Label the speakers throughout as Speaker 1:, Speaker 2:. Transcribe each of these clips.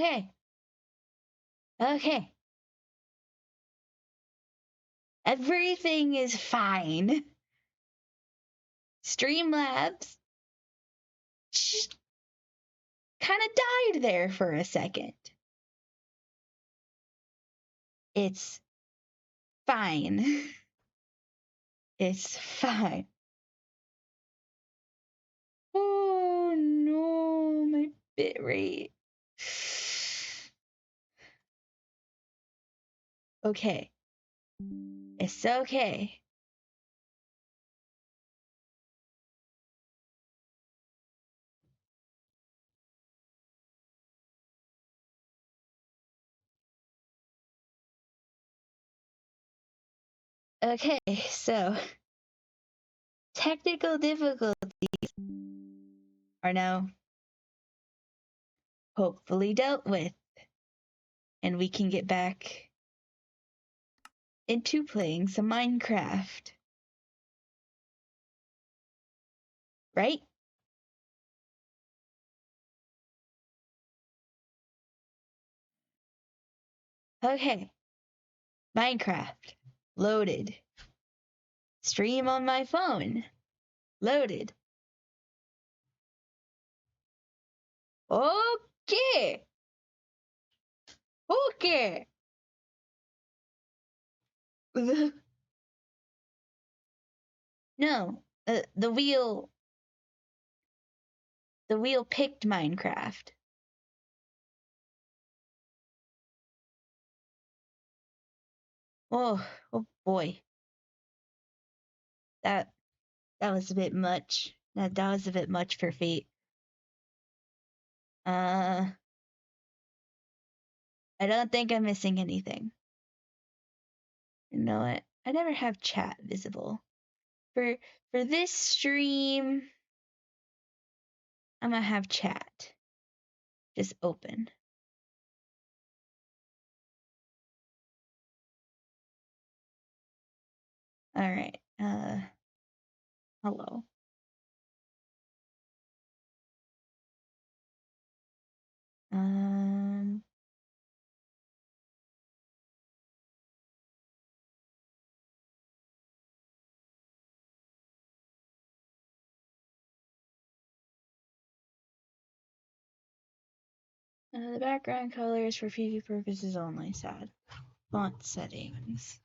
Speaker 1: Okay. Okay. Everything is fine. Streamlabs just kind of died there for a second. It's fine. It's fine. Oh no, my bitrate. Okay. It's okay. Okay, so technical difficulties are now hopefully dealt with, and we can get back into playing some Minecraft. Right? Okay. Minecraft. Loaded. Stream on my phone. Loaded. Okay. Okay. No, the wheel picked Minecraft. Oh boy. That was a bit much. That was a bit much for fate. I don't think I'm missing anything. You know what? I never have chat visible. For this stream, I'm gonna have chat just open. All right. Hello. The background color is for preview purposes only. Sad. Font settings.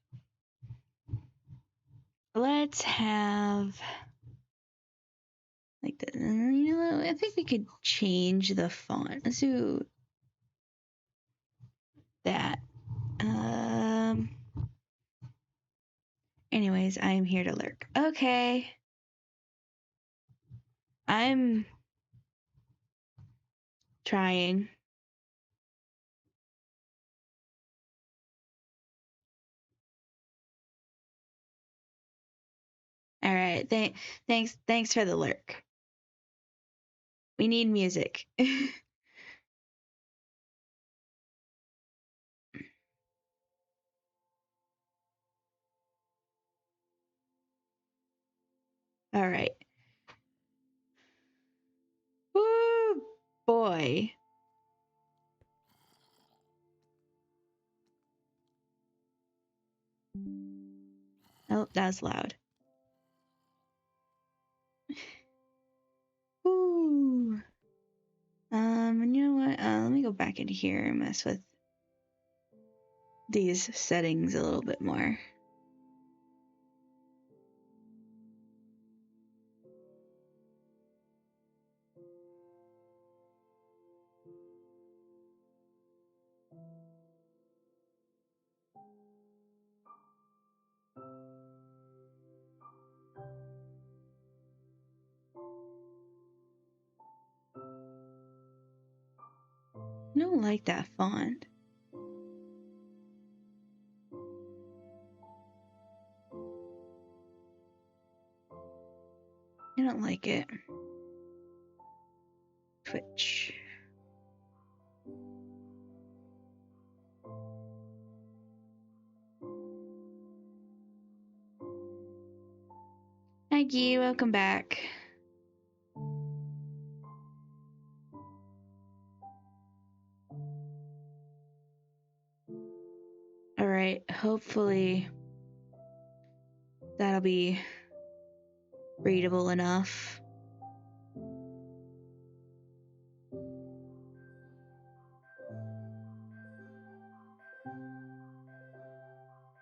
Speaker 1: Let's have like the. You know what? I think we could change the font. Let's do that. Anyways, I am here to lurk. Okay. I'm trying. All right. Thanks for the lurk. We need music. All right. Woo boy. Oh, that was loud. Ooh. You know what? Let me go back in here and mess with these settings a little bit more. I don't like that font. I don't like it. Twitch. Maggie, welcome back. Alright, hopefully that'll be readable enough.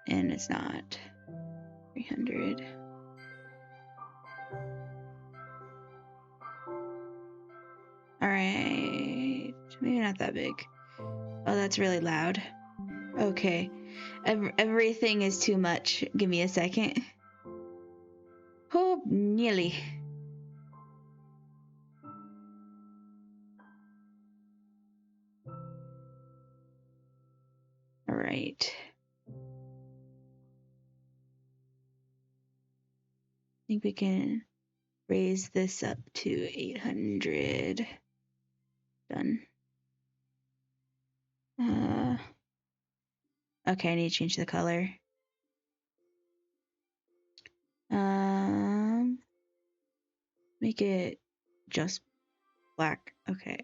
Speaker 1: And it's not 300. Alright, maybe not that big. Oh, that's really loud. Okay, everything is too much. Give me a second. Oh, nearly. Alright. I think we can raise this up to 800. Done. Okay, I need to change the color. Make it just black. Okay.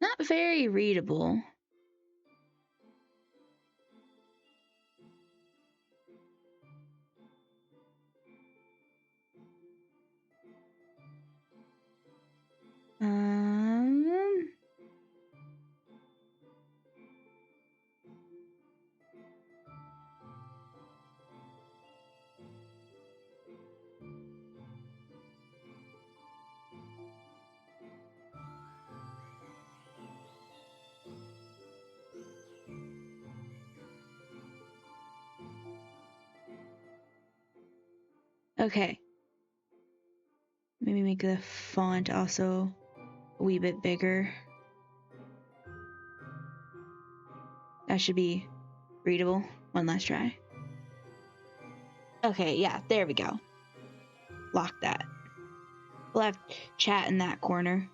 Speaker 1: Not very readable. Okay. Maybe make the font also a wee bit bigger. That should be readable. One last try. Okay, yeah, there we go. Lock that. We'll have chat in that corner.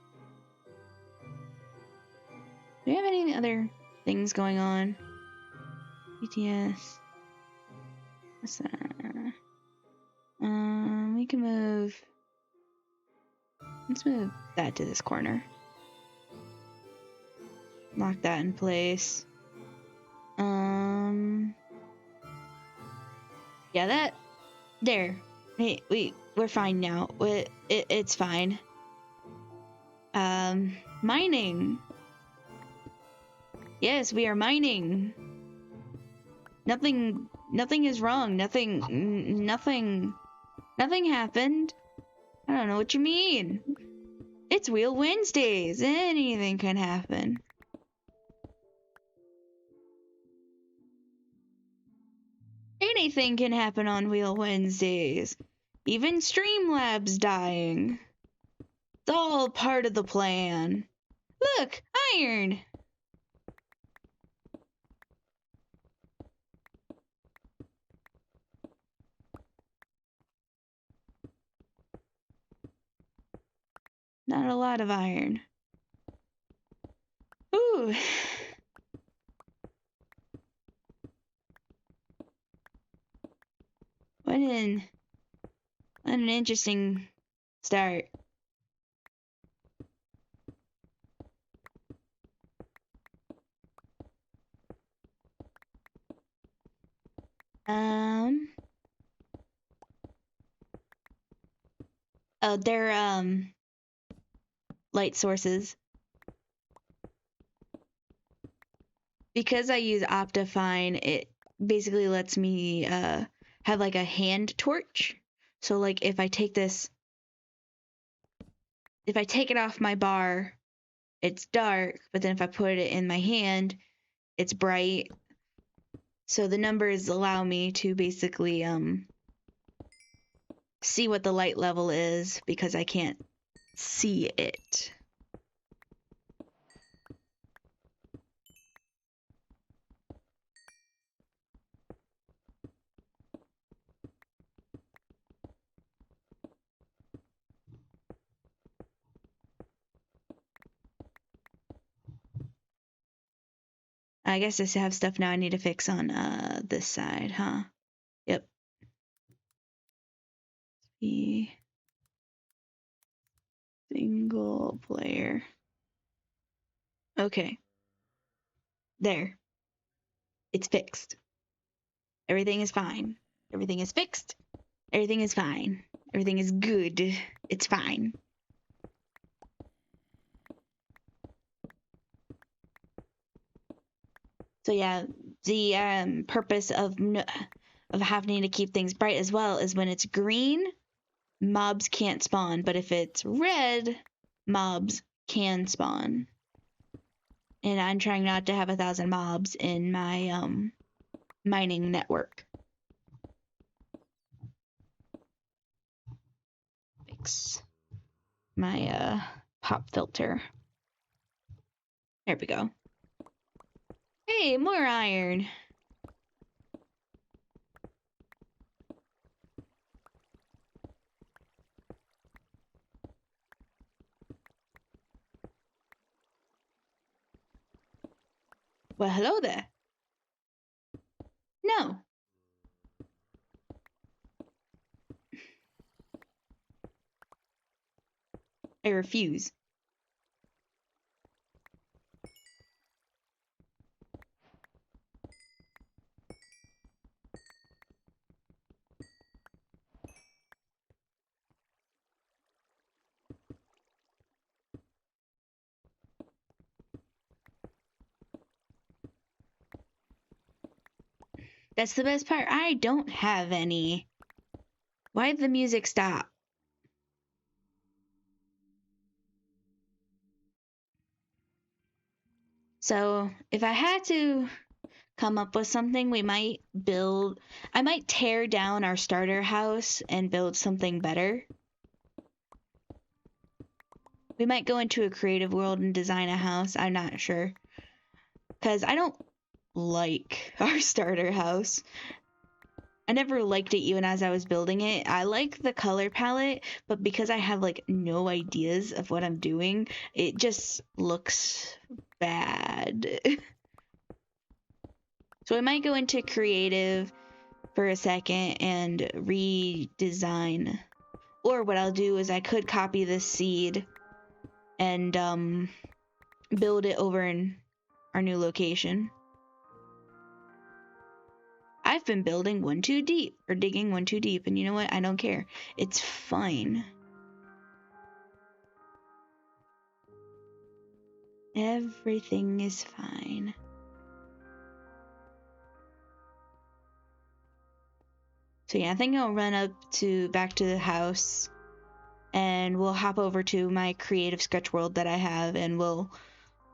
Speaker 1: Do we have any other things going on? BTS. What's that? We can move. Let's move that to this corner. Lock that in place. Yeah, that there. Hey, we're fine now. It's fine. Mining. Yes, we are mining. Nothing is wrong. Nothing happened. I don't know what you mean. It's Wheel Wednesdays. Anything can happen. Anything can happen on Wheel Wednesdays. Even Streamlabs dying. It's all part of the plan. Look, iron. Not a lot of iron. Ooh. What an interesting start. They're light sources. Because I use Optifine, it basically lets me have like a hand torch. So like if I take it off my bar, it's dark, but then if I put it in my hand, it's bright. So the numbers allow me to basically see what the light level is because I can't see it. I guess I have stuff now I need to fix on this side, huh? Yep. The single player. Okay. There. It's fixed. Everything is fine. Everything is fixed. Everything is fine. Everything is good. It's fine. So yeah, the purpose of having to keep things bright as well is when it's green, mobs can't spawn, but if it's red, mobs can spawn. And I'm trying not to have 1,000 mobs in my mining network. Fix my pop filter. There we go. Hey, more iron. Well, hello there. No. I refuse. That's the best part. I don't have any. Why did the music stop? So, if I had to come up with something, I might tear down our starter house and build something better. We might go into a creative world and design a house. I'm not sure. Because I don't like our starter house. I never liked it even as I was building it. I like the color palette, but because I have like no ideas of what I'm doing, it just looks bad. So I might go into creative for a second and redesign. Or what I'll do is I could copy this seed and build it over in our new location. I've been building 1 2 deep, or digging 1 2 deep, and you know what? I don't care. It's fine. Everything is fine. So yeah, I think I'll run back to the house, and we'll hop over to my creative sketch world that I have, and we'll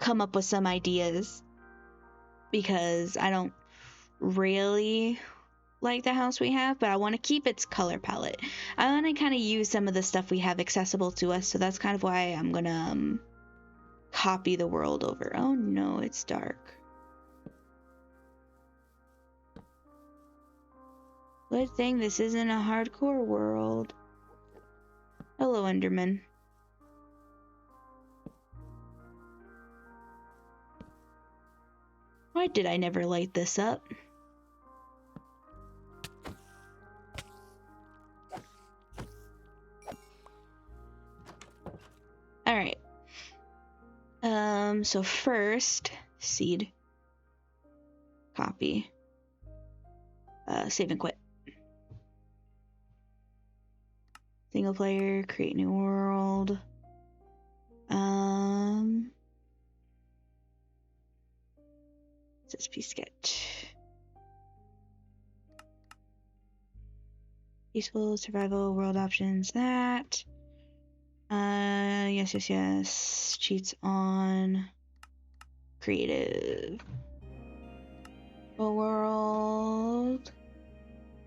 Speaker 1: come up with some ideas, because I don't really like the house we have, but I want to keep its color palette. I want to kind of use some of the stuff we have accessible to us, so that's kind of why I'm gonna copy the world over. Oh no, it's dark. Good thing this isn't a hardcore world. Hello, Enderman. Why did I never light this up? Alright. So first, seed. Copy. Save and quit. Single player, create new world. SSP sketch. Peaceful, survival, world options, that. Yes. Cheats on. Creative. A world.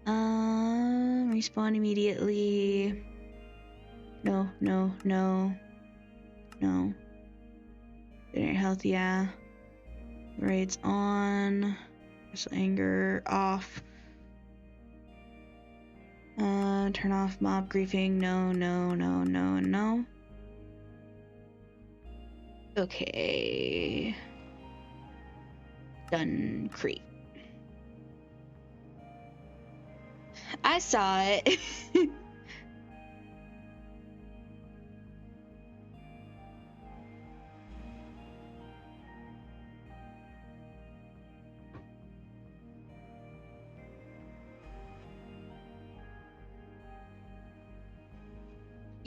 Speaker 1: Respawn immediately. No. Generate health, yeah. Raids on. Special anger off. Turn off mob griefing. No. Okay. Done. Creep. I saw it.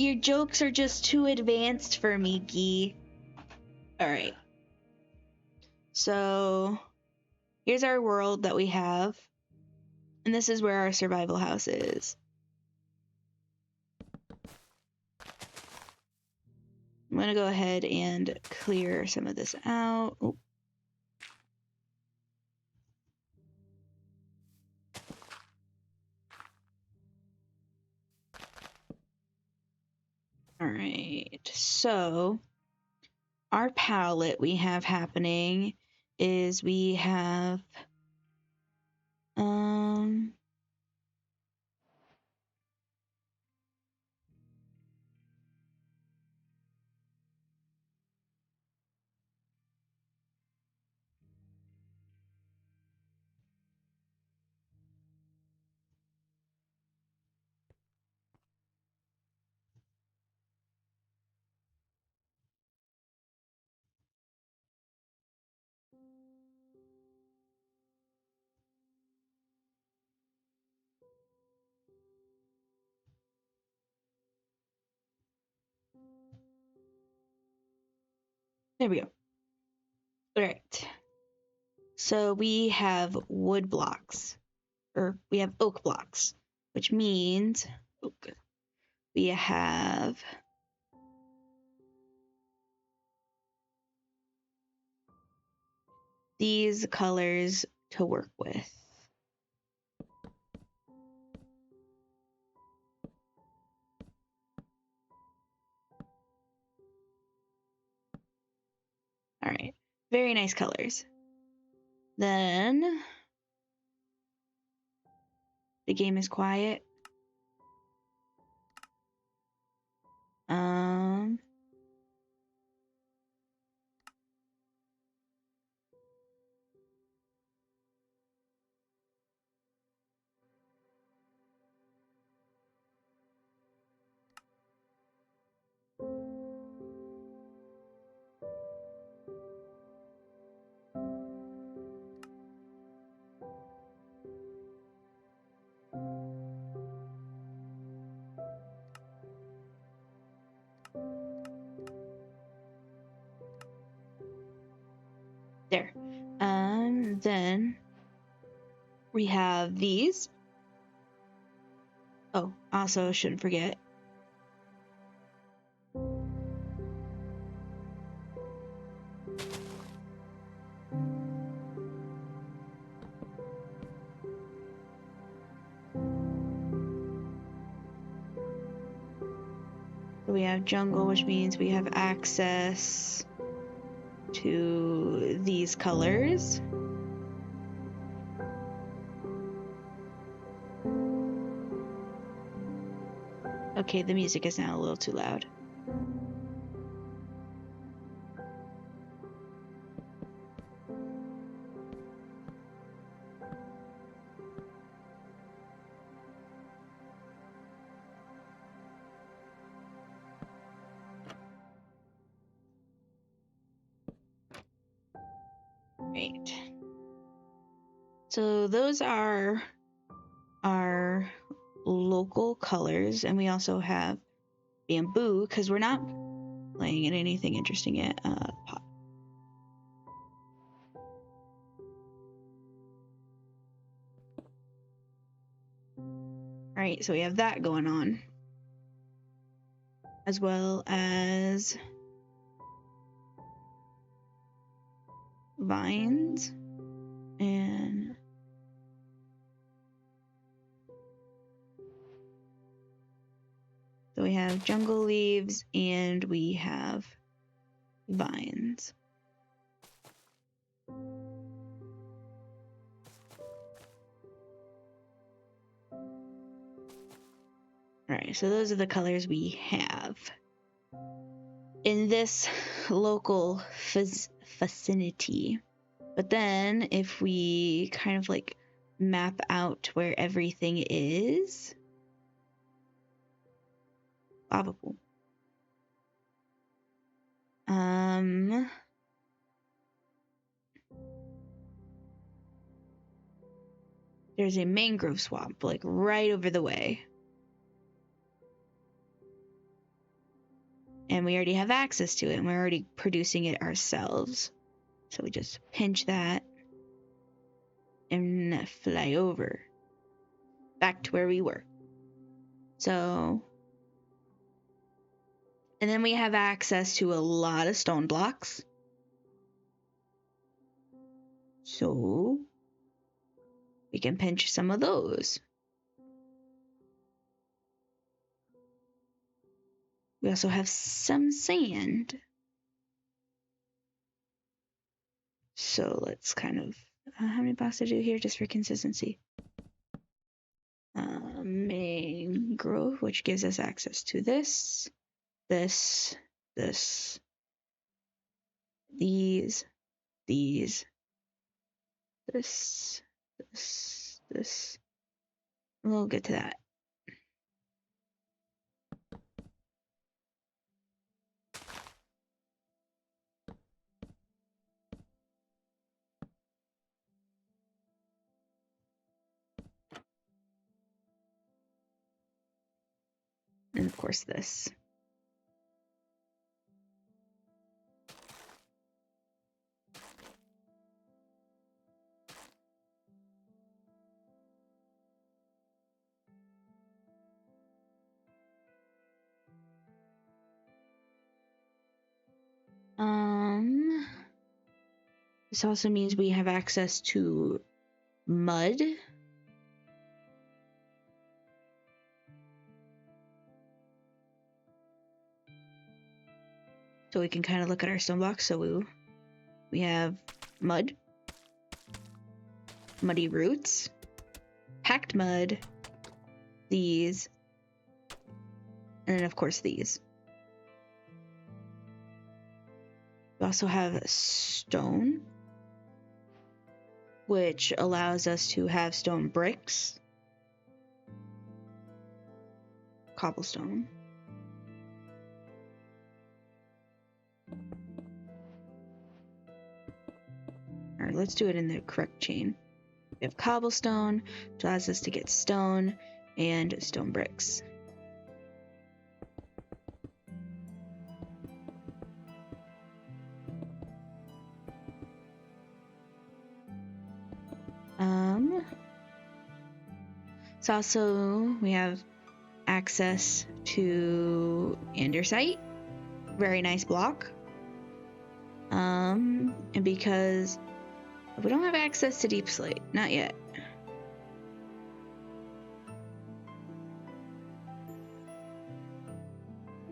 Speaker 1: Your jokes are just too advanced for me, Gee. Alright. So, here's our world that we have. And this is where our survival house is. I'm gonna go ahead and clear some of this out. Oh. Alright, so our palette we have happening is we have there we go. Alright. So we have wood blocks, or we have oak blocks, which means we have these colors to work with. All right, very nice colors. Then the game is quiet. There. Then we have these. Oh, also shouldn't forget. We have jungle, which means we have access to these colors. Okay, the music is now a little too loud. Right. So those are our local colors, and we also have bamboo because we're not playing in anything interesting yet. Pop. All right, so we have that going on, as well as vines and so we have jungle leaves and we have vines. All right, so those are the colors we have in this local vicinity. But then if we kind of like map out where everything is, lava pool. There's a mangrove swamp like right over the way. and we already have access to it, and we're already producing it ourselves. So we just pinch that and fly over back to where we were. So, and then we have access to a lot of stone blocks. So we can pinch some of those. We also have some sand. So let's kind of, how many blocks to do here just for consistency? Mangrove, which gives us access to this, these, this. We'll get to that. And of course this. This also means we have access to mud. So we can kind of look at our stone blocks. So we have mud, muddy roots, packed mud, these, and then of course these. We also have stone, which allows us to have stone bricks, cobblestone. All right, let's do it in the correct chain. We have cobblestone, which allows us to get stone and stone bricks. So also we have access to andesite, very nice block. And because we don't have access to deep slate, not yet.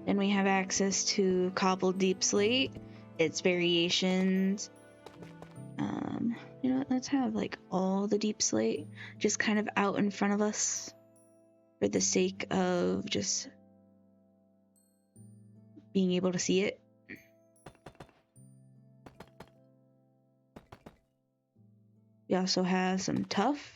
Speaker 1: Then we have access to cobbled deep slate, its variations. You know what, let's have like all the deep slate just kind of out in front of us for the sake of just being able to see it. We also have some tuff.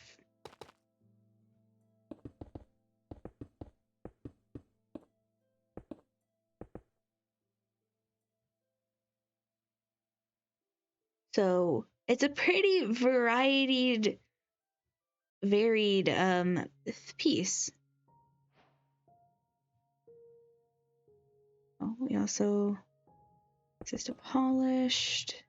Speaker 1: So it's a pretty varied piece. Oh, we also access to polished.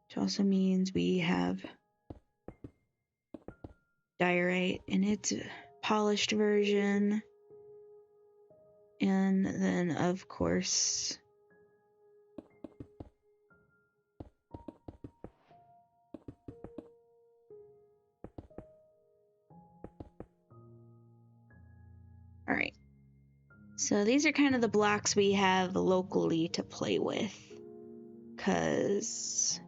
Speaker 1: Which also means we have diorite in its polished version. And then, of course, all right. So these are kind of the blocks we have locally to play with. Because,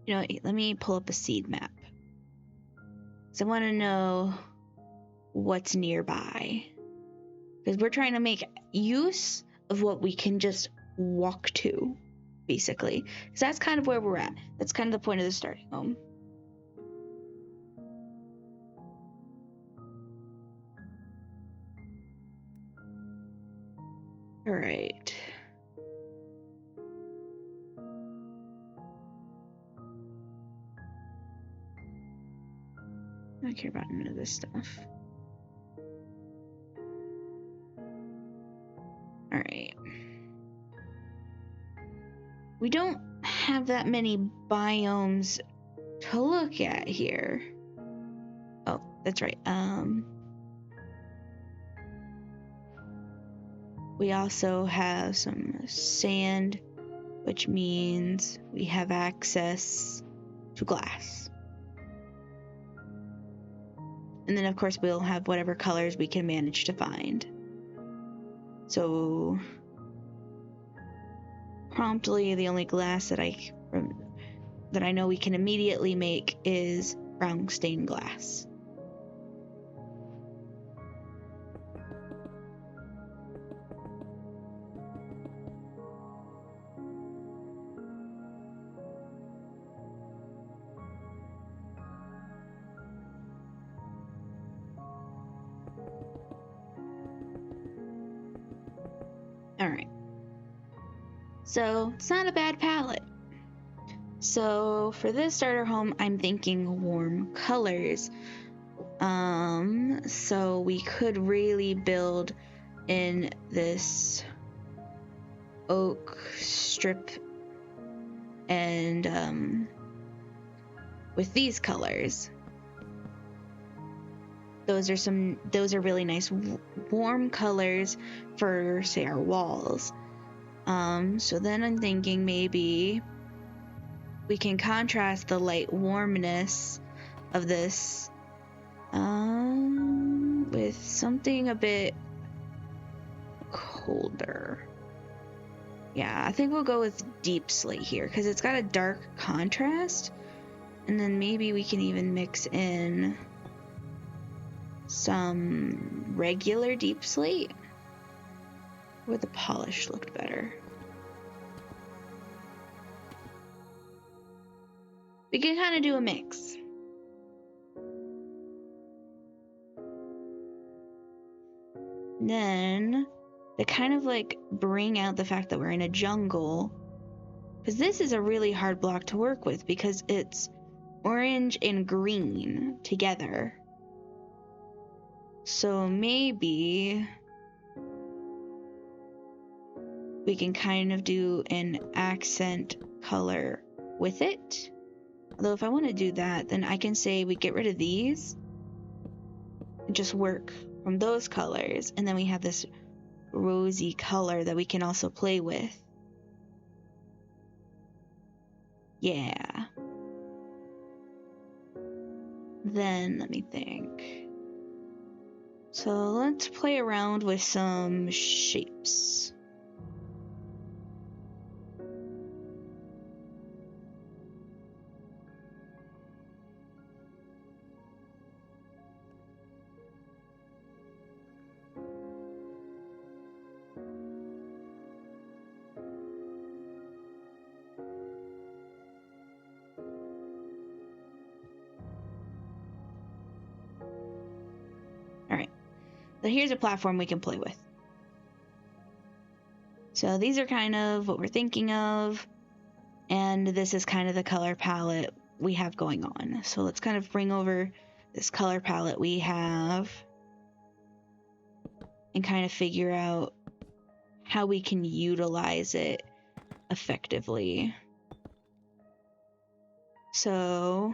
Speaker 1: you know, let me pull up a seed map. So I want to know what's nearby. Because we're trying to make use of what we can just walk to, basically. Because that's kind of where we're at. That's kind of the point of the starting home. All right. don't care about none of this stuff. Alright. We don't have that many biomes to look at here. Oh, that's right. We also have some sand, which means we have access to glass. And then, of course, we'll have whatever colors we can manage to find. So, promptly, the only glass that I know we can immediately make is brown stained glass. Alright. So, it's not a bad palette. So, for this starter home, I'm thinking warm colors. So we could really build in this oak strip and with these colors. Those are really nice warm colors for, say, our walls. So then I'm thinking maybe we can contrast the light warmness of this with something a bit colder. Yeah, I think we'll go with deep slate here because it's got a dark contrast. And then maybe we can even mix in some regular deep slate where the polish looked better. We can kind of do a mix. Then, to kind of like bring out the fact that we're in a jungle, because this is a really hard block to work with because it's orange and green together. So maybe we can kind of do an accent color with it. Although if I want to do that, then I can say we get rid of these and just work from those colors. And then we have this rosy color that we can also play with. Yeah. Then let me think. So let's play around with some shapes. Alright. So here's a platform we can play with. So these are kind of what we're thinking of. And this is kind of the color palette we have going on. So let's kind of bring over this color palette we have and kind of figure out how we can utilize it effectively. So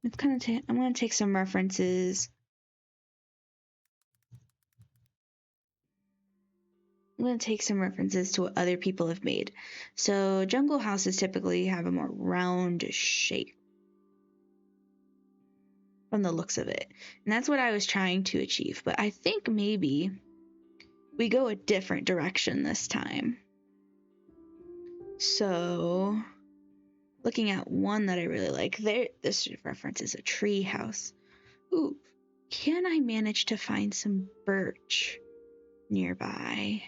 Speaker 1: it's kind of I'm going to take some references. I'm going to take some references to what other people have made. So jungle houses typically have a more round shape from the looks of it. And that's what I was trying to achieve. But I think maybe we go a different direction this time. So looking at one that I really like, this reference is a tree house. Ooh, can I manage to find some birch nearby?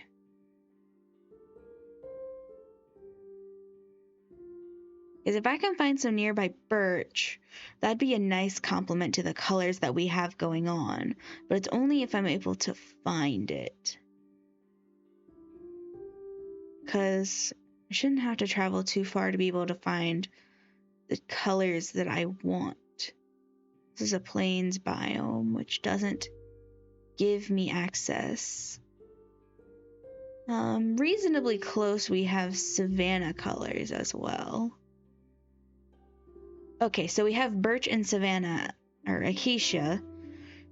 Speaker 1: Because if I can find some nearby birch, that'd be a nice complement to the colors that we have going on. But it's only if I'm able to find it. Because I shouldn't have to travel too far to be able to find the colors that I want. This is a plains biome, which doesn't give me access. Reasonably close, we have savanna colors as well. Okay, so we have birch and savanna, or acacia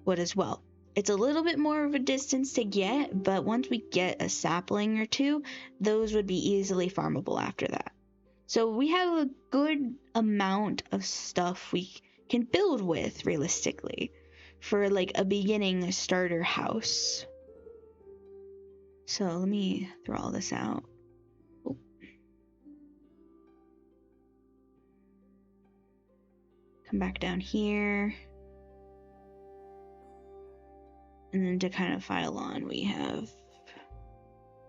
Speaker 1: wood as well. It's a little bit more of a distance to get, but once we get a sapling or two, those would be easily farmable after that. So we have a good amount of stuff we can build with, realistically, for like a beginning starter house. So let me throw all this out. Oh. Come back down here. And then to kind of file on, we have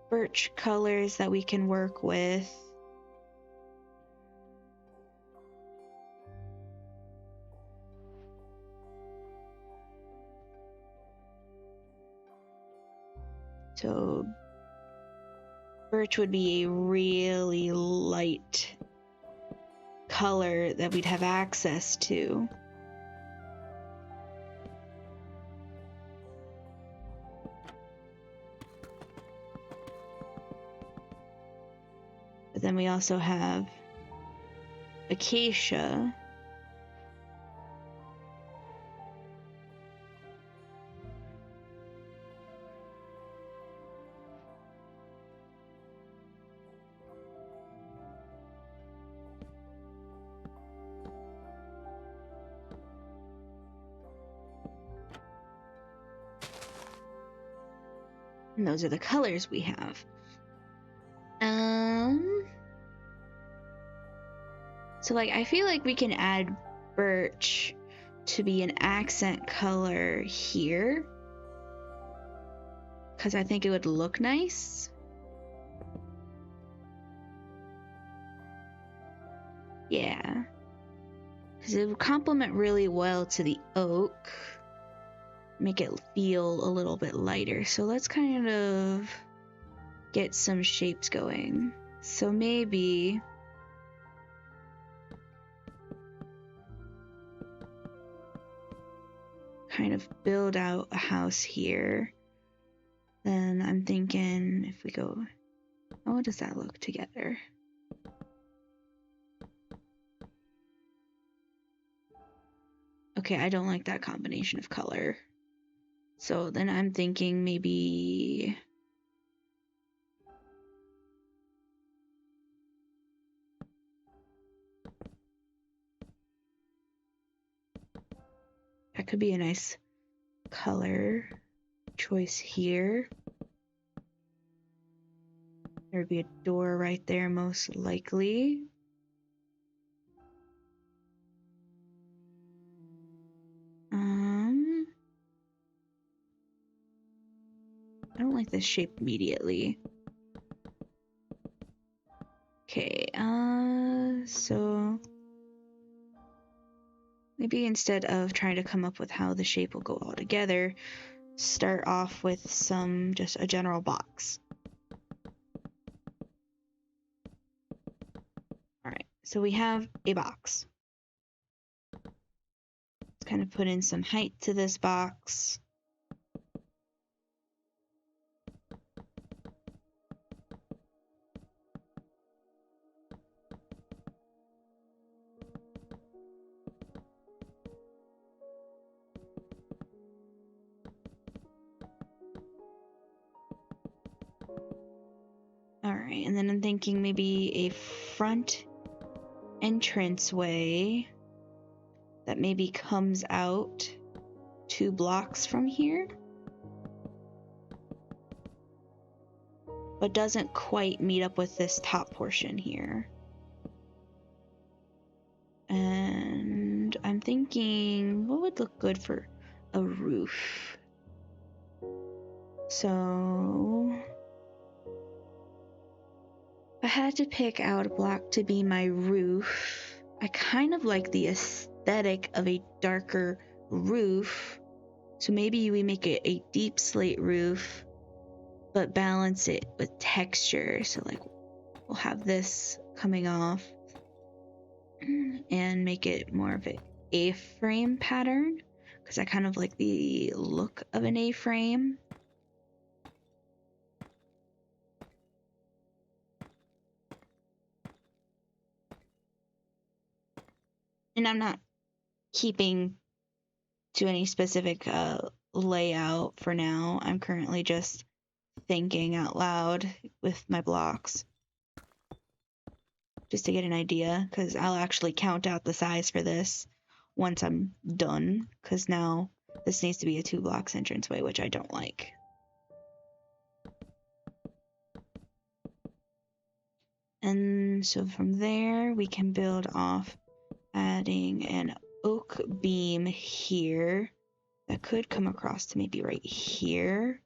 Speaker 1: birch colors that we can work with. So birch would be a really light color that we'd have access to. But then we also have acacia. And those are the colors we have. So like I feel like we can add birch to be an accent color here, because I think it would look nice. Yeah, because it would complement really well to the oak, make it feel a little bit lighter. So let's kind of get some shapes going. So maybe kind of build out a house here. Then I'm thinking if we go, how does that look together? Okay, I don't like that combination of color. So then I'm thinking maybe that could be a nice color choice here. There'd be a door right there, most likely. I don't like this shape immediately. Okay, so maybe instead of trying to come up with how the shape will go all together, start off with just a general box. Alright, so we have a box. Let's kind of put in some height to this box. Alright, and then I'm thinking maybe a front entranceway that maybe comes out 2 blocks from here, but doesn't quite meet up with this top portion here. And I'm thinking, what would look good for a roof? So if I had to pick out a block to be my roof, I kind of like the aesthetic of a darker roof. So maybe we make it a deep slate roof, but balance it with texture. So like we'll have this coming off and make it more of an A-frame pattern because I kind of like the look of an A-frame. And I'm not keeping to any specific layout for now. I'm currently just thinking out loud with my blocks just to get an idea, because I'll actually count out the size for this once I'm done, because now this needs to be a 2 blocks entranceway, which I don't like. And so from there we can build off adding an oak beam here that could come across to maybe right here.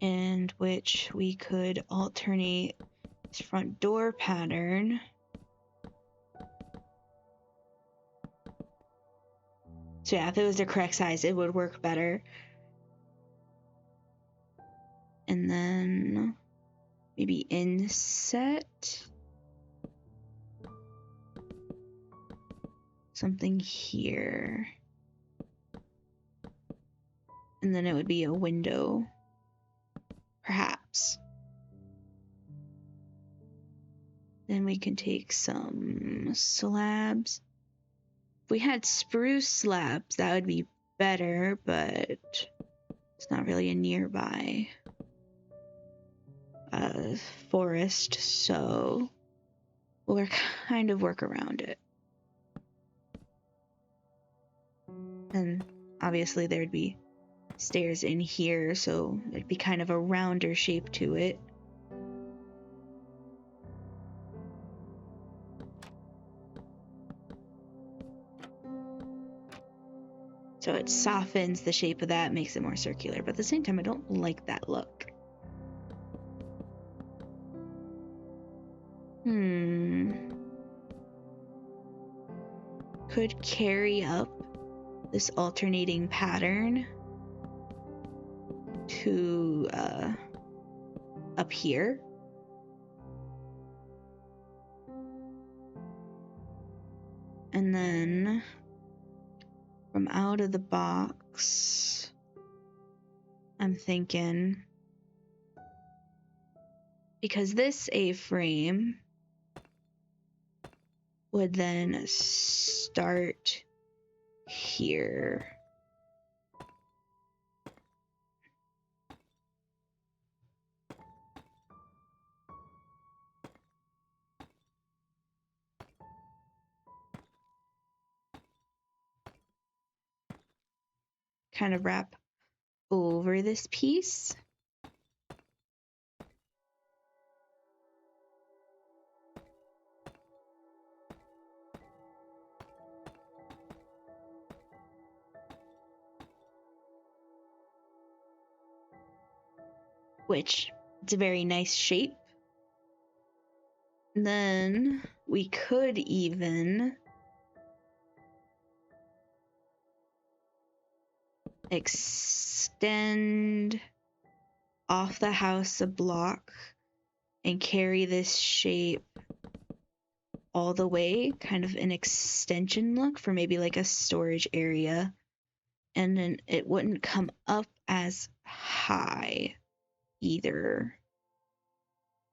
Speaker 1: And which we could alternate this front door pattern so yeah, if it was the correct size it would work better. And then maybe inset something here, and then it would be a window, perhaps. Then we can take some slabs. If we had spruce slabs, that would be better, but it's not really a nearby forest, so we'll kind of work around it. And obviously there'd be stairs in here, so it'd be kind of a rounder shape to it. So it softens the shape of that, makes it more circular, but at the same time I don't like that look. Could carry up this alternating pattern to up here. And then from out of the box, I'm thinking, because this A-frame would then start here. Kind of wrap over this piece. Which it's a very nice shape. And then we could even extend off the house a block and carry this shape all the way, kind of an extension look for maybe like a storage area. And then it wouldn't come up as high either.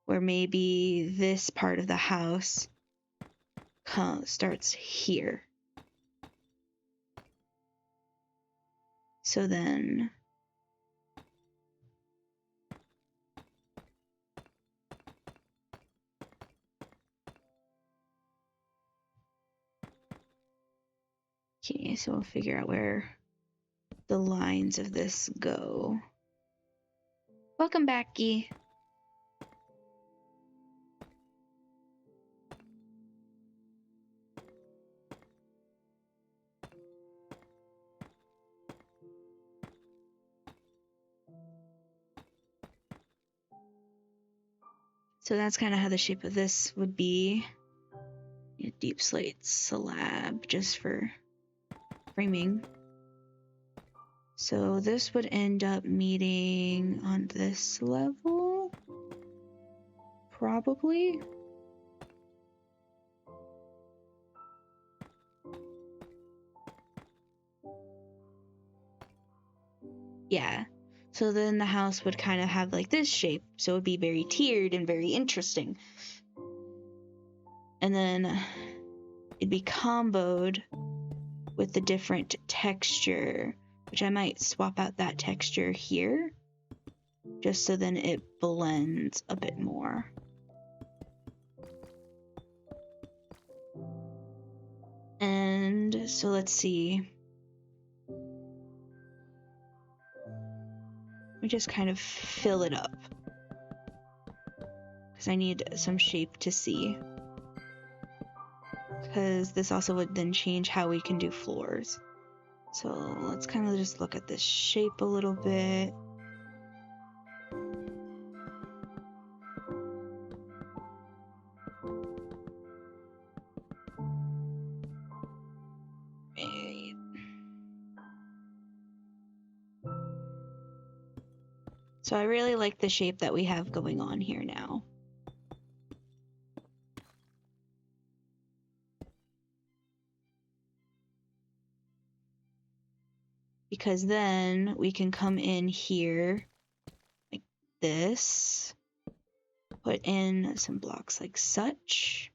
Speaker 1: Where maybe this part of the house starts here. So then okay, so we'll figure out where the lines of this go. Welcome back, Gee. So that's kind of how the shape of this would be. A deep slate slab just for framing. So this would end up meeting on this level, probably. Yeah. So then the house would kind of have like this shape. So it would be very tiered and very interesting. And then it'd be comboed with the different texture, which I might swap out that texture here, just so then it blends a bit more. And so let's see. We just kind of fill it up because I need some shape to see. Because this also would then change how we can do floors. So let's kind of just look at this shape a little bit. Right. So I really like the shape that we have going on here now. Because then we can come in here like this, put in some blocks like such.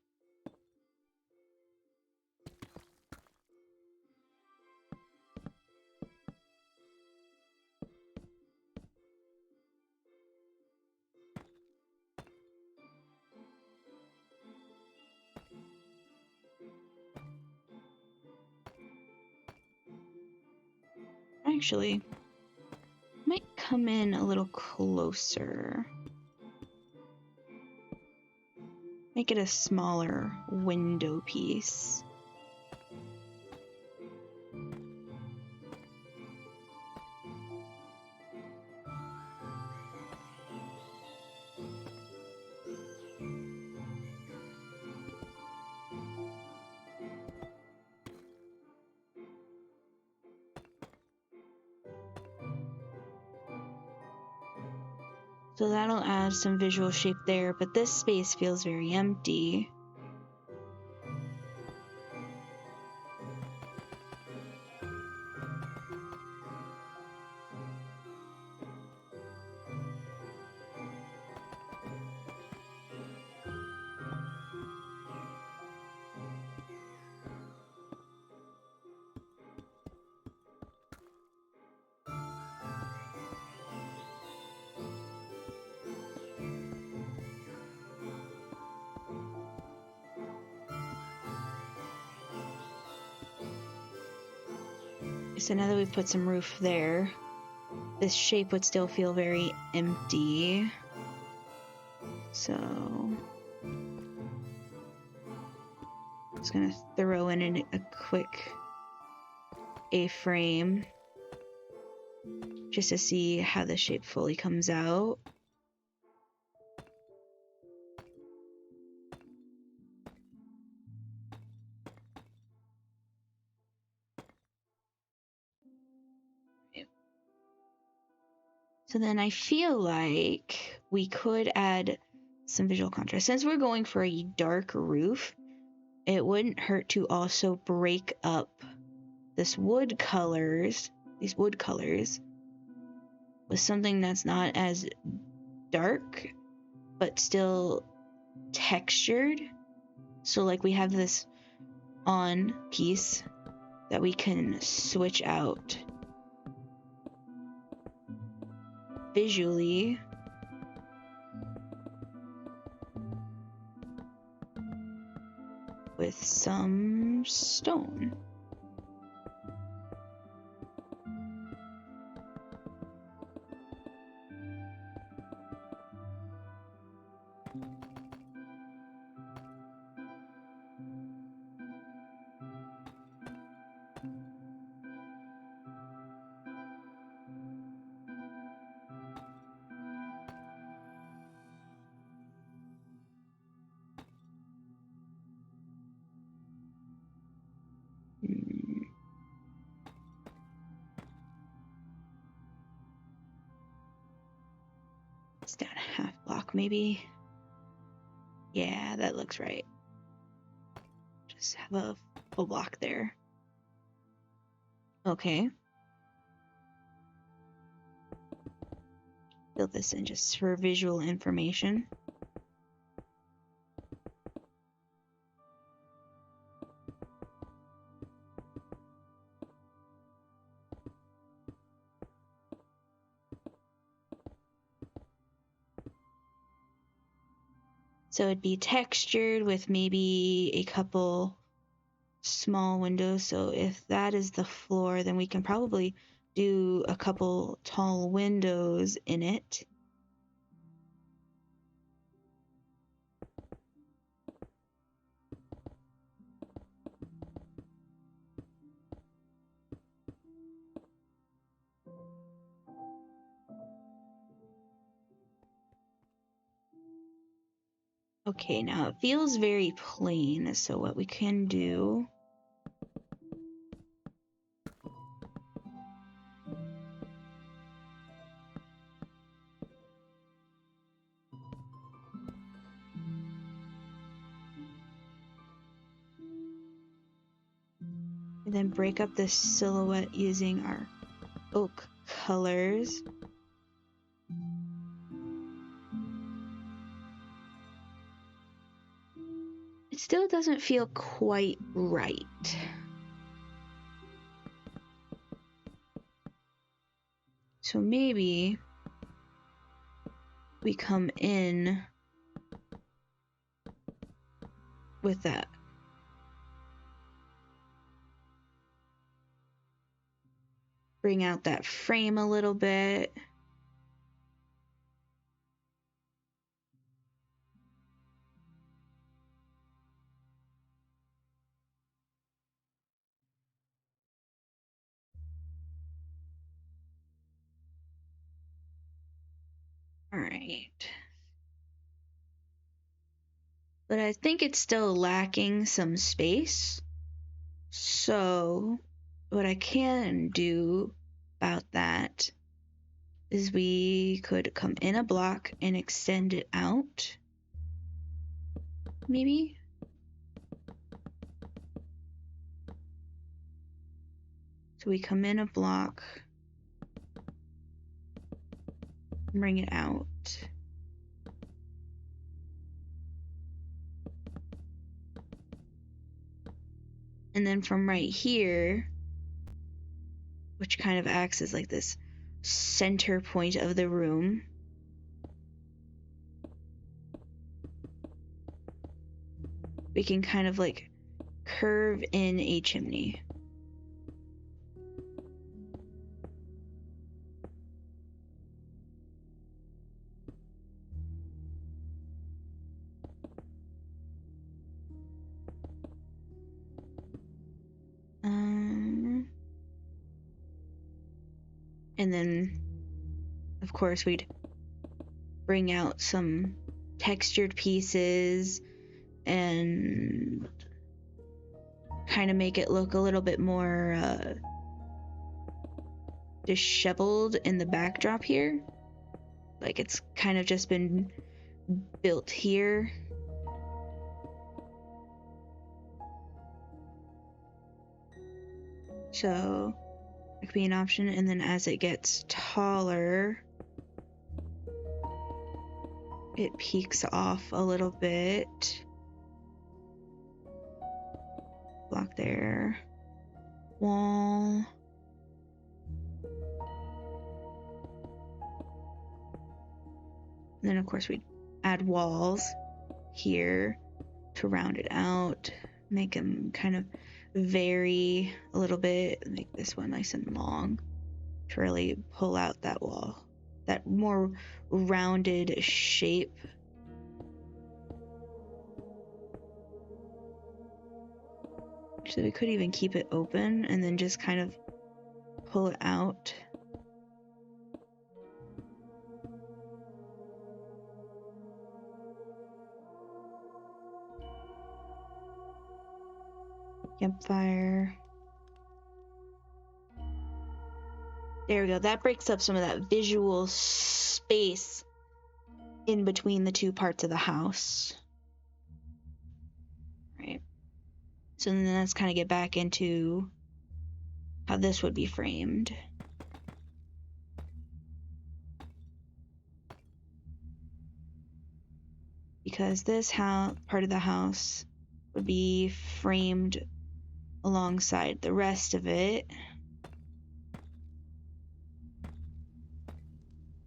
Speaker 1: Actually, might come in a little closer. Make it a smaller window piece. So that'll add some visual shape there, but this space feels very empty. So now that we've put some roof there, this shape would still feel very empty. So just gonna throw in a quick A-frame just to see how the shape fully comes out. So then I feel like we could add some visual contrast. Since we're going for a dark roof, it wouldn't hurt to also break up these wood colors with something that's not as dark but still textured. So like we have this on piece that we can switch out visually with some stone. It's down a half block, maybe. Yeah, that looks right. Just have a full block there. Okay. Fill this in just for visual information. So it'd be textured with maybe a couple small windows. So if that is the floor, then we can probably do a couple tall windows in it. Okay, now it feels very plain, so what we can do and then break up the silhouette using our oak colors. It still doesn't feel quite right. So maybe we come in with that. Bring out that frame a little bit. All right. But I think it's still lacking some space. So what I can do about that is we could come in a block and extend it out. Maybe. So we come in a block, bring it out. And then from right here, which kind of acts as like this center point of the room, we can kind of like curve in a chimney. And then, of course, we'd bring out some textured pieces and kind of make it look a little bit more disheveled in the backdrop here. Like it's kind of just been built here. So it could be an option. And then as it gets taller, it peaks off a little bit. Block there. Wall. And then of course we'd add walls here to round it out, make them kind of vary a little bit, make this one nice and long to really pull out that wall, that more rounded shape. So we could even keep it open and then just kind of pull it out. Campfire. There we go. That breaks up some of that visual space in between the two parts of the house. Right. So then let's kind of get back into how this would be framed. Because this part of the house would be framed alongside the rest of it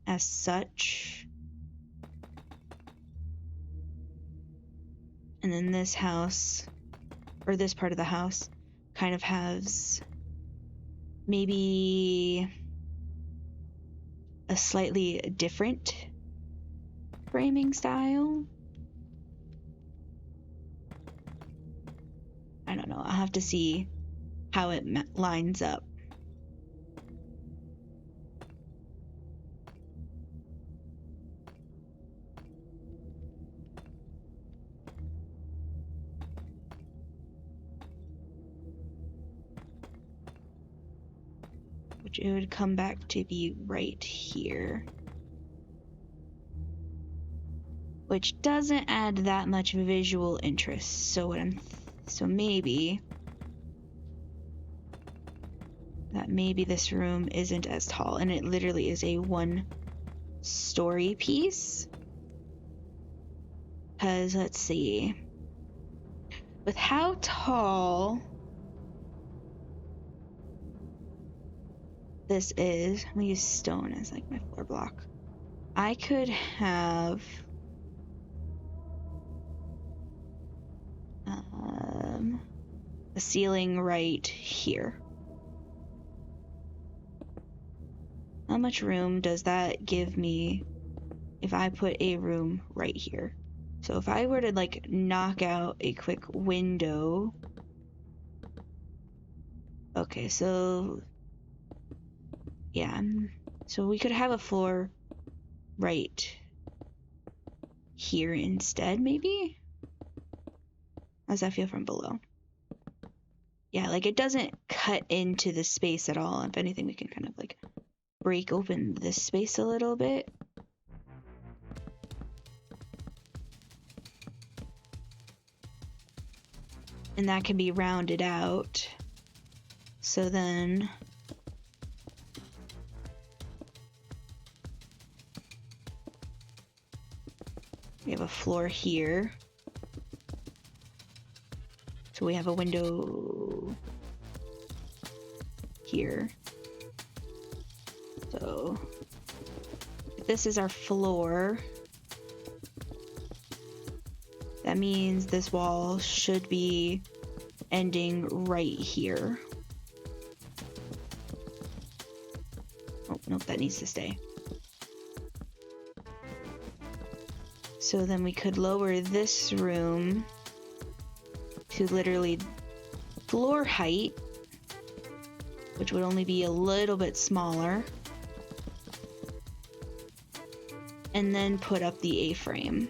Speaker 1: as such. And then this house, or this part of the house, kind of has maybe a slightly different framing style. I don't know. I'll have to see how it lines up. Which it would come back to be right here. Which doesn't add that much visual interest. So maybe this room isn't as tall, and it literally is a one-story piece. Because let's see, with how tall this is, I'm gonna use stone as like my floor block. I could have a ceiling right here. How much room does that give me if I put a room right here? So if I were to like knock out a quick window. Okay, so yeah. So we could have a floor right here instead, maybe? How does that feel from below? Yeah, like it doesn't cut into the space at all. If anything, we can kind of like break open this space a little bit. And that can be rounded out. So then we have a floor here. So we have a window here. So if this is our floor, that means this wall should be ending right here. Oh, nope, that needs to stay. So then we could lower this room to literally floor height, which would only be a little bit smaller, and then put up the A-frame.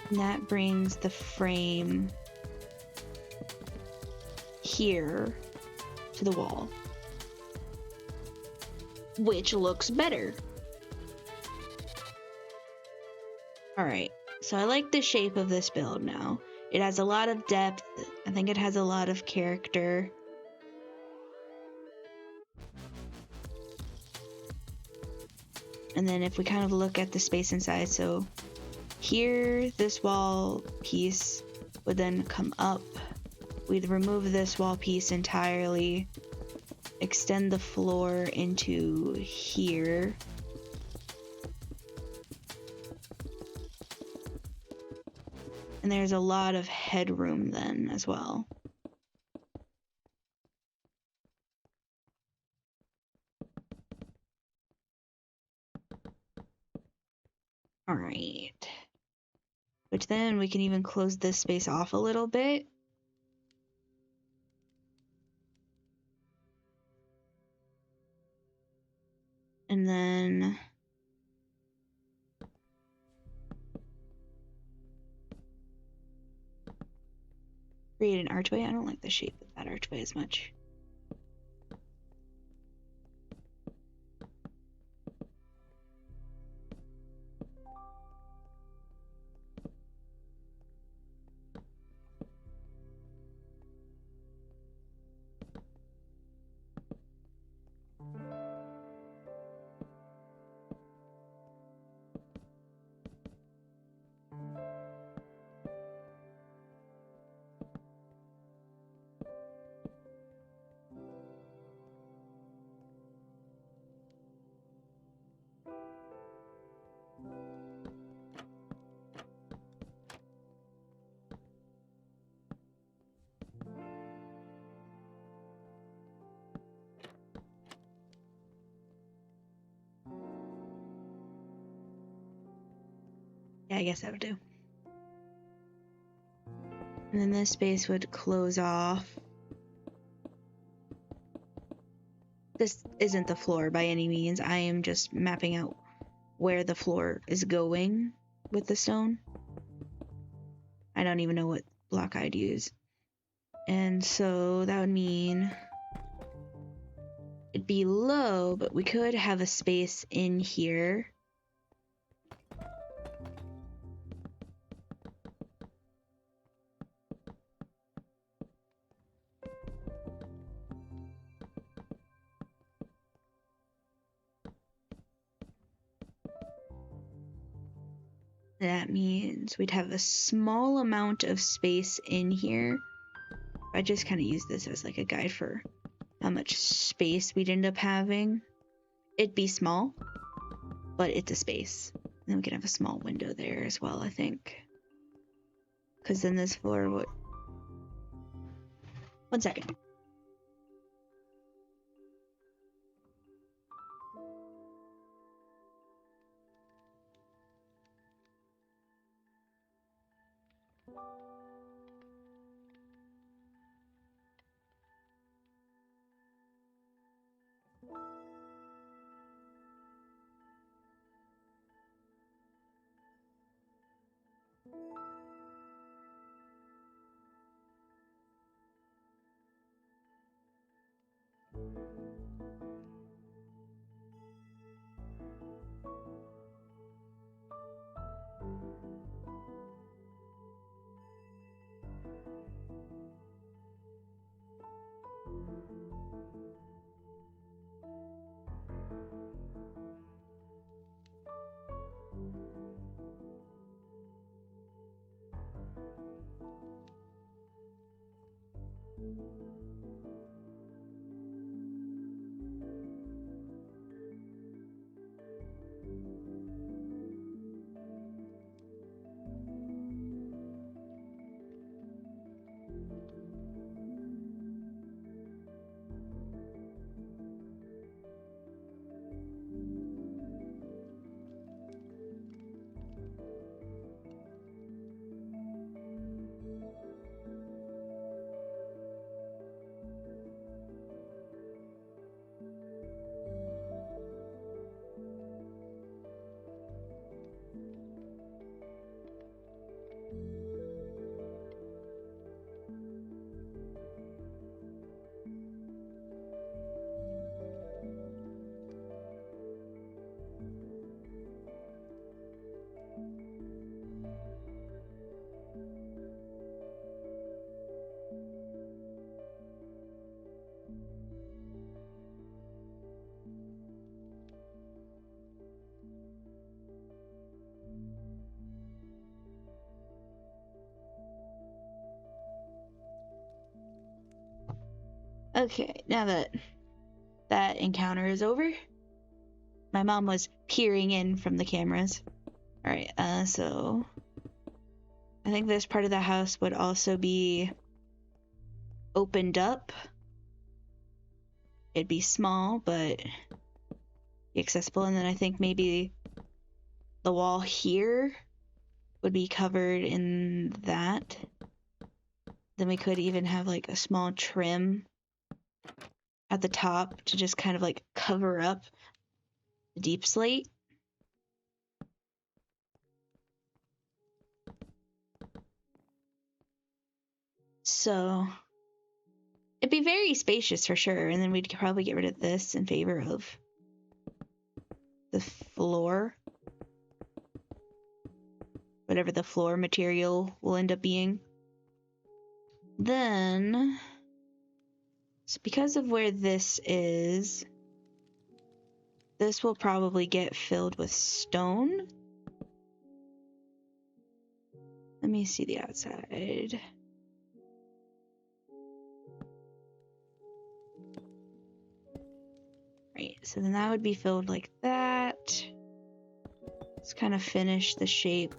Speaker 1: And that brings the frame here to the wall, which looks better. Alright, so I like the shape of this build now. It has a lot of depth. I think it has a lot of character. And then if we kind of look at the space inside, so here, this wall piece would then come up. We'd remove this wall piece entirely, extend the floor into here. And there's a lot of headroom then as well. All right. Which then we can even close this space off a little bit. And then create an archway. I don't like the shape of that archway as much. Yeah, I guess that would do. And then this space would close off. This isn't the floor by any means. I am just mapping out where the floor is going with the stone. I don't even know what block I'd use. And so that would mean it'd be low, but we could have a space in here. That means we'd have a small amount of space in here. I just kind of use this as like a guide for how much space we'd end up having. It'd be small, but it's a space. And then we can have a small window there as well, I think. Because then this floor would... One second. Okay, now that that encounter is over, my mom was peering in from the cameras. Alright, so I think this part of the house would also be opened up. It'd be small, but accessible. And then I think maybe the wall here would be covered in that. Then we could even have like a small trim at the top to just kind of like cover up the deep slate. So it'd be very spacious for sure. And then we'd probably get rid of this in favor of the floor. Whatever the floor material will end up being. Then, so because of where this is, this will probably get filled with stone. Let me see the outside. Right, so then that would be filled like that. Let's kind of finish the shape,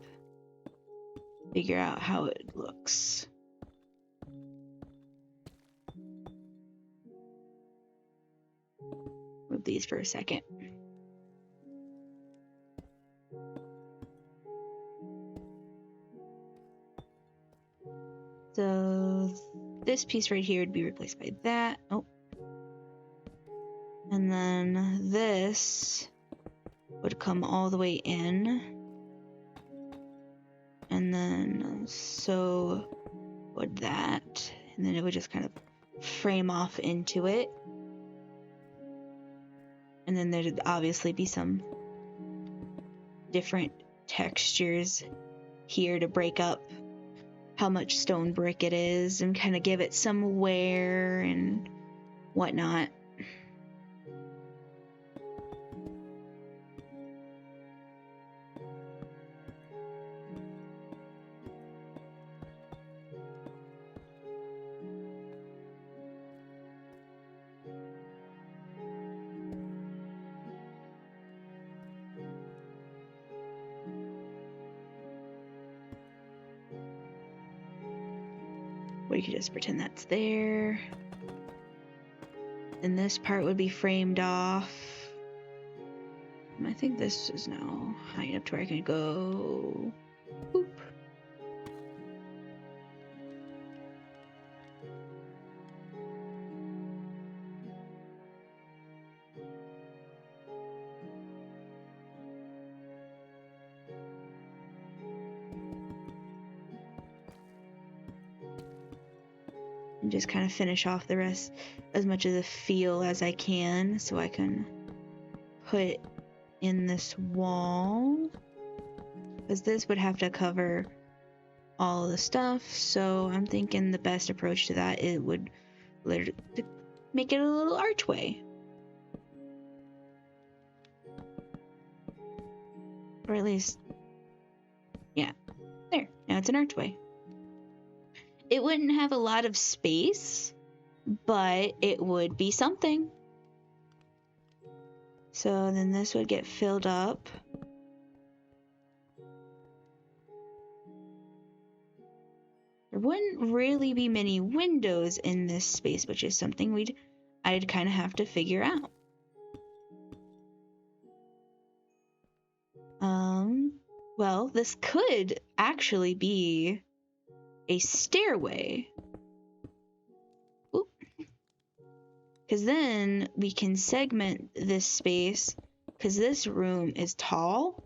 Speaker 1: figure out how it looks. Move these for a second. So this piece right here would be replaced by that. Oh. And then this would come all the way in. And then so would that. And then it would just kind of frame off into it. And then there'd obviously be some different textures here to break up how much stone brick it is and kind of give it some wear and whatnot. We could just pretend that's there. And this part would be framed off. I think this is now high enough to where I can go. Boop. And just kind of finish off the rest, as much of the feel as I can, so I can put in this wall, because this would have to cover all the stuff. So I'm thinking the best approach to that, it would literally make it a little archway, or at least, yeah, there, now it's an archway. It wouldn't have a lot of space, but it would be something. So then this would get filled up. There wouldn't really be many windows in this space, which is something I'd kind of have to figure out. Well, this could actually be a stairway. Because then we can segment this space, because this room is tall.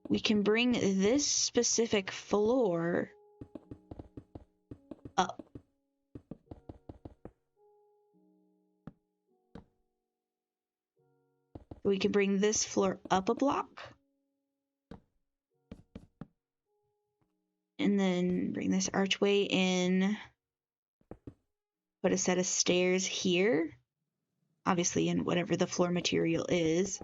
Speaker 1: We can bring this specific floor up. We can bring this floor up a block. And then bring this archway in. Put a set of stairs here. Obviously in whatever the floor material is.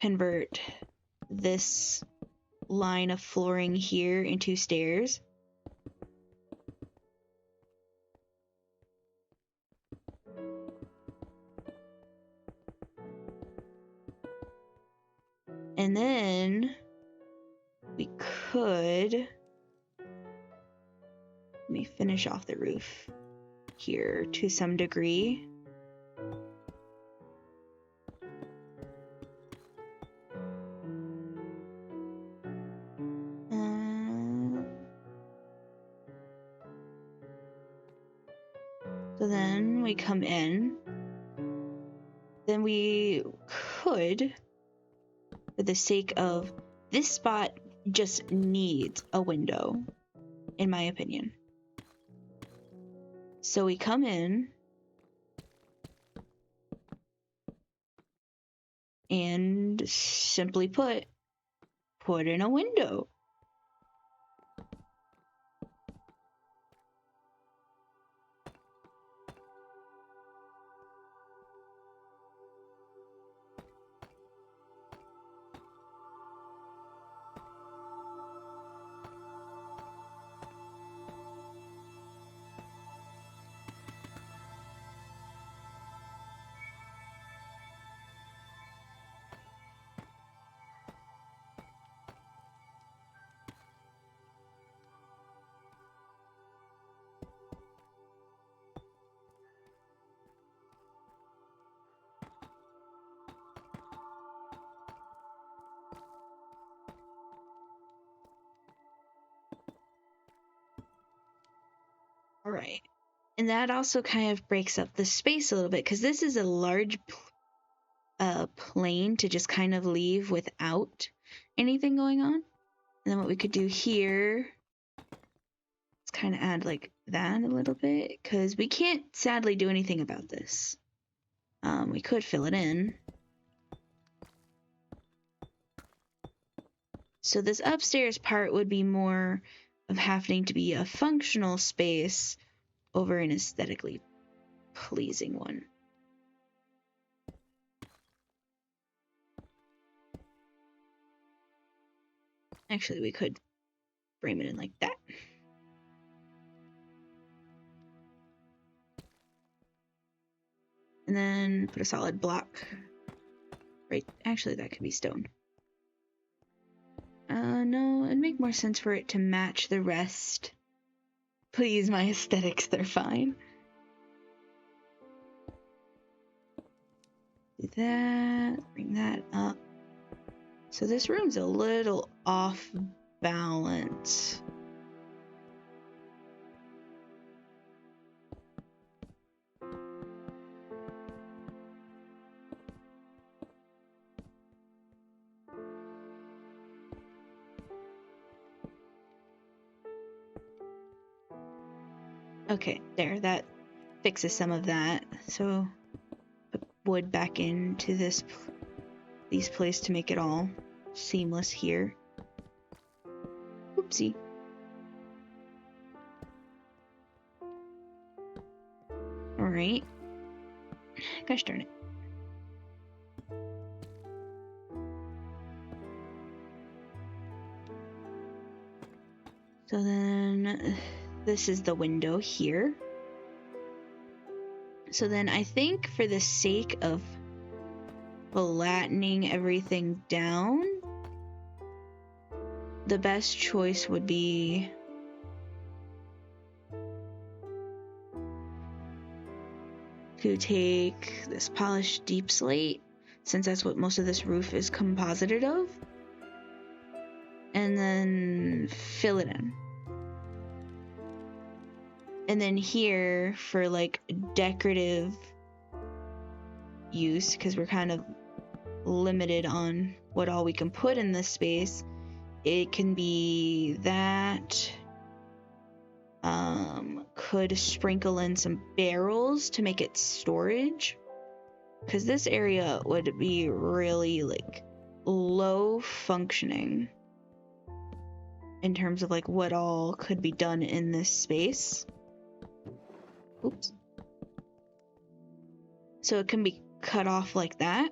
Speaker 1: Convert this line of flooring here into stairs. And then we could, let me finish off the roof here to some degree. So then we come in. Then we could, for the sake of this spot, just needs a window, in my opinion. So we come in and simply put in a window. All right. And that also kind of breaks up the space a little bit because this is a large plane to just kind of leave without anything going on. And then what we could do here is kind of add like that a little bit because we can't sadly do anything about this. We could fill it in. So this upstairs part would be more of having to be a functional space over an aesthetically pleasing one. Actually, we could frame it in like that. And then put a solid block. Right, actually that could be stone. No, it'd make more sense for it to match the rest. Please, my aesthetics, they're fine. Do that, bring that up. So this room's a little off balance. Okay, there, that fixes some of that. So put wood back into these places to make it all seamless here. Oopsie. Alright. Gosh darn it. So then this is the window here. So then I think for the sake of flattening everything down, the best choice would be to take this polished deep slate, since that's what most of this roof is composited of, and then fill it in. And then here for like decorative use, because we're kind of limited on what all we can put in this space, it can be that. Could sprinkle in some barrels to make it storage, because this area would be really like low functioning in terms of like what all could be done in this space. Oops. So it can be cut off like that,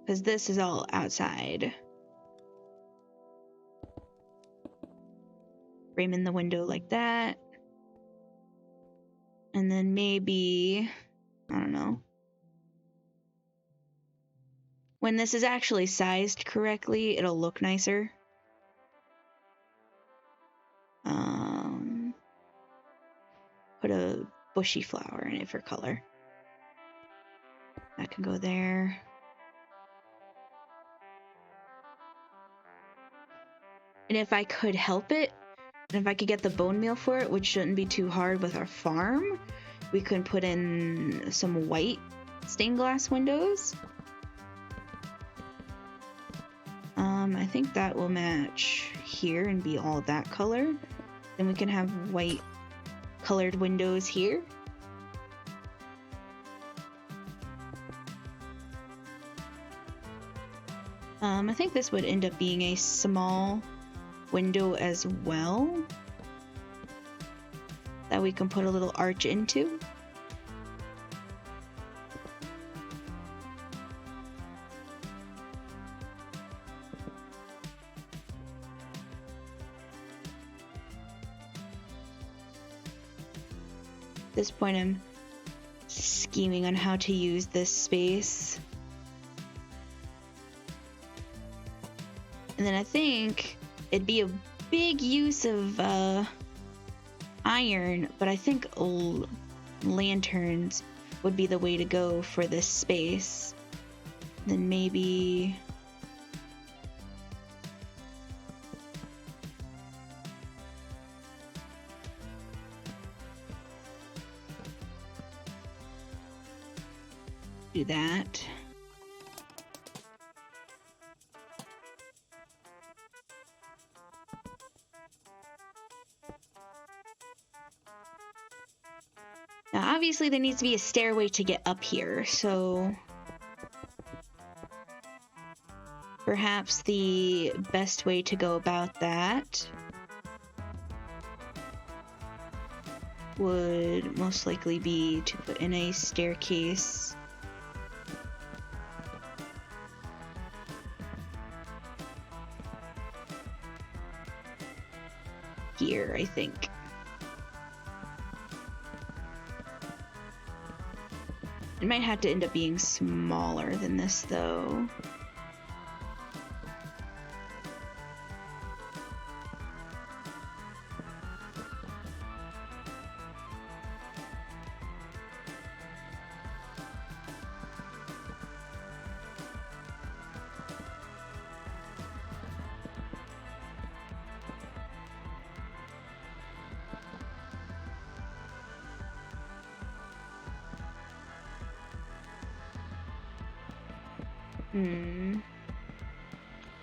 Speaker 1: because this is all outside. Frame in the window like that. And then maybe, I don't know. When this is actually sized correctly, it'll look nicer. Put a bushy flower in it for color. That can go there. And if I could help it, And if I could get the bone meal for it, which shouldn't be too hard with our farm, we can put in some white stained glass windows. I think that will match here and be all that color. Then we can have white colored windows here. I think this would end up being a small window as well that we can put a little arch into. At this point, I'm scheming on how to use this space. And then I think it'd be a big use of iron, but I think lanterns would be the way to go for this space. Then maybe do that. Now, obviously, there needs to be a stairway to get up here, so perhaps the best way to go about that would most likely be to put in a staircase here, I think. It might have to end up being smaller than this, though.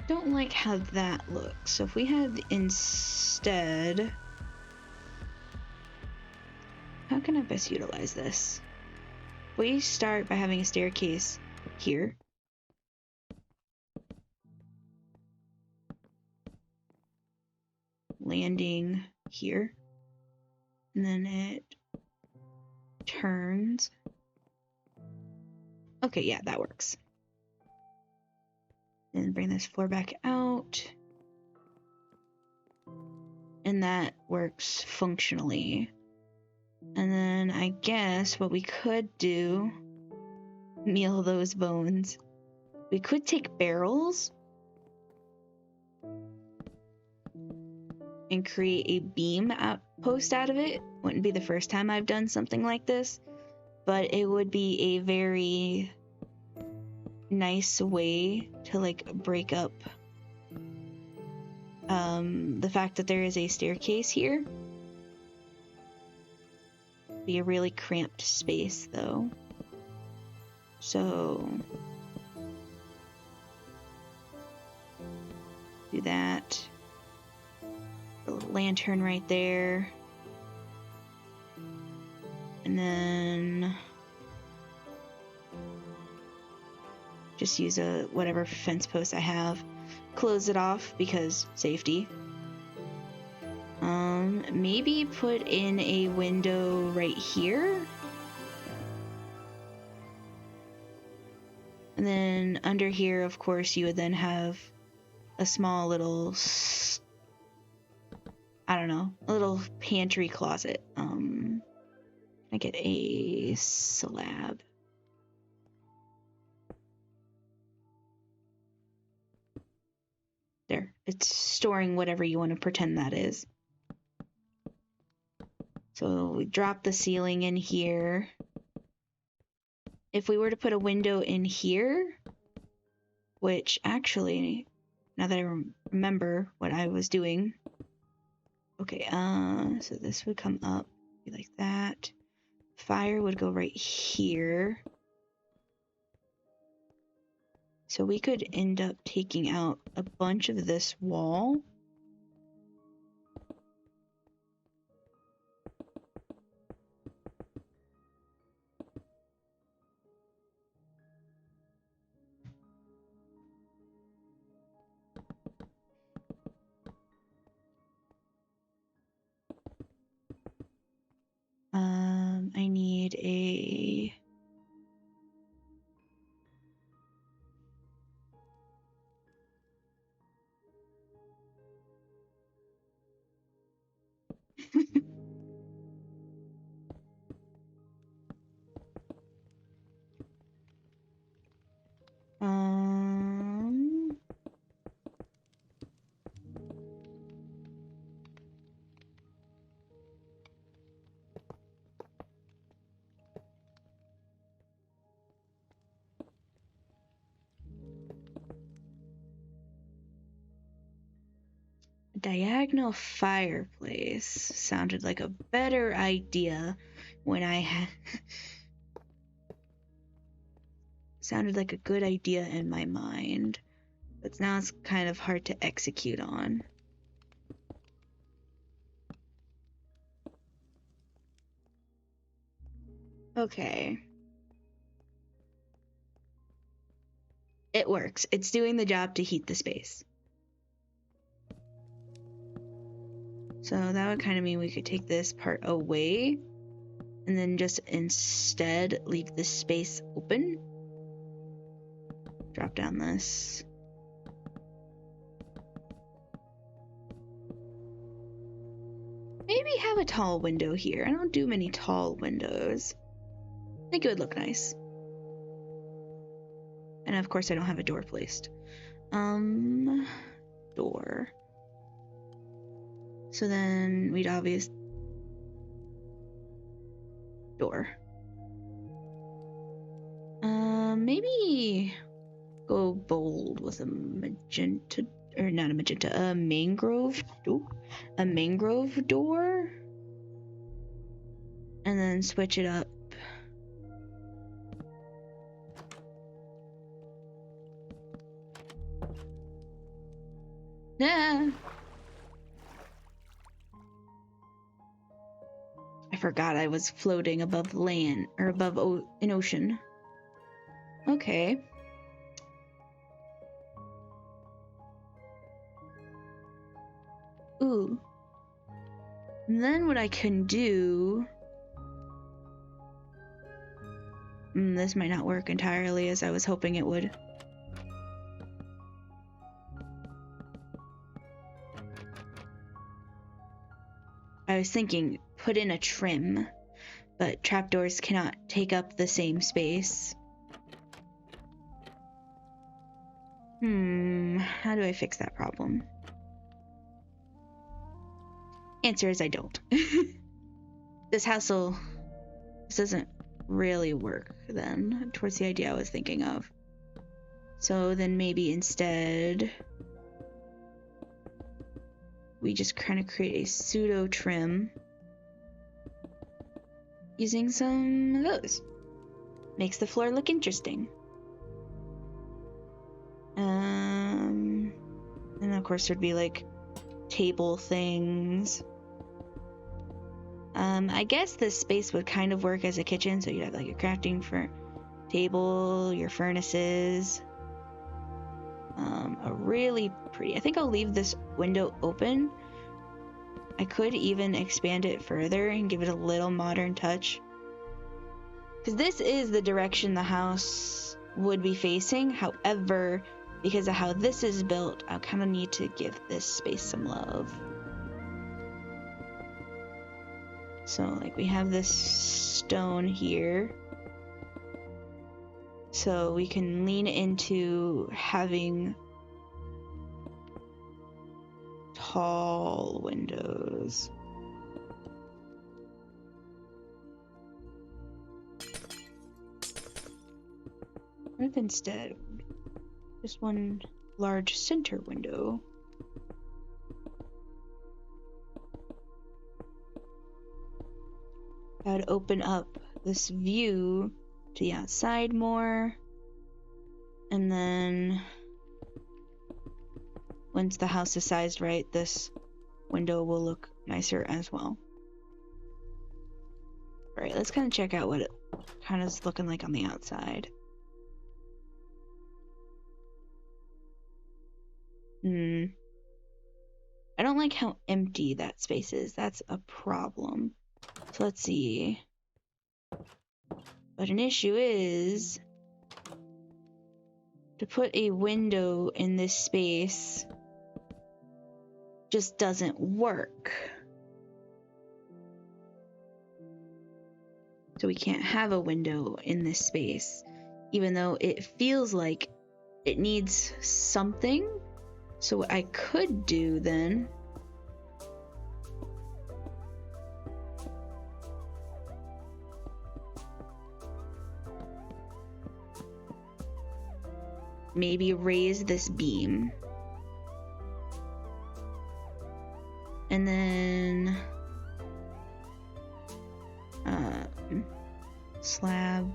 Speaker 1: Don't like how that looks. So if we had instead, how can I best utilize this? We start by having a staircase here. Landing here. And then it turns. Okay, yeah, that works. Then bring this floor back out. And that works functionally. And then I guess what we could do, meal those bones. We could take barrels and create a beam outpost out of it. Wouldn't be the first time I've done something like this, but it would be a very nice way to like break up the fact that there is a staircase here. Be a really cramped space though. So do that. A little lantern right there. And then just use a whatever fence post I have. Close it off because safety. Maybe put in a window right here. And then under here, of course, you would then have a small little, I don't know, a little pantry closet. I get a slab. There, it's storing whatever you want to pretend that is. So we drop the ceiling in here. If we were to put a window in here, which actually, now that I remember what I was doing, Okay, so this would come up like that. Fire would go right here. So we could end up taking out a bunch of this wall. I need a... um... diagonal fireplace sounded like a better idea when I had... sounded like a good idea in my mind, but now it's kind of hard to execute on. Okay. It works. It's doing the job to heat the space. So that would kind of mean we could take this part away and then just instead leave this space open. Drop down this. Maybe have a tall window here. I don't do many tall windows. I think it would look nice. And of course I don't have a door placed. Door. So then we'd door. Maybe go bold with a magenta, or not a magenta, a mangrove door, and then switch it up. Nah. I forgot I was floating above land, or above an ocean. Okay. Ooh. And then what I can do... this might not work entirely as I was hoping it would. I was thinking put in a trim, but trapdoors cannot take up the same space. How do I fix that problem? Answer is I don't. This doesn't really work then towards the idea I was thinking of. So then maybe instead we just kind of create a pseudo trim using some of those. Makes the floor look interesting. And of course there'd be like table things. I guess this space would kind of work as a kitchen, so you'd have like a crafting for table, your furnaces. A really pretty, I think I'll leave this window open. I could even expand it further and give it a little modern touch. Because this is the direction the house would be facing. However, because of how this is built, I kind of need to give this space some love. So, like, we have this stone here. So we can lean into having tall windows. What if instead, just one large center window? would open up this view to the outside more. And then once the house is sized right, this window will look nicer as well. All right, let's kind of check out what it kind of is looking like on the outside. I don't like how empty that space is. That's a problem. So let's see. But an issue is to put a window in this space just doesn't work. So we can't have a window in this space, even though it feels like it needs something. So what I could do then maybe raise this beam. And then slab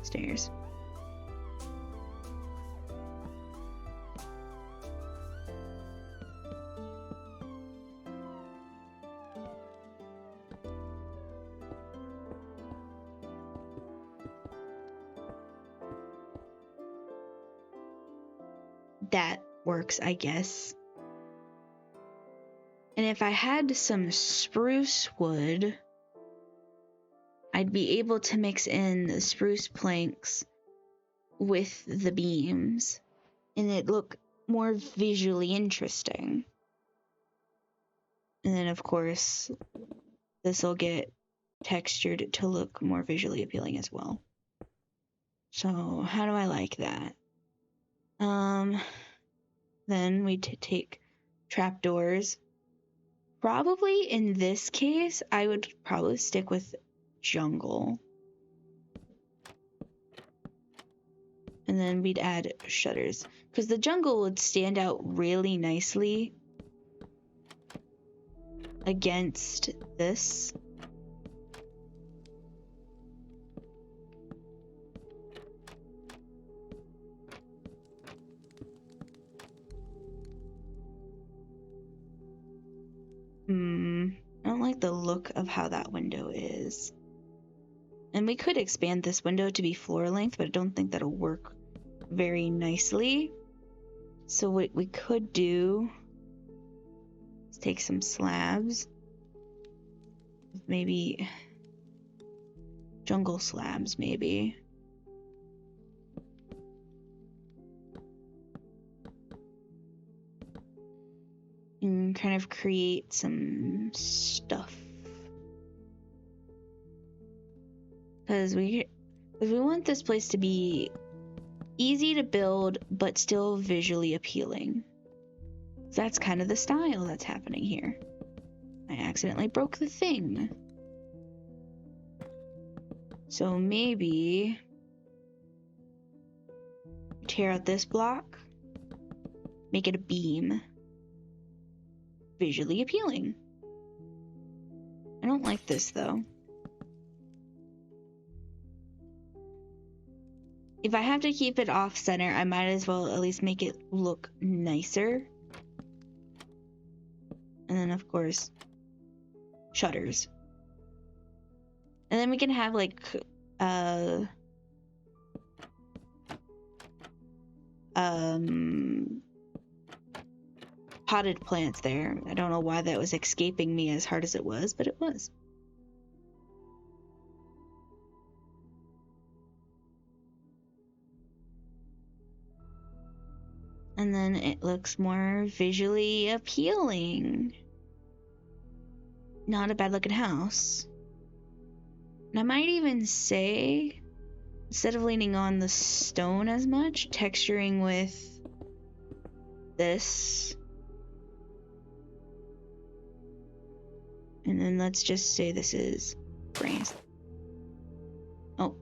Speaker 1: stairs. That works, I guess. And if I had some spruce wood, I'd be able to mix in the spruce planks with the beams, and it'd look more visually interesting. And then, of course, this will get textured to look more visually appealing as well. So, how do I like that? Then we take trapdoors. Probably in this case, I would probably stick with jungle. And then we'd add shutters, because the jungle would stand out really nicely against this. I don't like the look of how that window is. And we could expand this window to be floor length, but I don't think that'll work very nicely. So what we could do is take some slabs, maybe jungle slabs, maybe. And kind of create some stuff. Because we want this place to be easy to build, but still visually appealing. That's kind of the style that's happening here. I accidentally broke the thing. So maybe tear out this block, make it a beam. Visually appealing. I don't like this though. If I have to keep it off center, I might as well at least make it look nicer. And then of course, shutters. And then we can have like potted plants there. I don't know why that was escaping me as hard as it was, but it was. And then it looks more visually appealing. Not a bad looking house. And I might even say, instead of leaning on the stone as much, texturing with this. And then let's just say this is brains. Oh.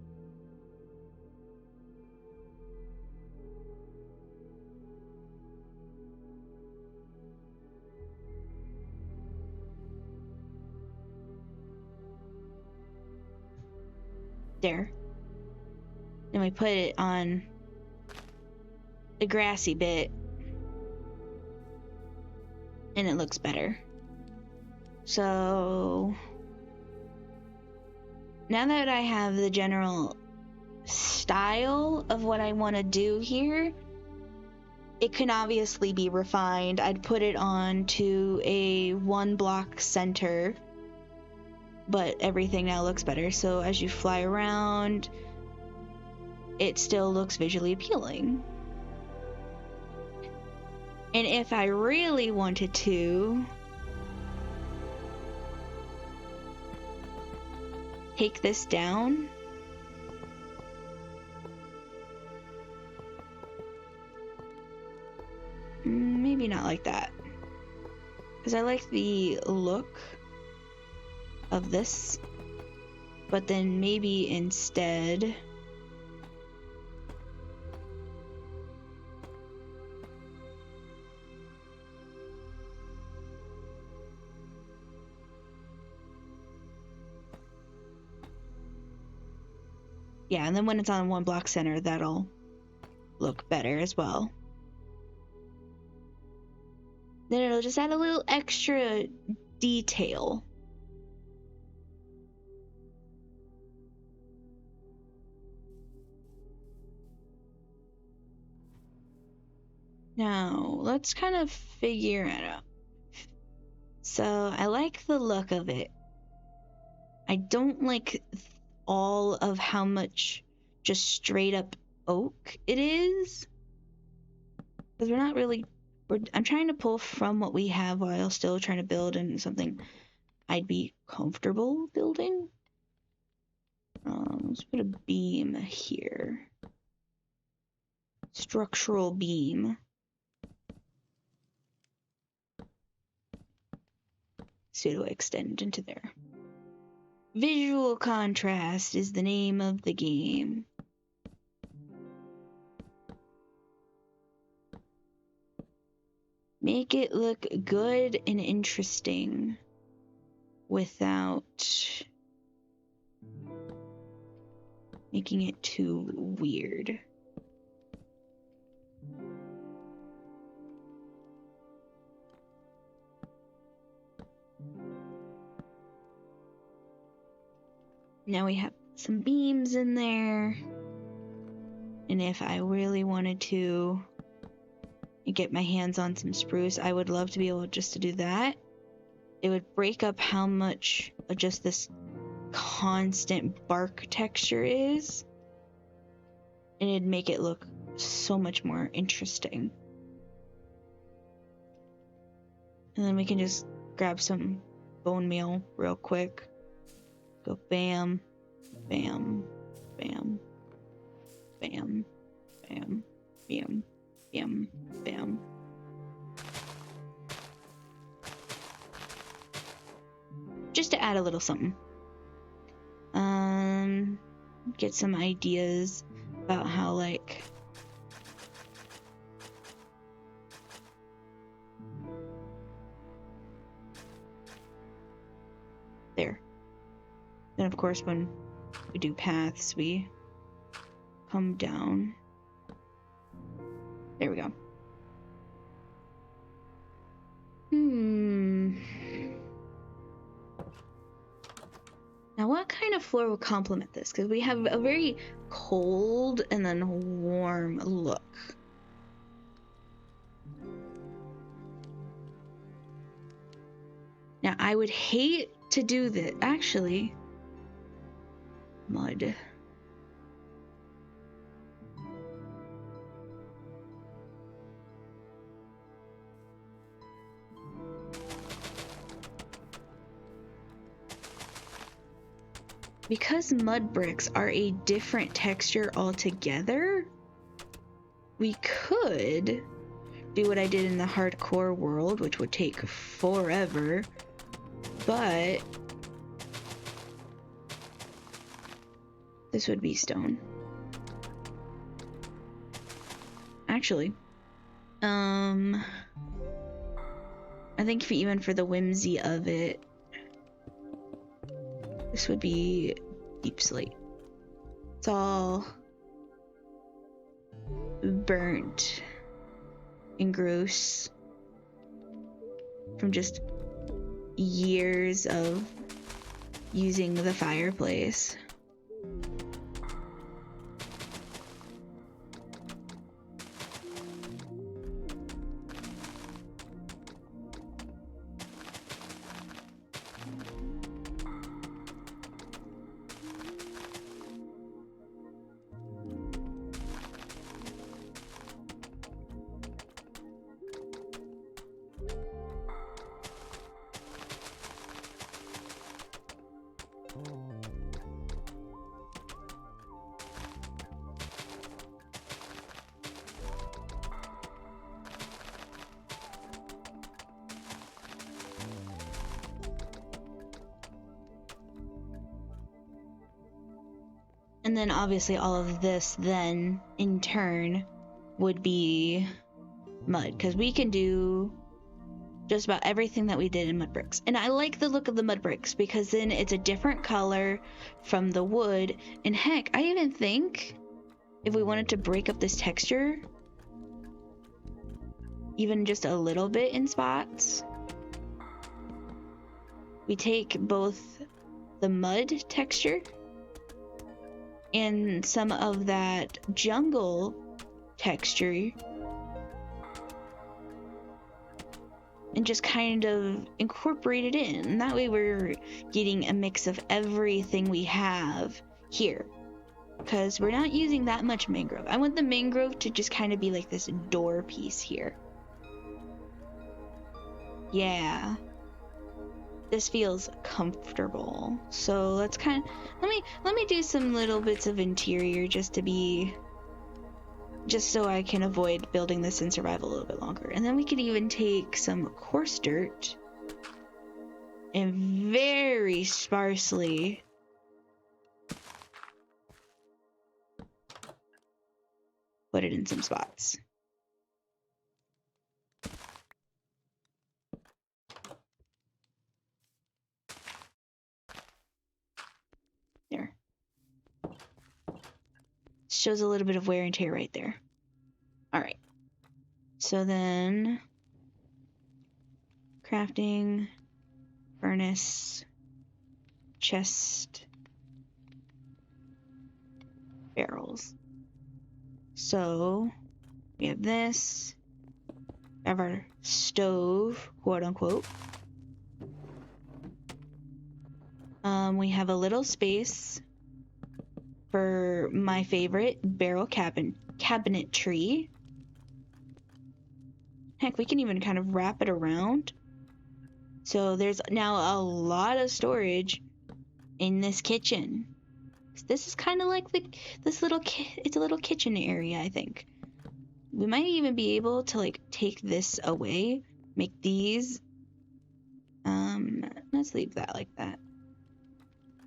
Speaker 1: There. Then we put it on the grassy bit, and it looks better. So now that I have the general style of what I want to do here, it can obviously be refined. I'd put it on to a 1-block center, but everything now looks better. So as you fly around, it still looks visually appealing. And if I really wanted to take this down, maybe not like that, because I like the look of this, but then maybe instead yeah, and then when it's on 1-block center, that'll look better as well. Then it'll just add a little extra detail. Now, let's kind of figure it out. So, I like the look of it. I don't like all of how much just straight up oak it is. Because we're not really... I'm trying to pull from what we have while still trying to build in something I'd be comfortable building. Let's put a beam here. Structural beam. Pseudo extend into there. Visual contrast is the name of the game. Make it look good and interesting without making it too weird. Now we have some beams in there. And if I really wanted to get my hands on some spruce, I would love to be able just to do that. It would break up how much just this constant bark texture is. And it'd make it look so much more interesting. And then we can just grab some bone meal real quick. Go bam, bam, bam, bam, bam, bam, bam, bam. Just to add a little something. Get some ideas about how, like, there. Then, of course, when we do paths, we come down. There we go. Now, what kind of floor will complement this? Because we have a very cold and then warm look. Now, I would hate to do this. Actually, mud. Because mud bricks are a different texture altogether, we could do what I did in the hardcore world, which would take forever, but this would be stone. Actually, I think even for the whimsy of it, this would be deep slate. It's all burnt and gross from just years of using the fireplace. And then obviously all of this then in turn would be mud, because we can do just about everything that we did in mud bricks. And I like the look of the mud bricks because then it's a different color from the wood. And heck, I even think if we wanted to break up this texture even just a little bit in spots, we take both the mud texture and some of that jungle texture and just kind of incorporate it in. And that way we're getting a mix of everything we have here, because we're not using that much mangrove. I want the mangrove to just kind of be like this door piece here. Yeah, this feels comfortable. So let's kind of let me do some little bits of interior just so I can avoid building this in survival a little bit longer. And then we could even take some coarse dirt and very sparsely put it in some spots. There. Shows a little bit of wear and tear right there. All right. So then crafting, furnace, chest, barrels. So we have this, we have our stove, quote unquote. We have a little space for my favorite barrel cabinetry. Heck, we can even kind of wrap it around. So there's now a lot of storage in this kitchen. This is kind of like it's a little kitchen area, I think. We might even be able to like take this away, make these. Let's leave that like that.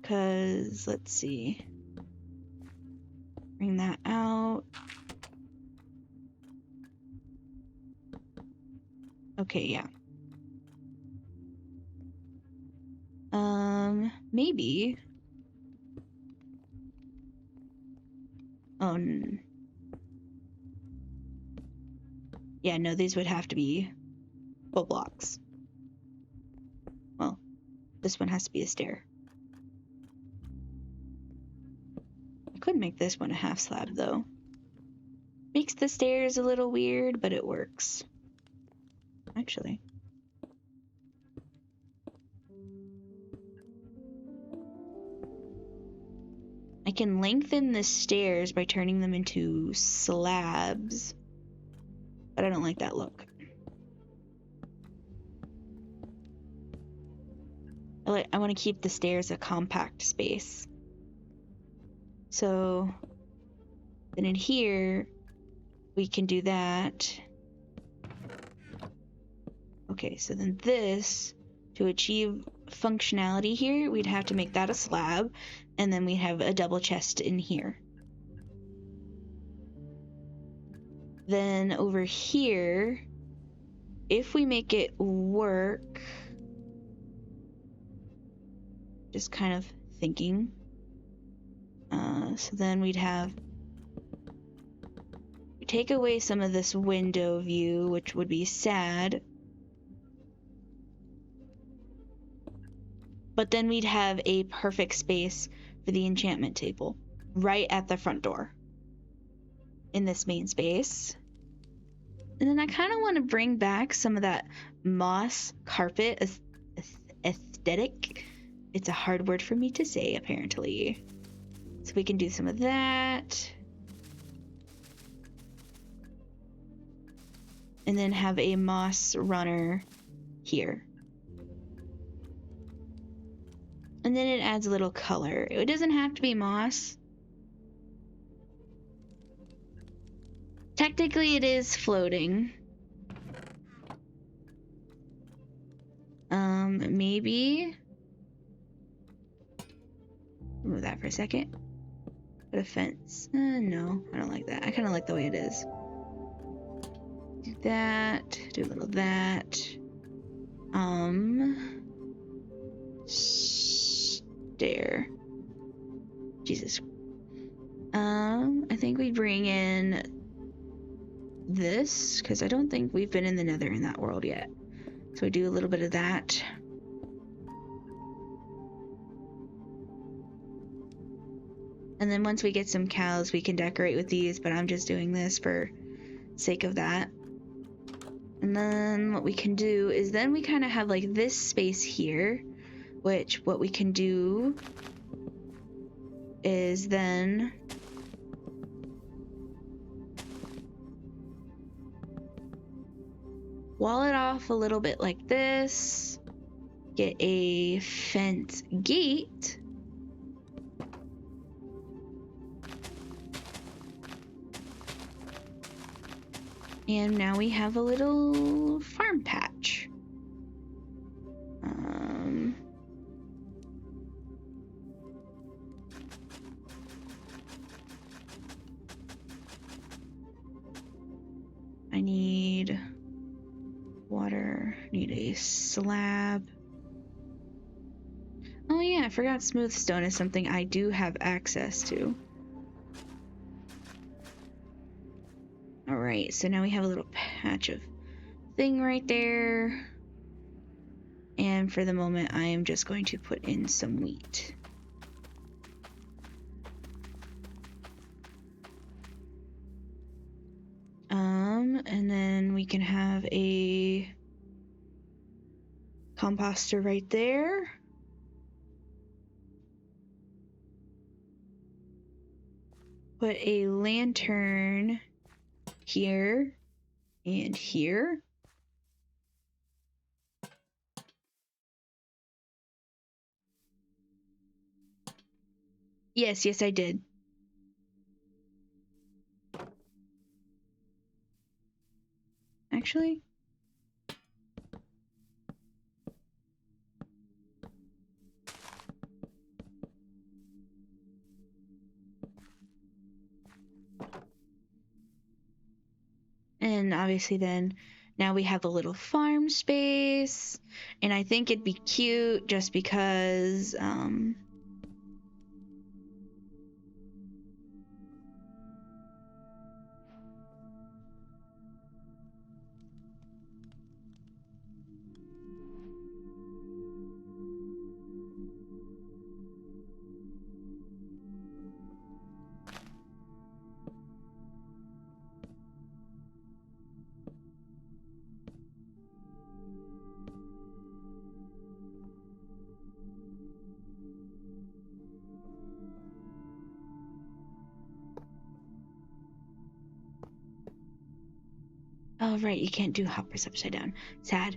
Speaker 1: Cause let's see. Bring that out. Okay, yeah. Maybe. Oh. Yeah, no, these would have to be full blocks. Well, this one has to be a stair. I could make this one a half slab, though. Makes the stairs a little weird, but it works. Actually. I can lengthen the stairs by turning them into slabs, but I don't like that look. I want to keep the stairs a compact space. So then in here, we can do that. Okay, so then this, to achieve functionality here, we'd have to make that a slab, and then we have a double chest in here. Then over here, if we make it work, just kind of thinking, So then we'd have... take away some of this window view, which would be sad. But then we'd have a perfect space for the enchantment table right at the front door in this main space. And then I kind of want to bring back some of that moss carpet aesthetic. It's a hard word for me to say, apparently. So we can do some of that. And then have a moss runner here. And then it adds a little color. It doesn't have to be moss. Technically, it is floating. Maybe. Remove that for a second. Put a fence. No, I don't like that. I kind of like the way it is. Do that. Do a little of that. Stair. Jesus. I think we bring in this, because I don't think we've been in the Nether in that world yet. So we do a little bit of that. And then once we get some cows, we can decorate with these, but I'm just doing this for sake of that. And then what we can do is then we kind of have like this space here, which what we can do is then wall it off a little bit like this, get a fence gate, and now we have a little farm patch. I need water, need a slab. Oh yeah, I forgot smooth stone is something I do have access to. Alright, so now we have a little patch of thing right there. And for the moment, I am just going to put in some wheat. And then we can have a composter right there. Put a lantern here and here. Yes, I did. Actually, and obviously then now we have a little farm space, and I think it'd be cute just because oh right, you can't do hoppers upside down. Sad.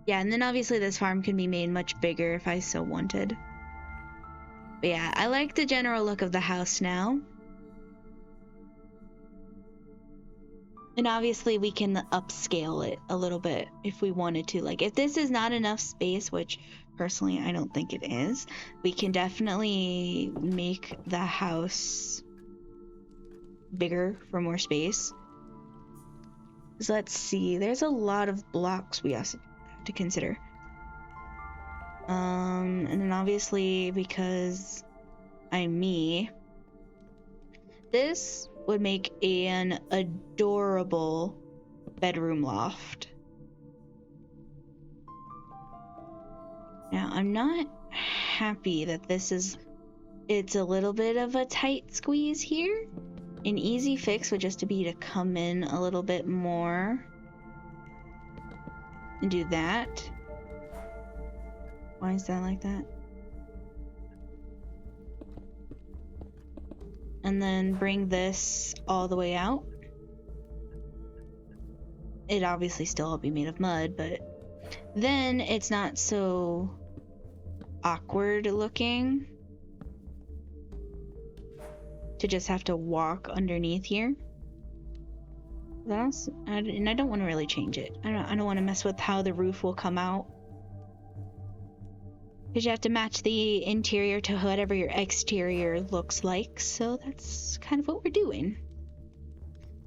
Speaker 1: Yeah, and then obviously this farm can be made much bigger if I so wanted. But yeah, I like the general look of the house now. And obviously we can upscale it a little bit if we wanted to. Like if this is not enough space, which personally I don't think it is, we can definitely make the house bigger for more space. So let's see. There's a lot of blocks we also have to consider. And then obviously, because I'm me, this would make an adorable bedroom loft. Now, I'm not happy that it's a little bit of a tight squeeze here. An easy fix would just be to come in a little bit more and do that. Why is that like that? And then bring this all the way out. It'd obviously still be made of mud, but then it's not so awkward looking to just have to walk underneath here. And I don't want to really change it. I don't want to mess with how the roof will come out, because you have to match the interior to whatever your exterior looks like. So that's kind of what we're doing.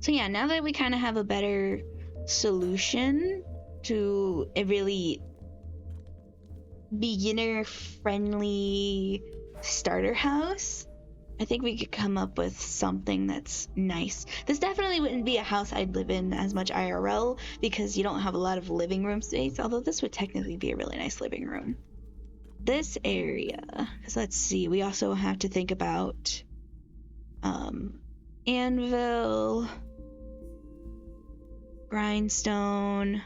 Speaker 1: So yeah, now that we kind of have a better solution to a really beginner friendly starter house, I think we could come up with something that's nice. This definitely wouldn't be a house I'd live in as much IRL, because you don't have a lot of living room space, although this would technically be a really nice living room. This area, because let's see, we also have to think about anvil, grindstone,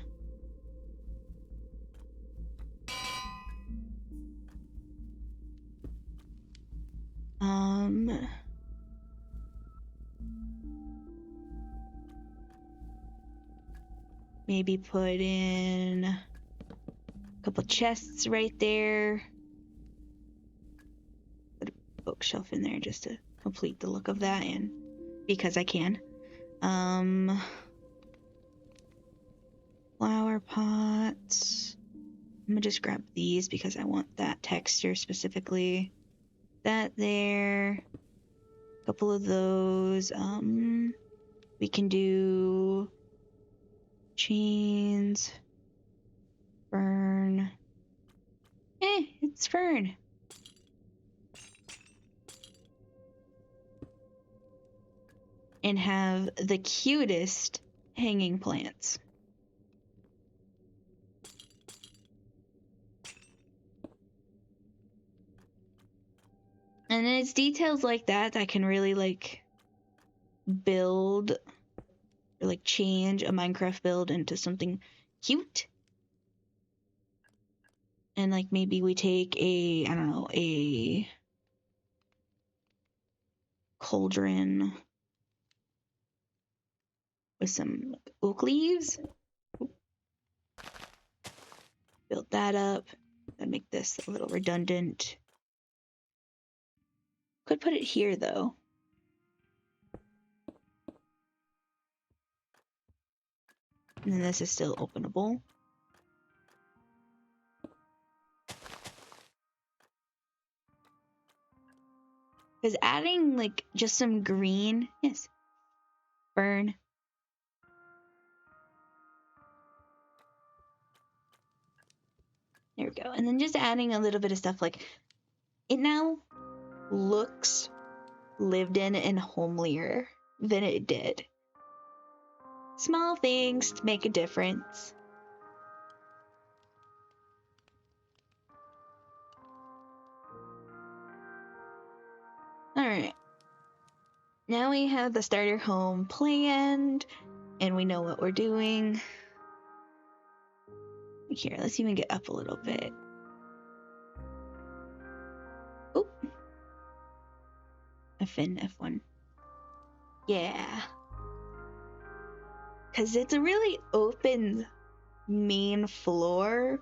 Speaker 1: maybe put in a couple chests right there. Put a bookshelf in there just to complete the look of that, and because I can. Flower pots. I'm gonna just grab these because I want that texture specifically. That there. A couple of those. We can do chains. Fern. It's fern. And have the cutest hanging plants. And it's details like that that can really like build or like change a Minecraft build into something cute. And like maybe we take a, I don't know, a cauldron with some like, oak leaves. Build that up. And make this a little redundant. Could put it here though. And then this is still openable. Because adding like just some green, yes, burn. There we go. And then just adding a little bit of stuff like it now looks lived in and homelier than it did. Small things to make a difference. Alright. Now we have the starter home planned and we know what we're doing. Here, let's even get up a little bit. Oh. F1. Yeah. Because it's a really open main floor,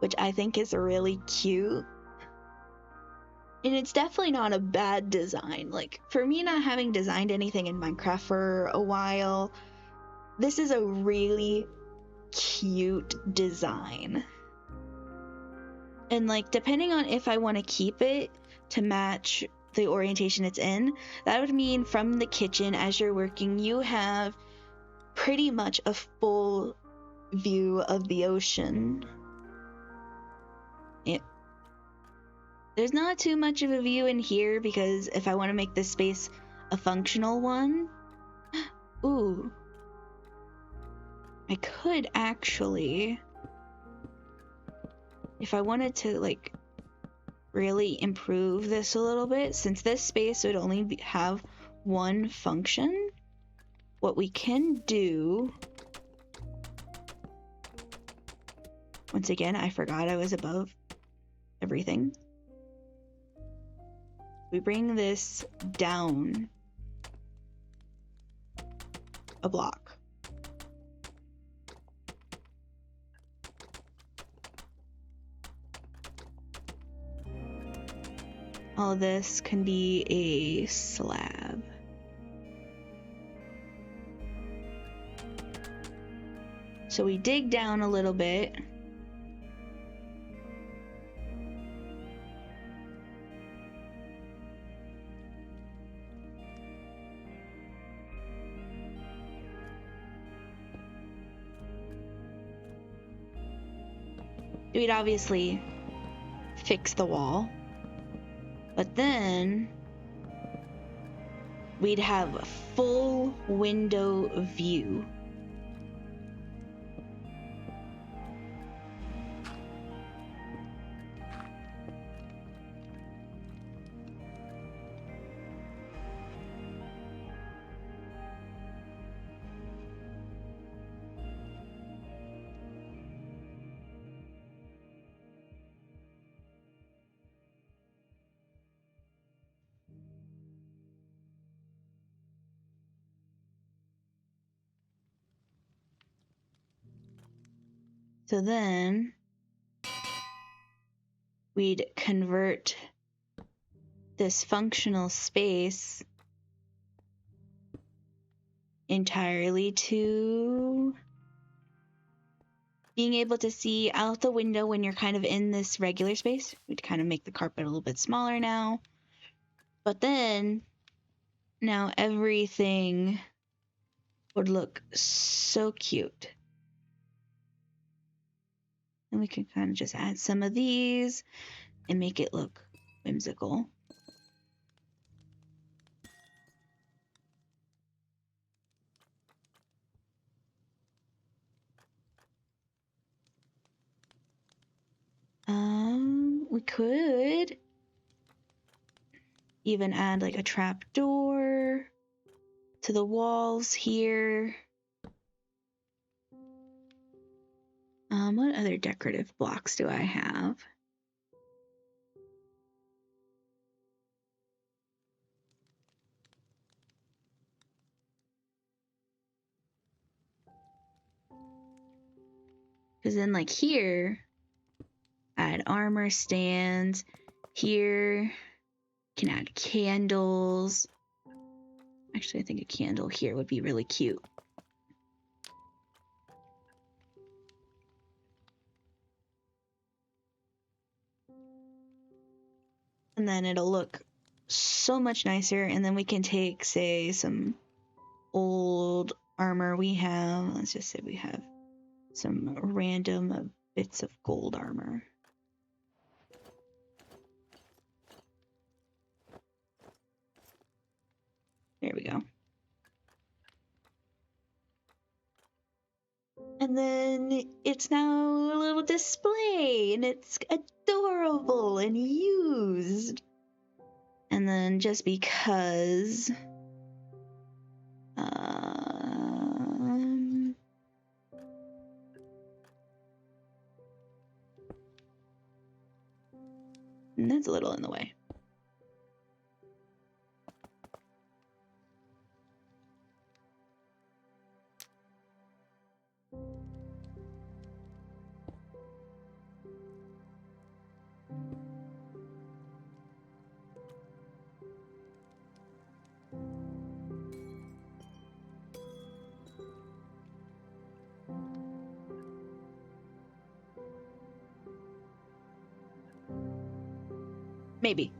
Speaker 1: which I think is really cute. And it's definitely not a bad design. Like, for me not having designed anything in Minecraft for a while, this is a really cute design. And like, depending on if I want to keep it to match the orientation it's in, that would mean from the kitchen as you're working, you have pretty much a full view of the ocean. There's not too much of a view in here because if I want to make this space a functional one, ooh, I could actually, if I wanted to like really improve this a little bit, since this space would only have one function, what we can do, once again, I forgot I was above everything. We bring this down a block. All of this can be a slab. So we dig down a little bit. We'd obviously fix the wall, but then we'd have a full window view. So then we'd convert this functional space entirely to being able to see out the window when you're kind of in this regular space. We'd kind of make the carpet a little bit smaller now. But then now everything would look so cute. And we can kind of just add some of these and make it look whimsical. We could even add like a trap door to the walls here. What other decorative blocks do I have? Because then like here, add armor stands. Here, can add candles. Actually, I think a candle here would be really cute. And then it'll look so much nicer. And then we can take, say, some old armor we have. Let's just say we have some random bits of gold armor. There we go. And then it's now a little display, and it's adorable and used. And then just because... that's a little in the way. Maybe.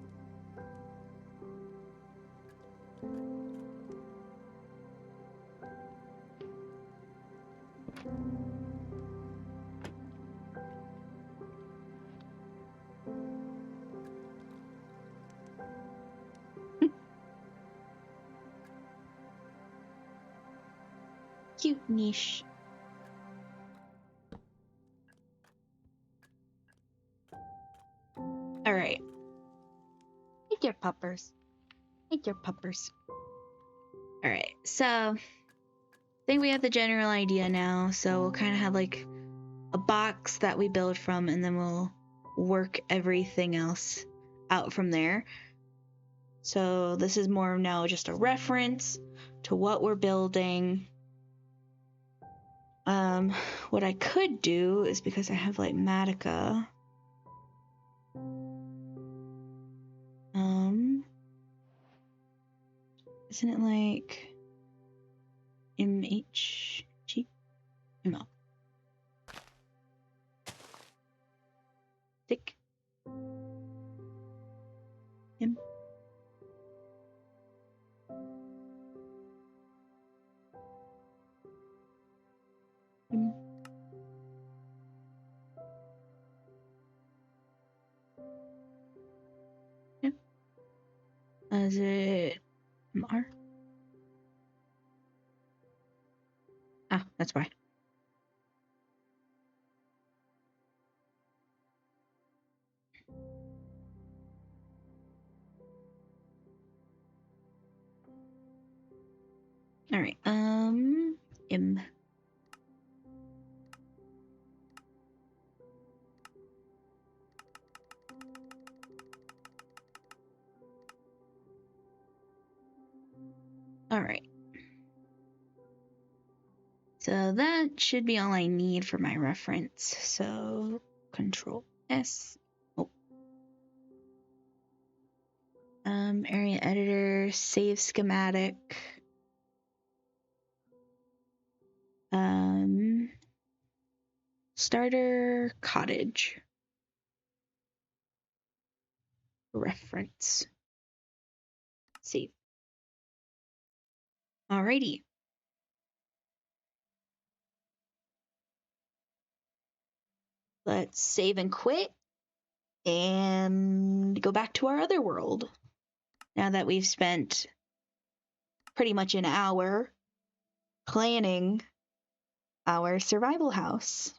Speaker 1: Cute niche. Alright. Hey dear puppers. Hey dear puppers. Alright, so I think we have the general idea now, so we'll kind of have like a box that we build from, and then we'll work everything else out from there. So this is more now just a reference to what we're building. What I could do is, because I have like Matica, isn't it like MHG? No. Thick. M. M. Yeah. Is it MR? Ah, that's why. All right. M. All right. So that should be all I need for my reference. So Control S. Oh. Area editor, save schematic. Starter cottage. Reference. Save. Alrighty. Let's save and quit and go back to our other world. Now that we've spent pretty much an hour planning our survival house.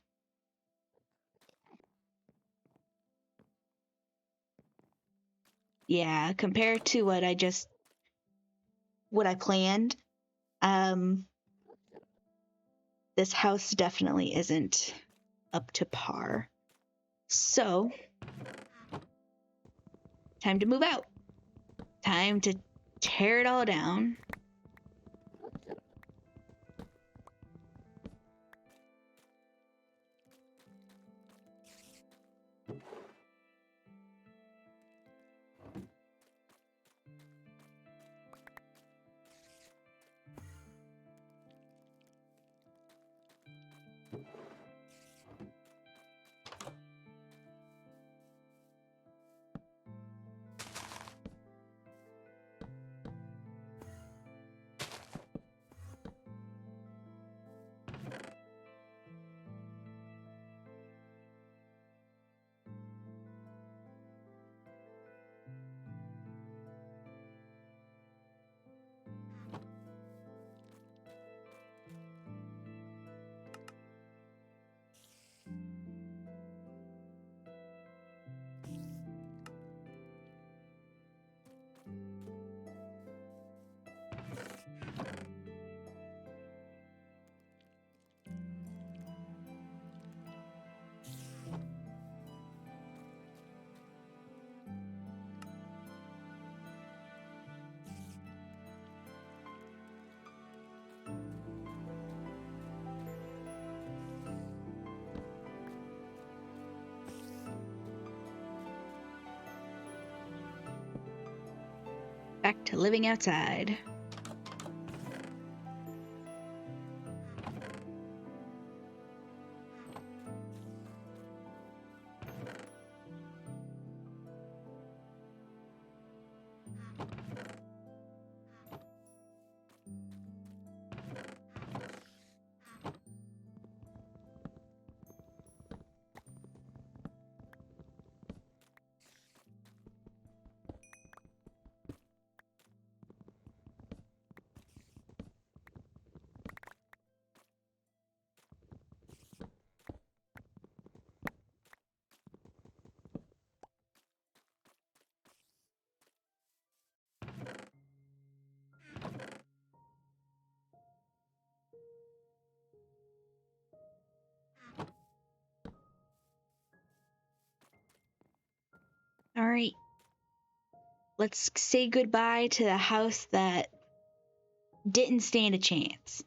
Speaker 1: Yeah, compared to what I planned, this house definitely isn't up to par. So, time to move out. Time to tear it all down. Back to living outside. Let's say goodbye to the house that didn't stand a chance.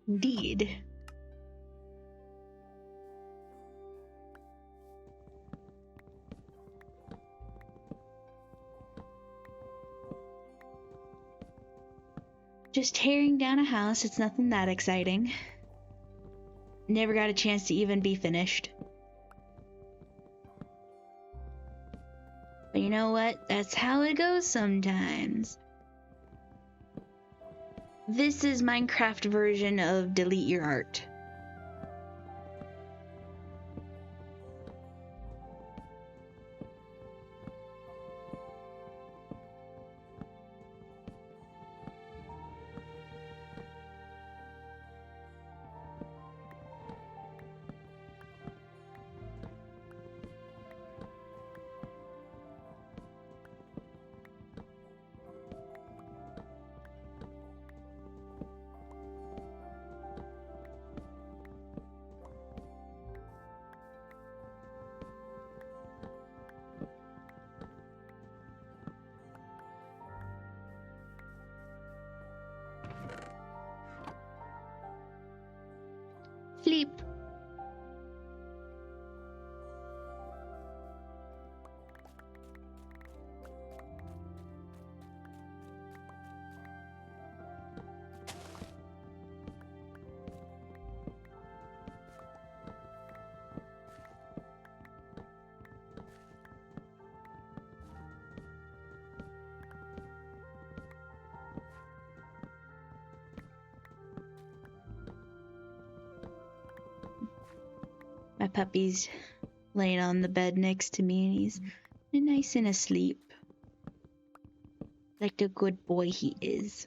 Speaker 1: Indeed. Just tearing down a house, it's nothing that exciting. Never got a chance to even be finished. But you know what? That's how it goes sometimes. This is Minecraft version of delete your art. Sleep. My puppy's laying on the bed next to me and he's nice and asleep. Like the good boy he is.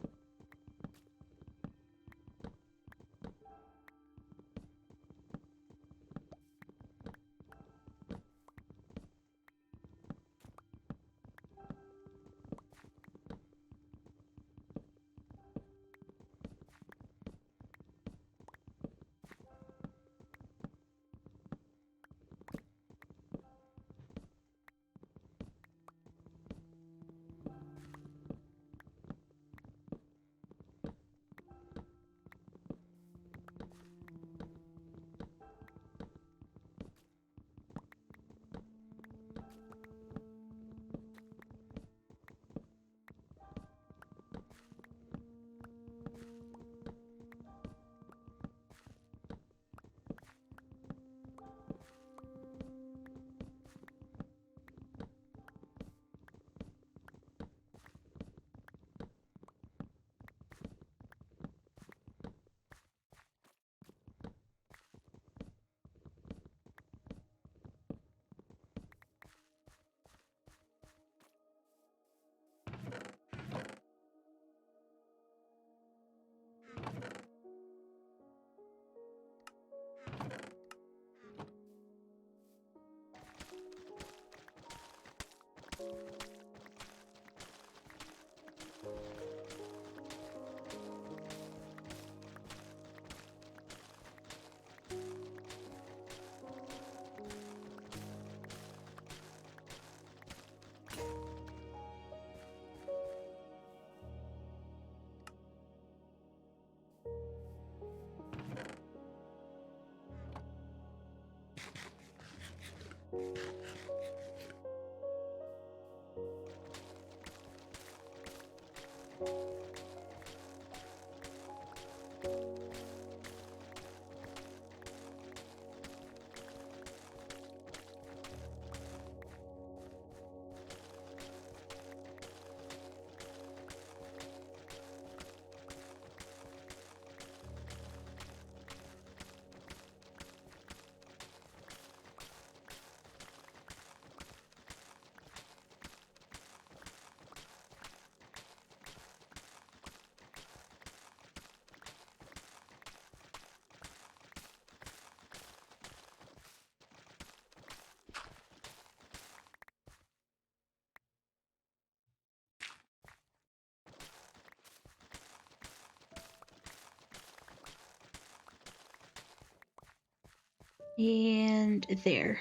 Speaker 1: And there.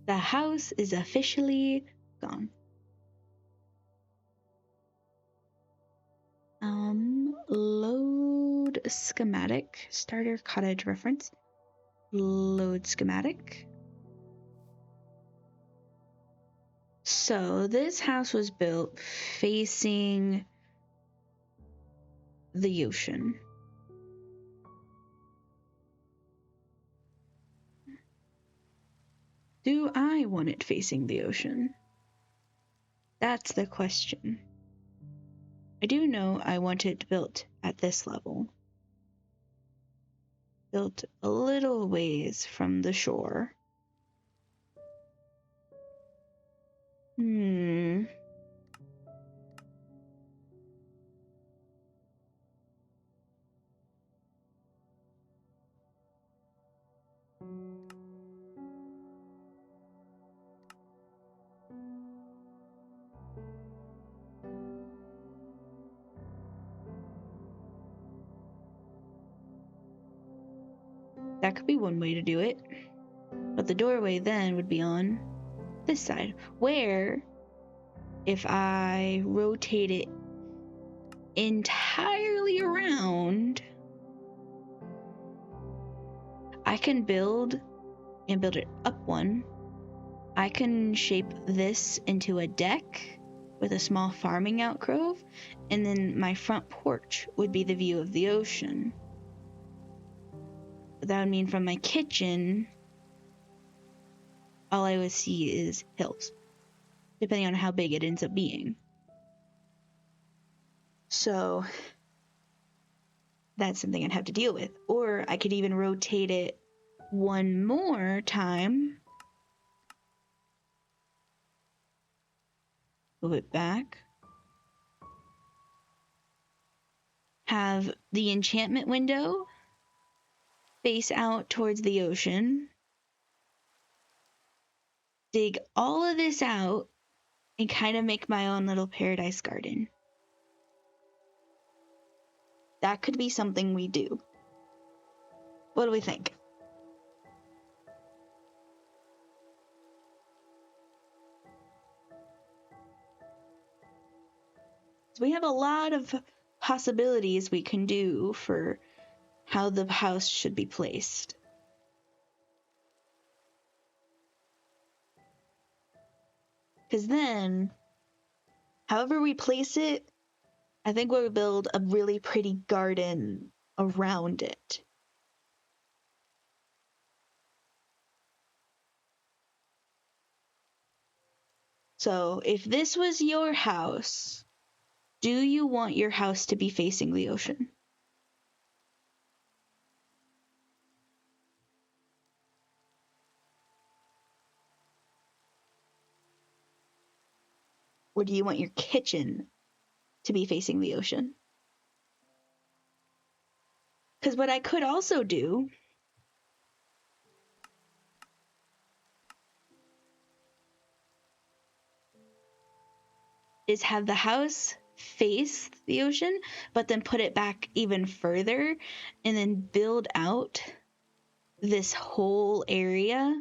Speaker 1: The house is officially gone. Load schematic. Starter cottage reference. Load schematic. So this house was built facing the ocean. Do I want it facing the ocean? That's the question. I do know I want it built at this level. Built a little ways from the shore. That could be one way to do it. But the doorway then would be on this side, where if I rotate it entirely around, I can build and build it up one. I can shape this into a deck with a small farming outgrove, and then my front porch would be the view of the ocean. That would mean from my kitchen, all I would see is hills, depending on how big it ends up being. So that's something I'd have to deal with. Or I could even rotate it one more time. Move it back. Have the enchantment window face out towards the ocean. Dig all of this out and kind of make my own little paradise garden. That could be something we do. What do we think? So we have a lot of possibilities we can do for how the house should be placed. Because then, however we place it, I think we'll build a really pretty garden around it. So if this was your house, do you want your house to be facing the ocean? Or do you want your kitchen to be facing the ocean? Because what I could also do is have the house face the ocean, but then put it back even further and then build out this whole area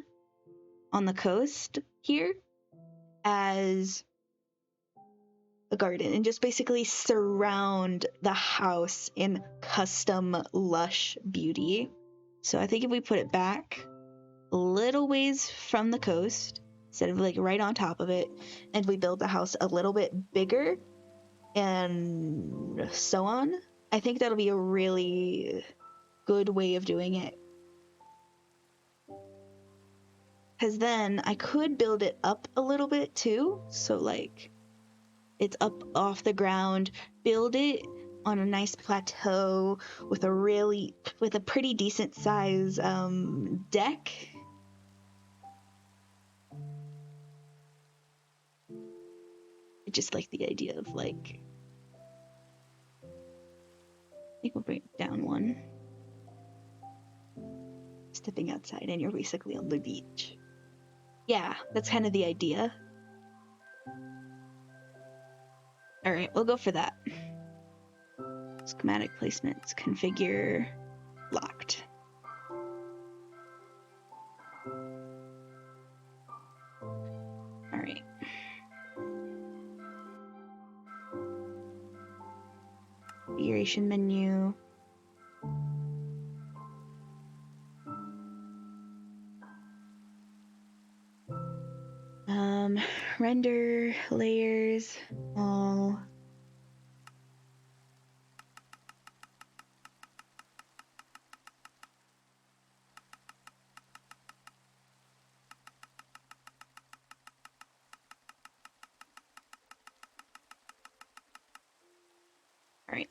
Speaker 1: on the coast here as a garden and just basically surround the house in custom lush beauty. So I think if we put it back a little ways from the coast instead of like right on top of it, and we build the house a little bit bigger and so on, I think that'll be a really good way of doing it. Because then I could build it up a little bit too. So like it's up off the ground, build it on a nice plateau with a pretty decent size deck. I just like the idea of like, I think we'll bring it down one. stepping outside and you're basically on the beach. Yeah, that's kind of the idea. Alright, we'll go for that. Schematic placements, configure, locked. Alright. Configuration menu. Render, layers, all. Alright.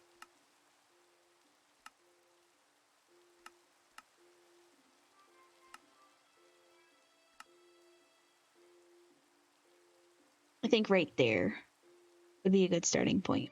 Speaker 1: I think right there would be a good starting point.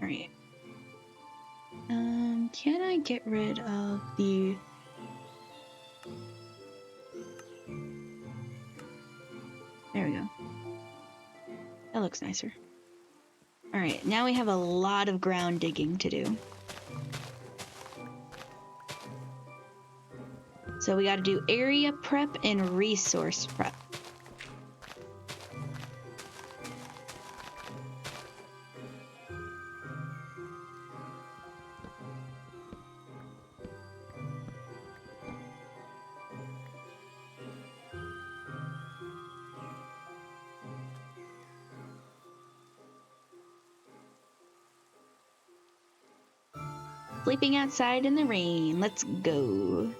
Speaker 1: Alright. Can I get rid of the... There we go. That looks nicer. Alright, now we have a lot of ground digging to do. So we gotta do area prep and resource prep. Sleeping outside in the rain. Let's go.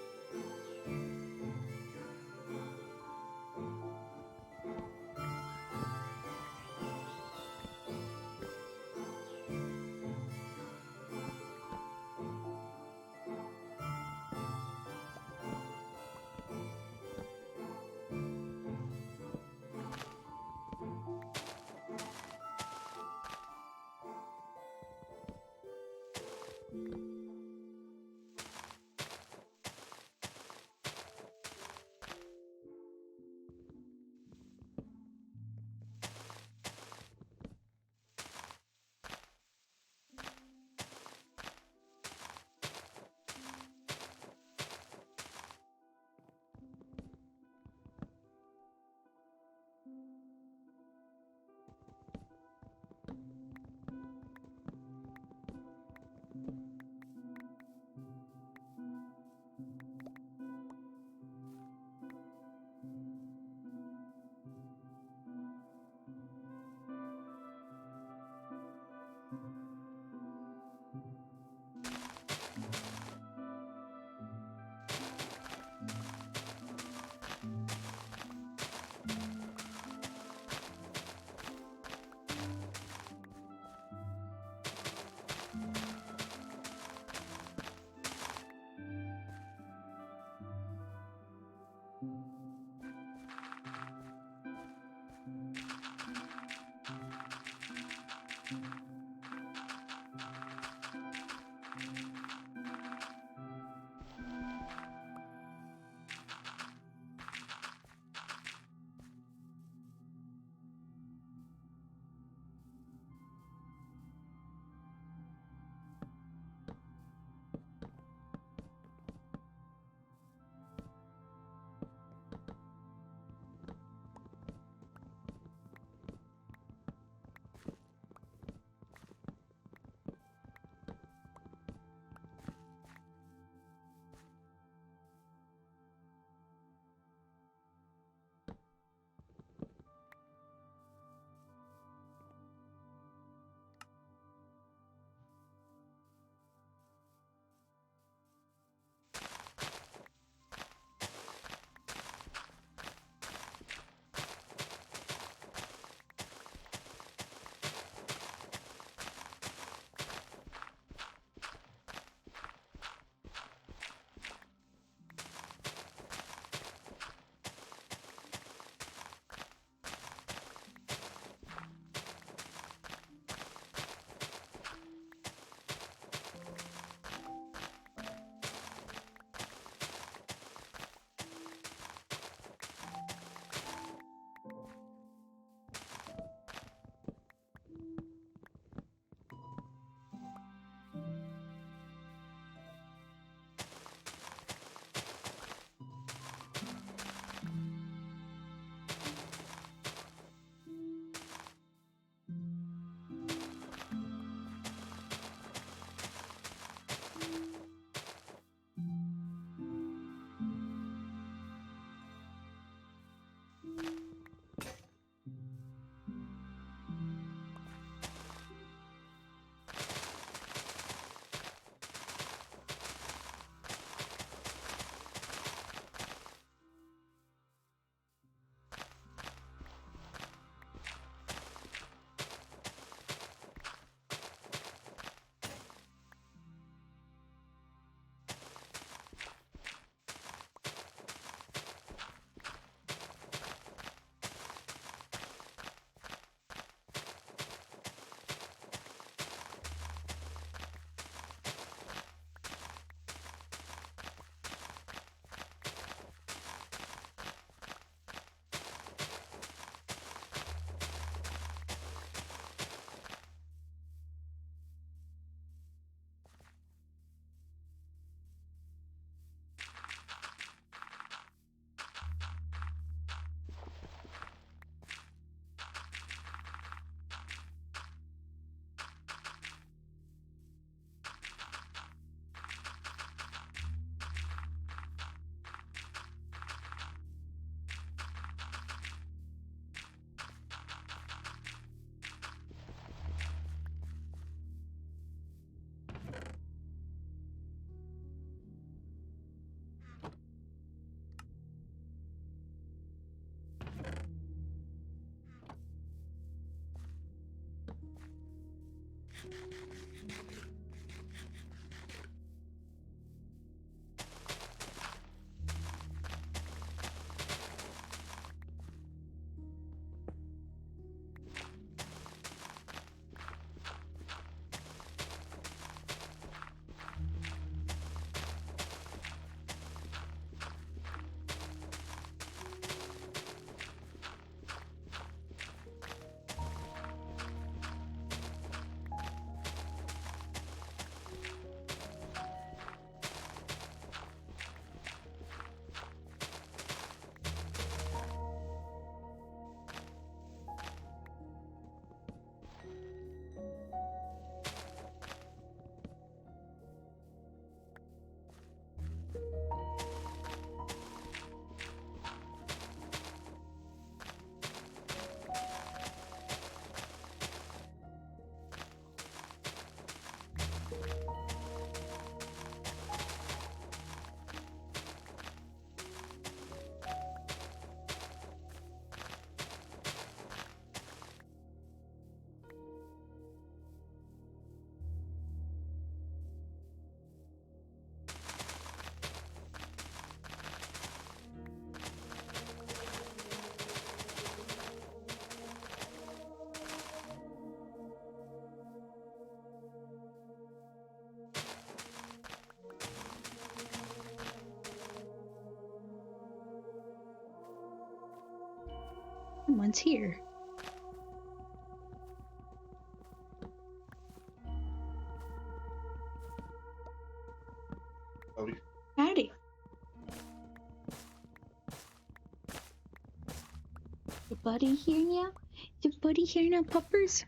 Speaker 1: Someone's here.
Speaker 2: Howdy.
Speaker 1: Howdy. Your buddy here now? Your buddy here now, puppers?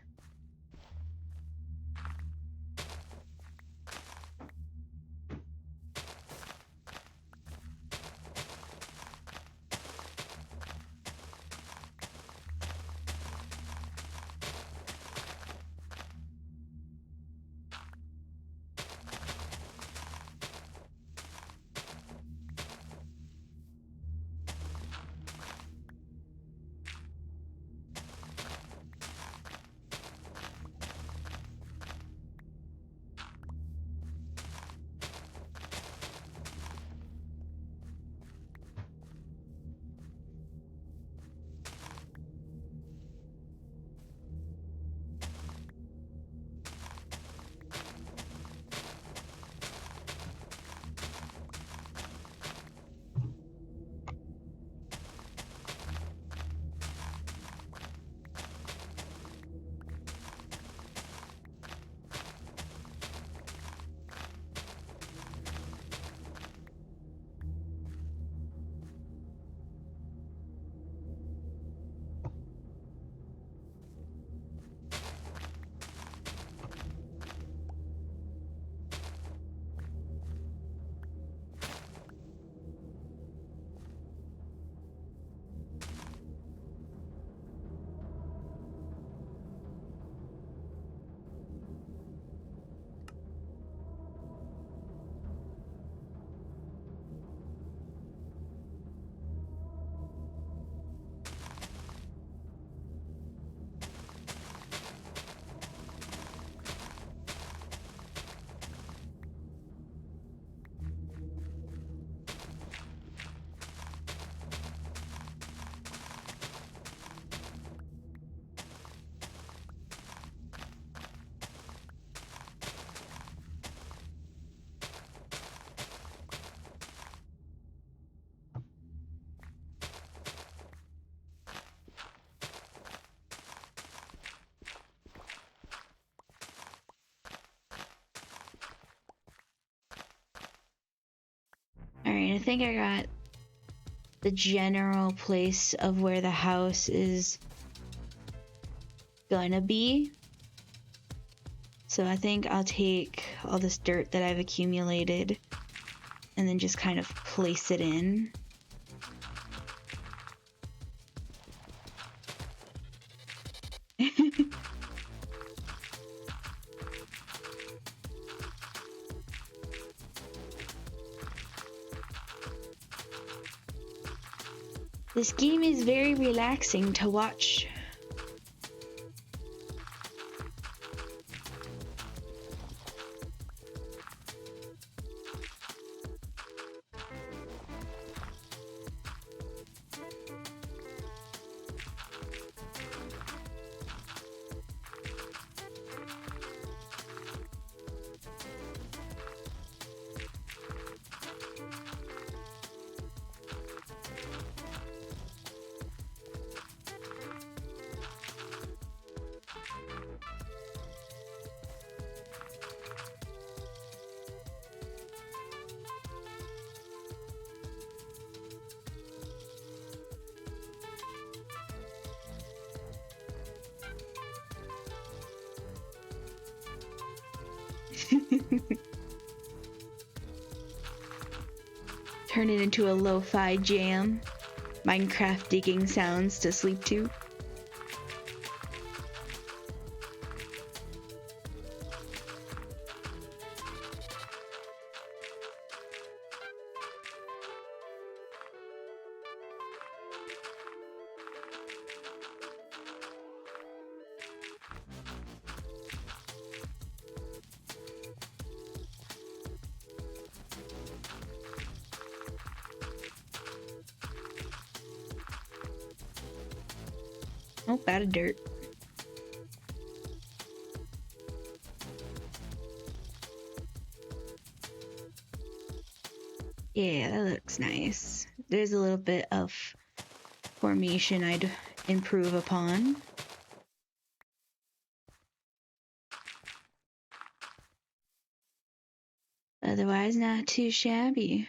Speaker 1: Alright, I think I got the general place of where the house is gonna be. So I think I'll take all this dirt that I've accumulated and then just kind of place it in. This game is very relaxing to watch. Turn it into a lo-fi jam. Minecraft digging sounds to sleep to. Oh, out of dirt. Yeah, that looks nice. There's a little bit of formation I'd improve upon. Otherwise, not too shabby.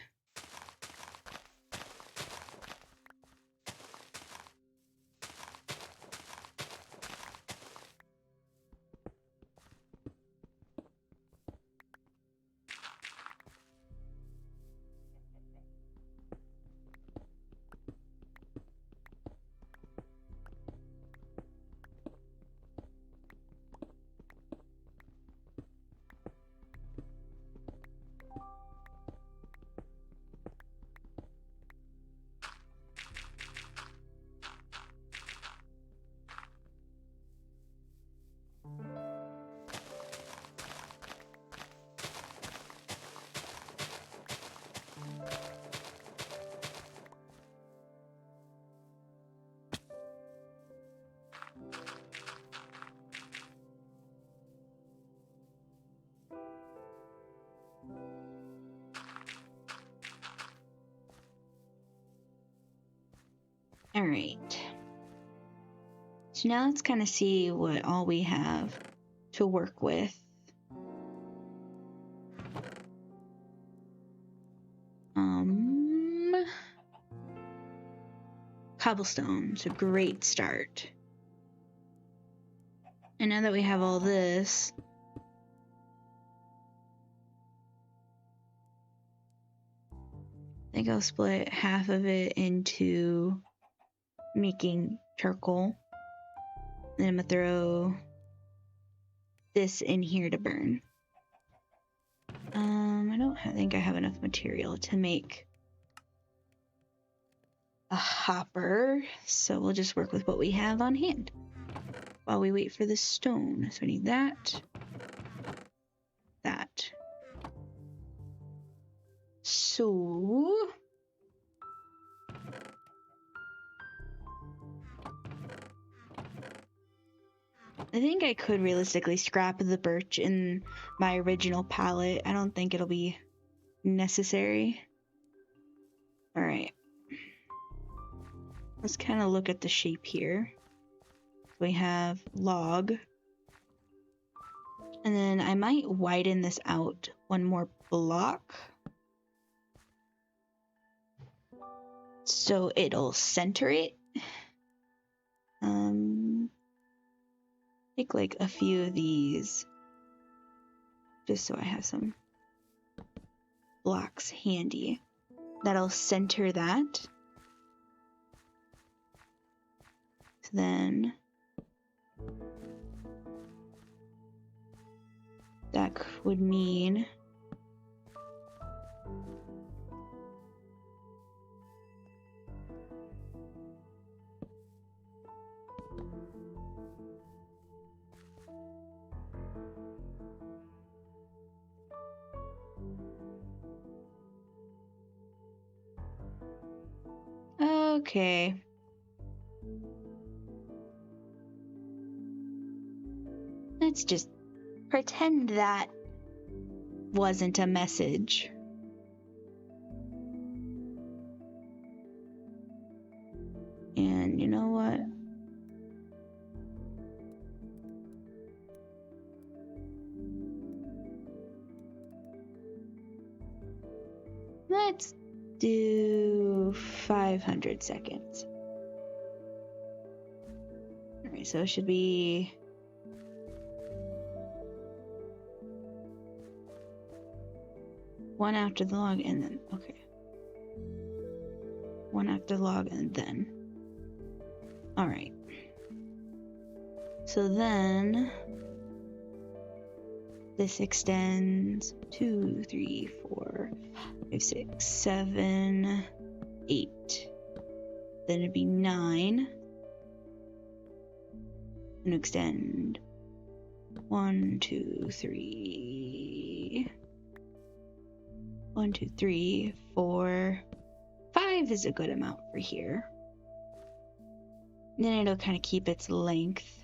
Speaker 1: All right. So now let's kind of see what all we have to work with. Cobblestone's a great start. And now that we have all this, I think I'll split half of it into making charcoal. Then I'm gonna throw this in here to burn. I don't think I have enough material to make a hopper, so we'll just work with what we have on hand while we wait for the stone. So we need that. So I think I could realistically scrap the birch in my original palette. I don't think it'll be necessary. All right. Let's kind of look at the shape here. We have log. And then I might widen this out one more block, so it'll center it. Take like a few of these, just so I have some blocks handy. That'll center that. So then that would mean okay. Let's just pretend that wasn't a message. And you know what? Let's do 500 seconds. Alright, so it should be One after the log and then, okay. One after the log and then. All right. So then this extends 2, 3, 4, 5, 6, 7, 8. Then it'd be 9. And extend 1, 2, 3. 1, 2, 3, 4. 5 is a good amount for here. Then it'll kind of keep its length.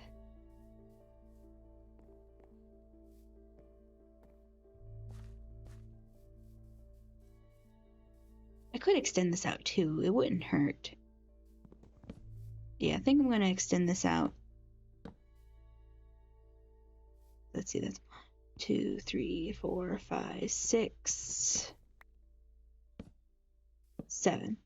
Speaker 1: I could extend this out too. It wouldn't hurt. Yeah, I think I'm going to extend this out. Let's see, that's 2, 3, 4, 5, 6, 7.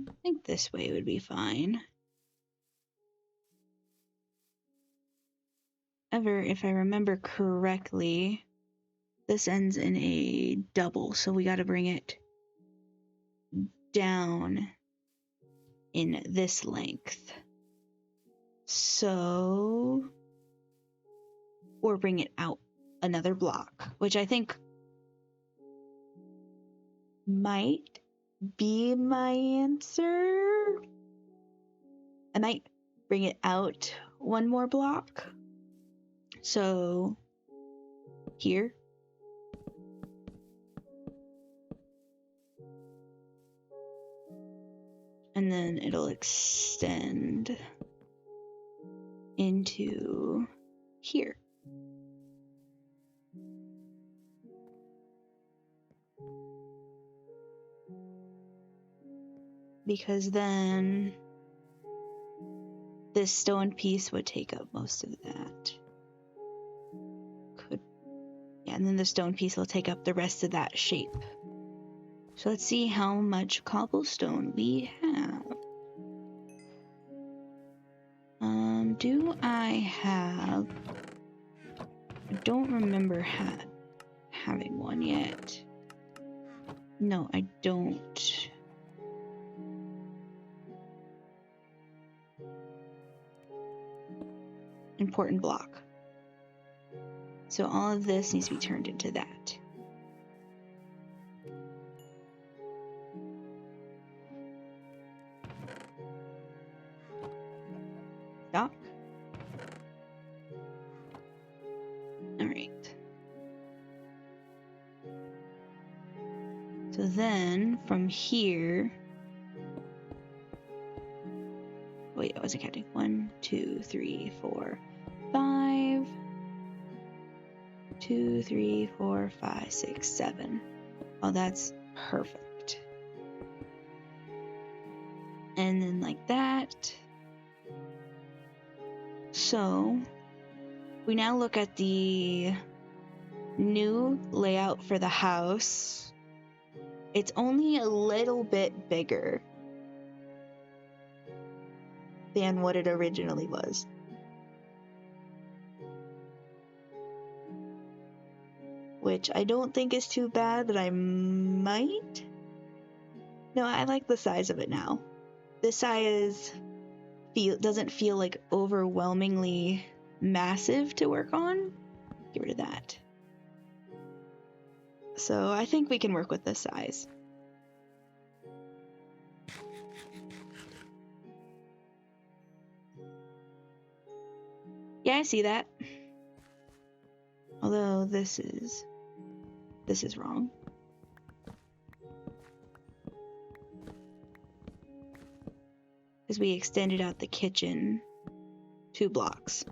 Speaker 1: I think this way would be fine. However, if I remember correctly, this ends in a double, so we got to bring it down in this length. So, or bring it out another block, which I think might be my answer. I might bring it out one more block. So, here. And then it'll extend into here. Because then this stone piece would take up most of that. Yeah, and then the stone piece will take up the rest of that shape. So let's see how much cobblestone we have. Do I have... I don't remember having one yet. No, I don't. Important block. So all of this needs to be turned into that. Stop. All right. So then from here, wait, I wasn't counting. 1, 2, 3, 4, 5. 2, 3, 4, 5, 6, 7. Oh, that's perfect. And then like that. So we now look at the new layout for the house. It's only a little bit bigger than what it originally was. Which I don't think is too bad, but I might. No, I like the size of it now. This size doesn't feel like overwhelmingly massive to work on. Get rid of that. So I think we can work with this size. Yeah, I see that. Although this is wrong. Because we extended out the kitchen 2 blocks.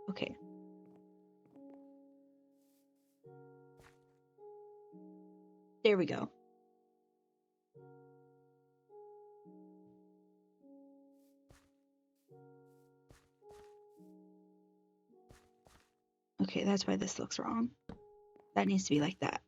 Speaker 1: Okay. There we go. Okay, that's why this looks wrong. That needs to be like that.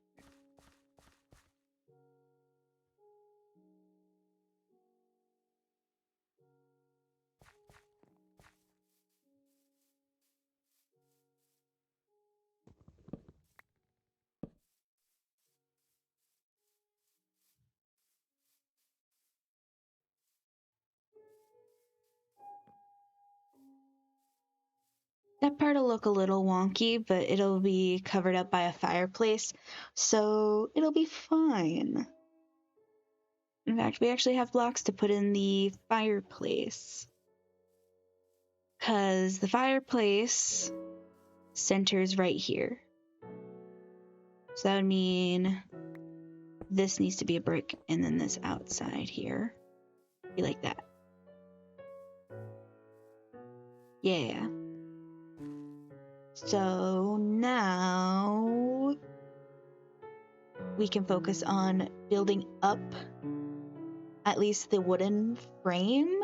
Speaker 1: That part will look a little wonky, but it'll be covered up by a fireplace, so it'll be fine. In fact, we actually have blocks to put in the fireplace. Because the fireplace centers right here. So that would mean this needs to be a brick, and then this outside here. Be like that. Yeah. So now we can focus on building up at least the wooden frame.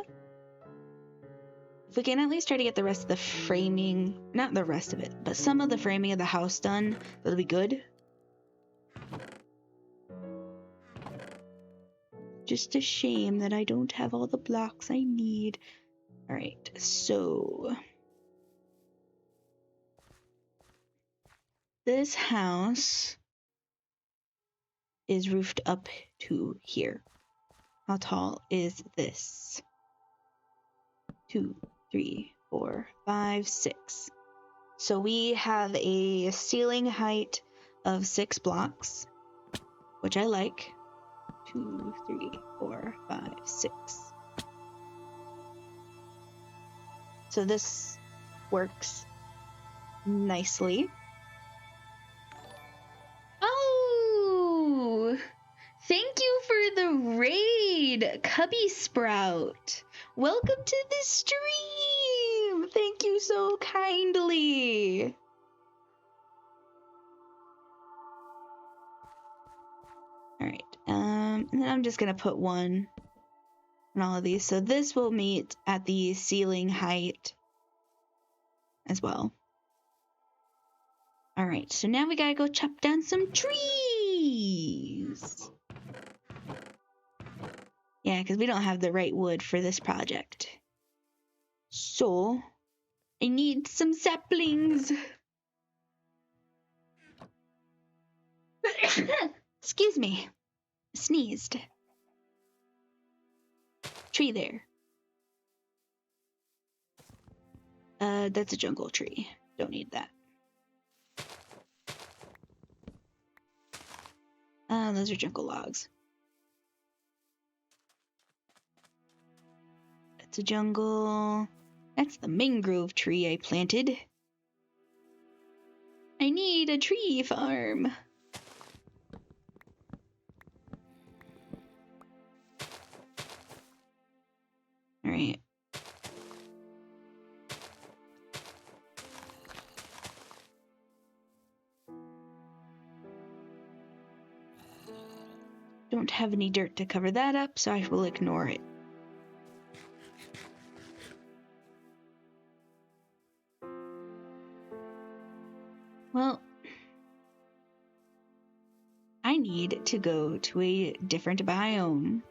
Speaker 1: If we can at least try to get the rest of the framing, not the rest of it, but some of the framing of the house done, that'll be good. Just a shame that I don't have all the blocks I need. All right, so this house is roofed up to here. How tall is this? 2, 3, 4, 5, 6. So we have a ceiling height of 6 blocks, which I like. 2, 3, 4, 5, 6. So this works nicely. Oh, thank you for the raid, Cubby Sprout. Welcome to the stream. Thank you so kindly. All right, and then I'm just gonna put one on all of these. So this will meet at the ceiling height as well. All right, so now we gotta go chop down some trees. Yeah, because we don't have the right wood for this project. So I need some saplings. Excuse me. Sneezed. Tree there. That's a jungle tree. Don't need that. Those are jungle logs. That's a jungle. That's the mangrove tree I planted. I need a tree farm. All right. Don't have any dirt to cover that up, so I will ignore it. Well, I need to go to a different biome.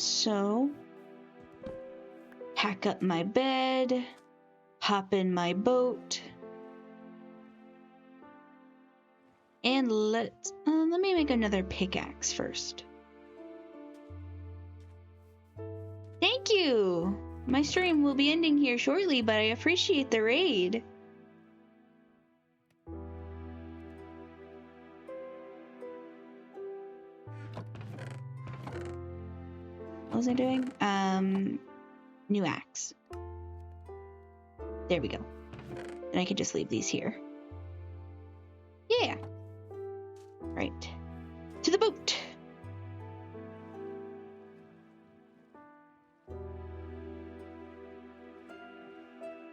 Speaker 1: So pack up my bed, hop in my boat, and let me make another pickaxe first. Thank you! My stream will be ending here shortly, but I appreciate the raid. What was I doing? New axe. There we go. And I can just leave these here. Yeah. Right. To the boat.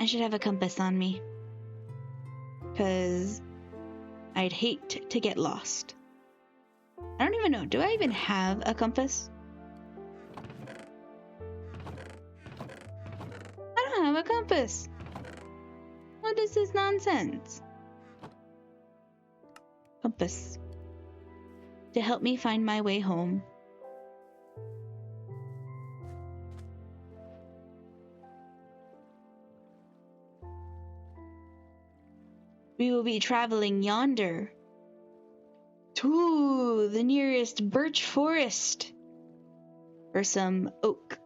Speaker 1: I should have a compass on me. Because I'd hate to get lost. I don't even know. Do I even have a compass? have a compass. What is this nonsense? Compass. To help me find my way home. We will be traveling yonder to the nearest birch forest or some oak.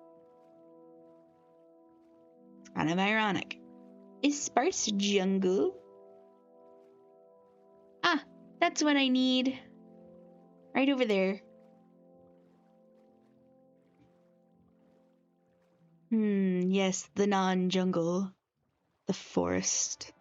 Speaker 1: It's kind of ironic. A sparse jungle. Ah, that's what I need. Right over there. Yes, the non-jungle. The forest.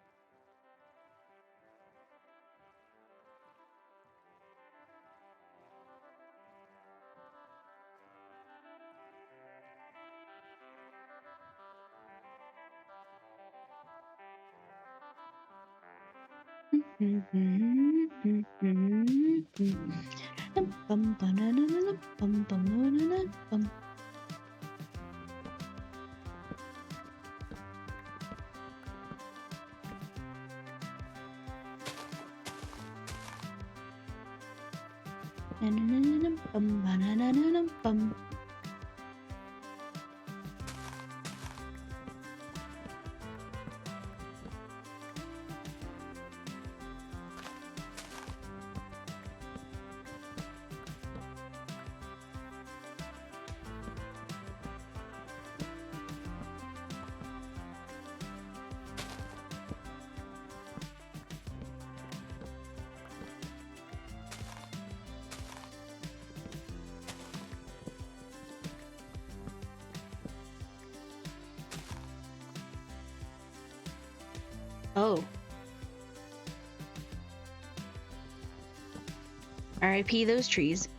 Speaker 1: Oh. R.I.P. those trees.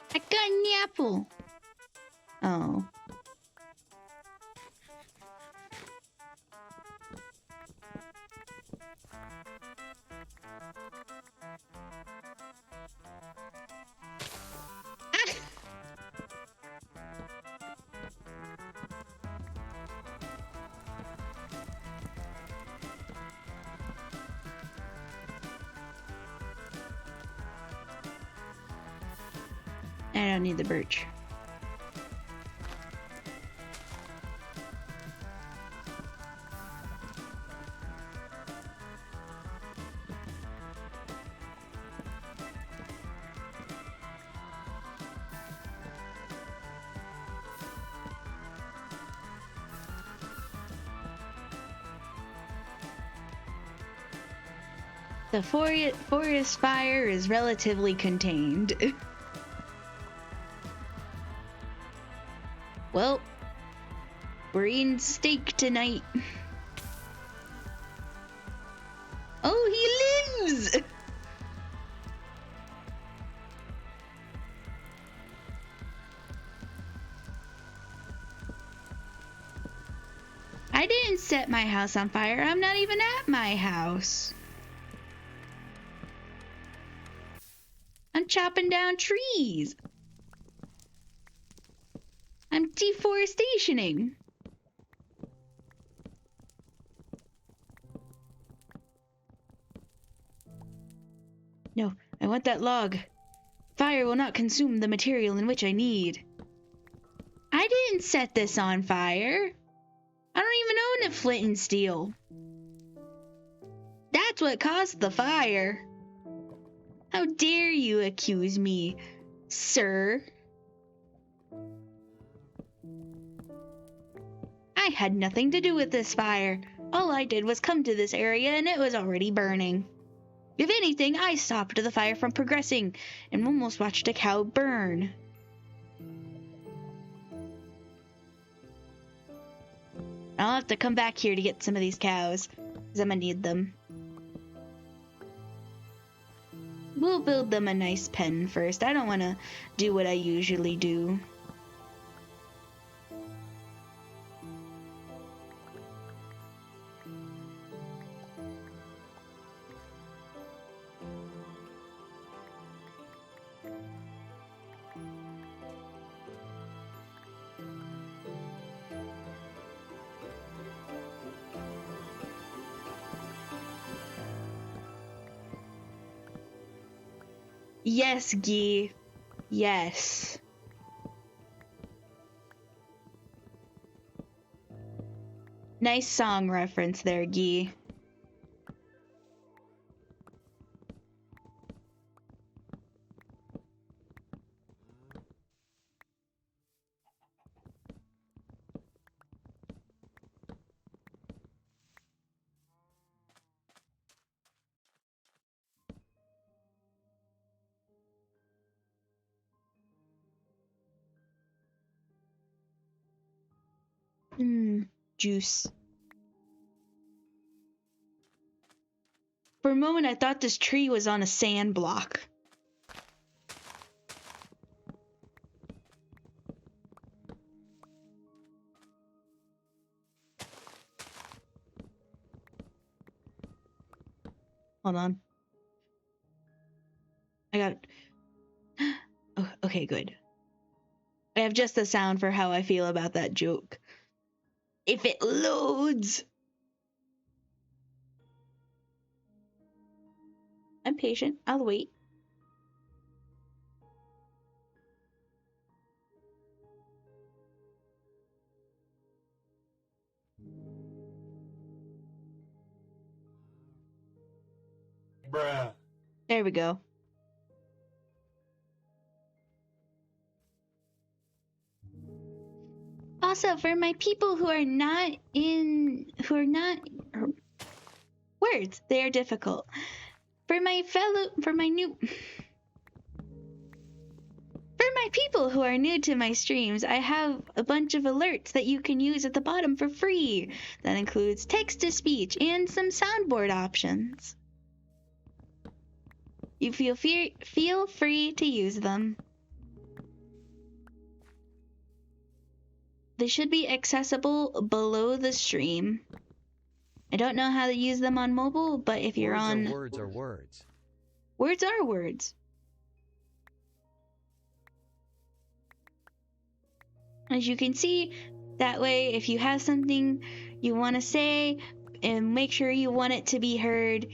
Speaker 1: I got an apple. Oh. I don't need the birch. The forest fire is relatively contained. Well, we're eating steak tonight. Oh, he lives! I didn't set my house on fire. I'm not even at my house. I'm chopping down trees. I'm deforestationing. No, I want that log. Fire will not consume the material in which I need. I didn't set this on fire. I don't even own a flint and steel. That's what caused the fire. How dare you accuse me, sir? I had nothing to do with this fire. All I did was come to this area and it was already burning. If anything, I stopped the fire from progressing and almost watched a cow burn. I'll have to come back here to get some of these cows, because I'm gonna need them. We'll build them a nice pen first. I don't want to do what I usually do. Yes, Guy. Yes. Nice song reference there, Guy. Juice. For a moment, I thought this tree was on a sand block. Hold on. I got... Oh, okay, good. I have just the sound for how I feel about that joke. If it loads! I'm patient. I'll wait.
Speaker 2: Bruh.
Speaker 1: There we go. Also, for my people who are not words, they are difficult. For my people who are new to my streams, I have a bunch of alerts that you can use at the bottom for free. That includes text-to-speech and some soundboard options. You feel free to use them. They should be accessible below the stream. I don't know how to use them on mobile, but if you're on...
Speaker 2: Words are words.
Speaker 1: Words are words. As you can see, that way if you have something you want to say and make sure you want it to be heard,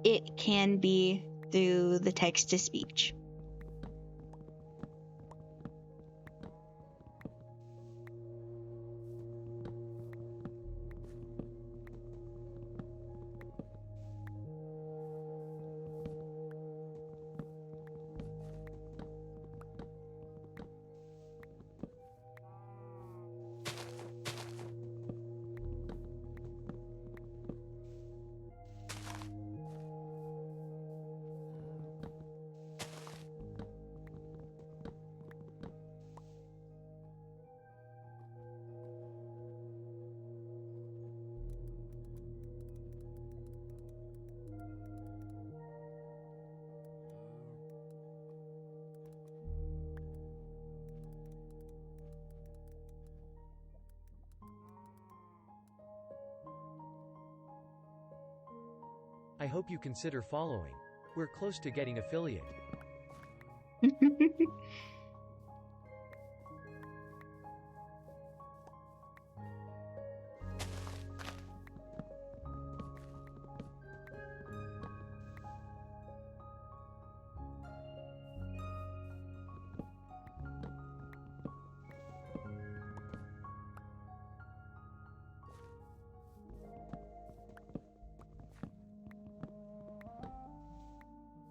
Speaker 1: it can be through the text-to-speech.
Speaker 2: I hope you consider following. We're close to getting affiliate.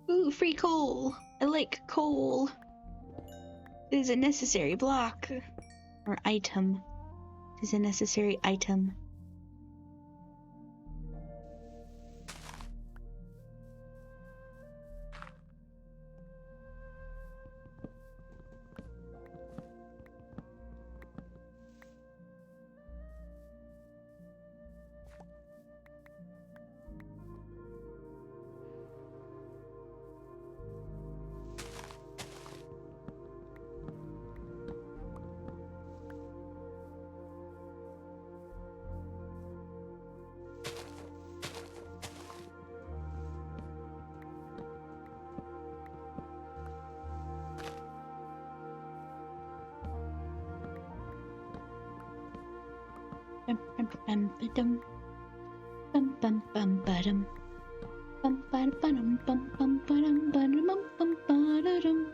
Speaker 1: Ooh, free coal. I like coal. It is a necessary block. Or item. It is a necessary item. Bum, bum, bum, ba-dum. Bum, bum, bum, ba-dum. Bum, ba-da-ba-dum, bum, bum, ba-dum, ba-dum, bum, bum, ba-da-dum.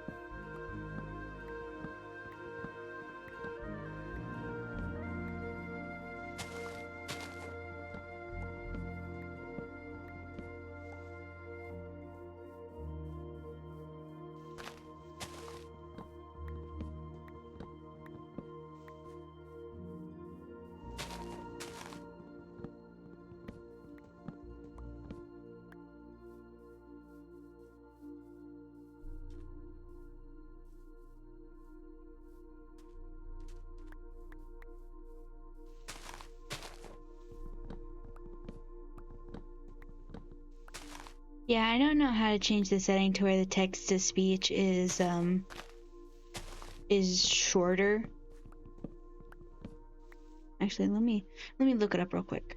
Speaker 1: Yeah, I don't know how to change the setting to where the text to speech is shorter. Actually, let me look it up real quick.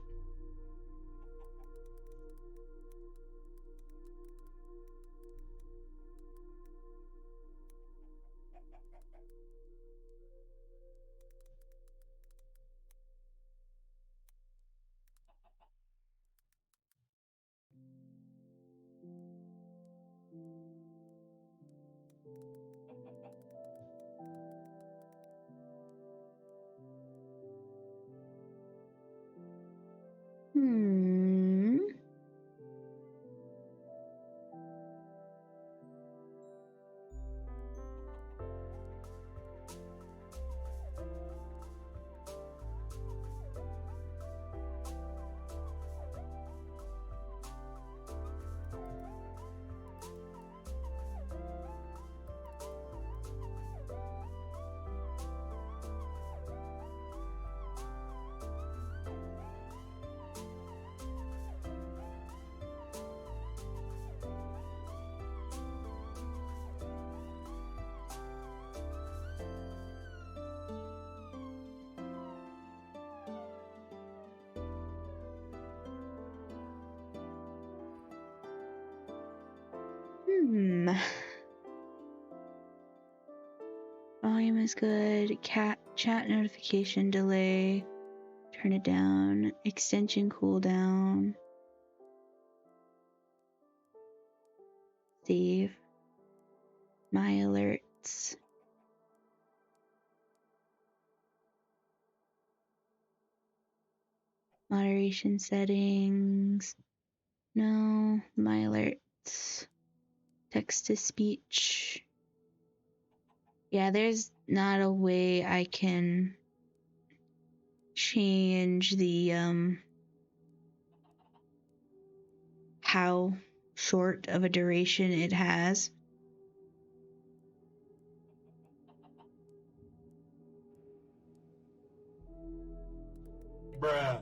Speaker 1: Hmm. Hmm. Volume is good. Chat notification delay. Turn it down. Extension cooldown. Save. My alerts. Moderation settings. No. My alerts. Text to speech. Yeah, there's not a way I can change the how short of a duration it has.
Speaker 3: Bruh.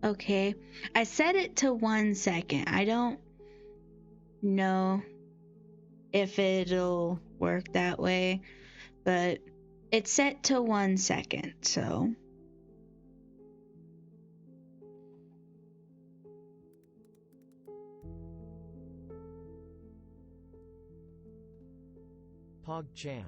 Speaker 1: Okay, I set it to 1 second. I don't know if it'll work that way, but it's set to 1 second, so.
Speaker 2: PogChamp.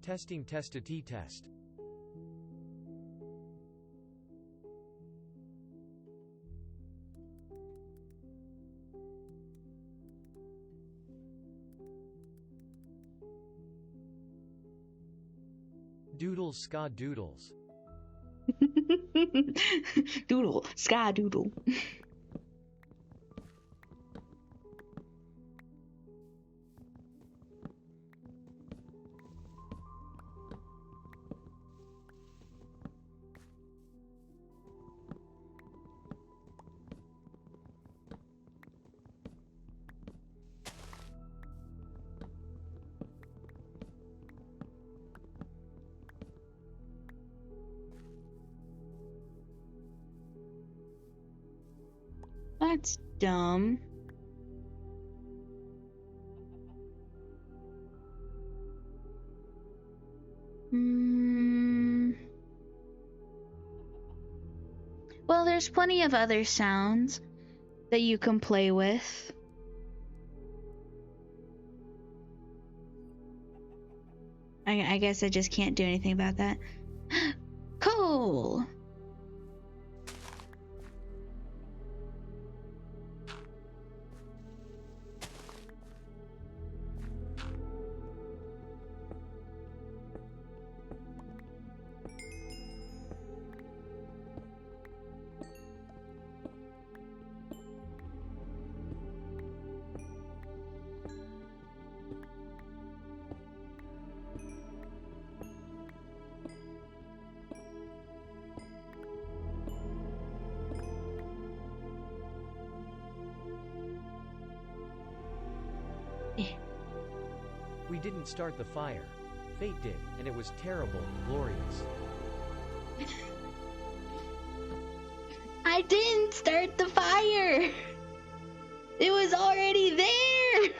Speaker 2: Testing test-a-t test. Doodles ska doodles.
Speaker 1: Doodle, ska doodle. that's dumb. Well, there's plenty of other sounds that you can play with. I guess I just can't do anything about that. Coal!
Speaker 2: We didn't start the fire. Fate did, and it was terrible, glorious.
Speaker 1: I didn't start the fire! It was already there!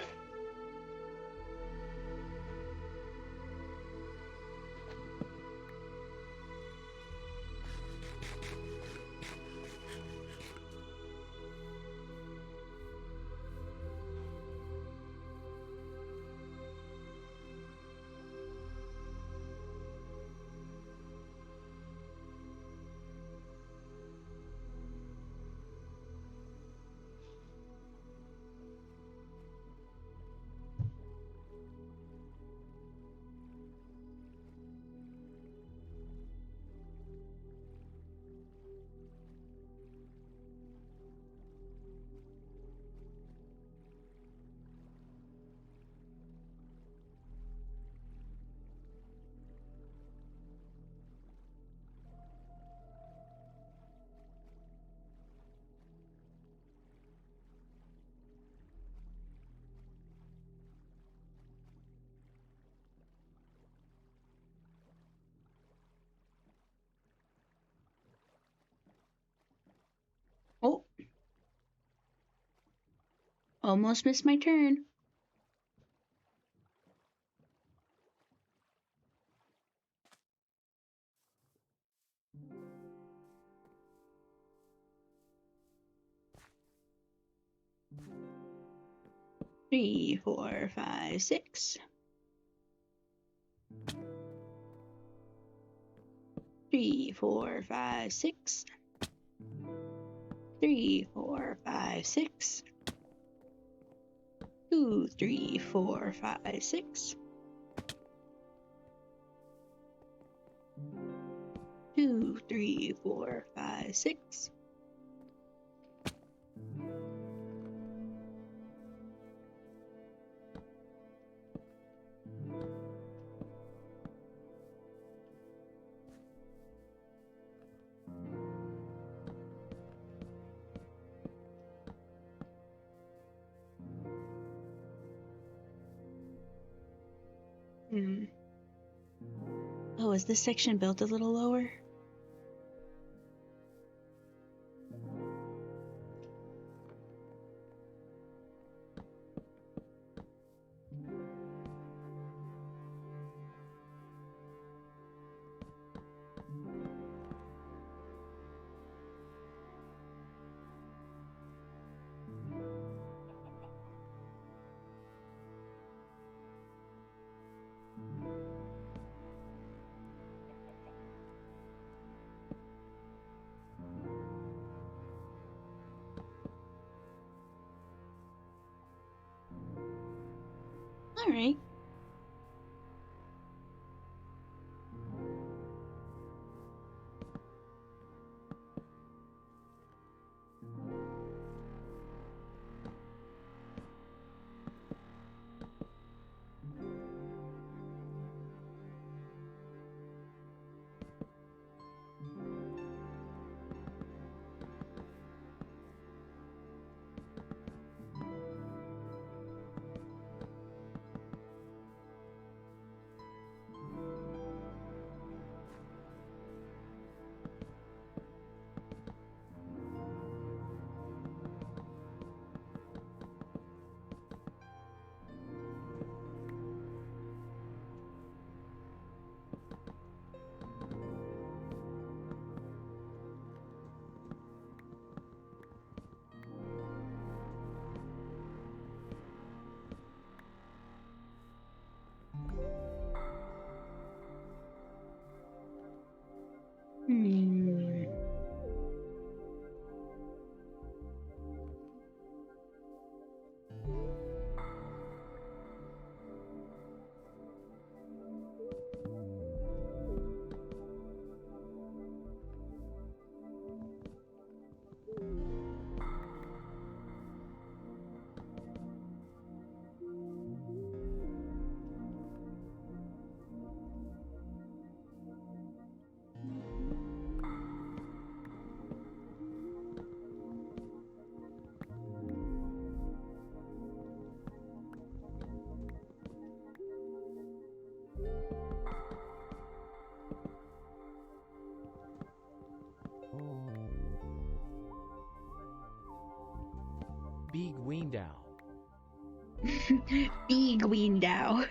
Speaker 1: Oh. Almost missed my turn. Three, four, five, six. 3, 4, 5, 6. 3, 4, 5, 6. 2, 3, 4, 5, 6. 2, 3, 4, 5, 6. Oh, is this section built a little lower? All right. Hmm.
Speaker 2: Big window.
Speaker 1: Big window.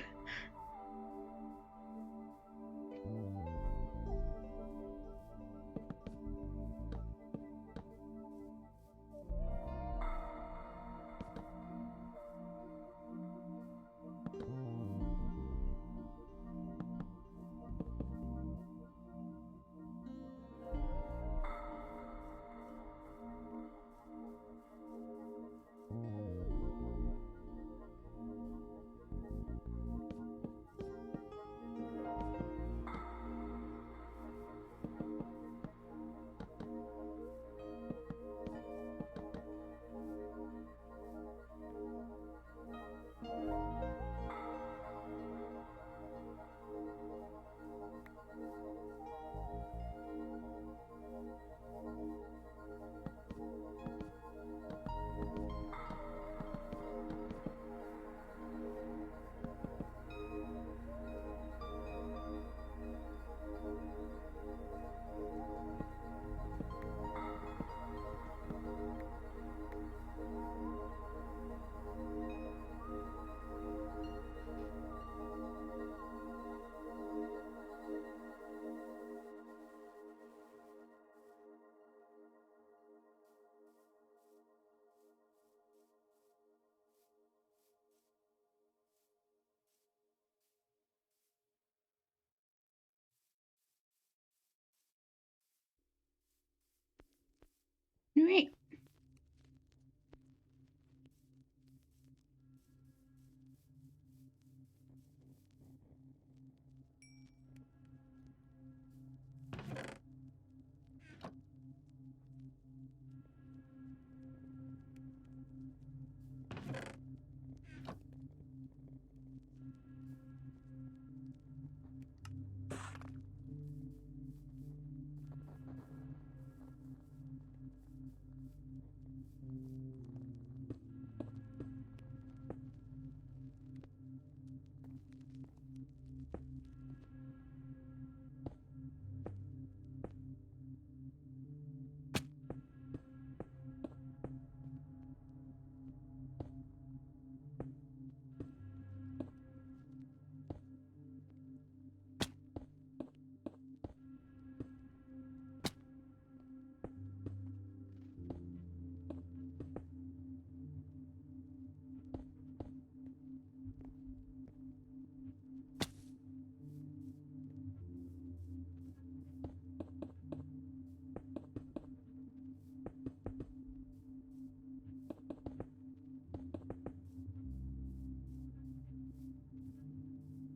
Speaker 1: Right.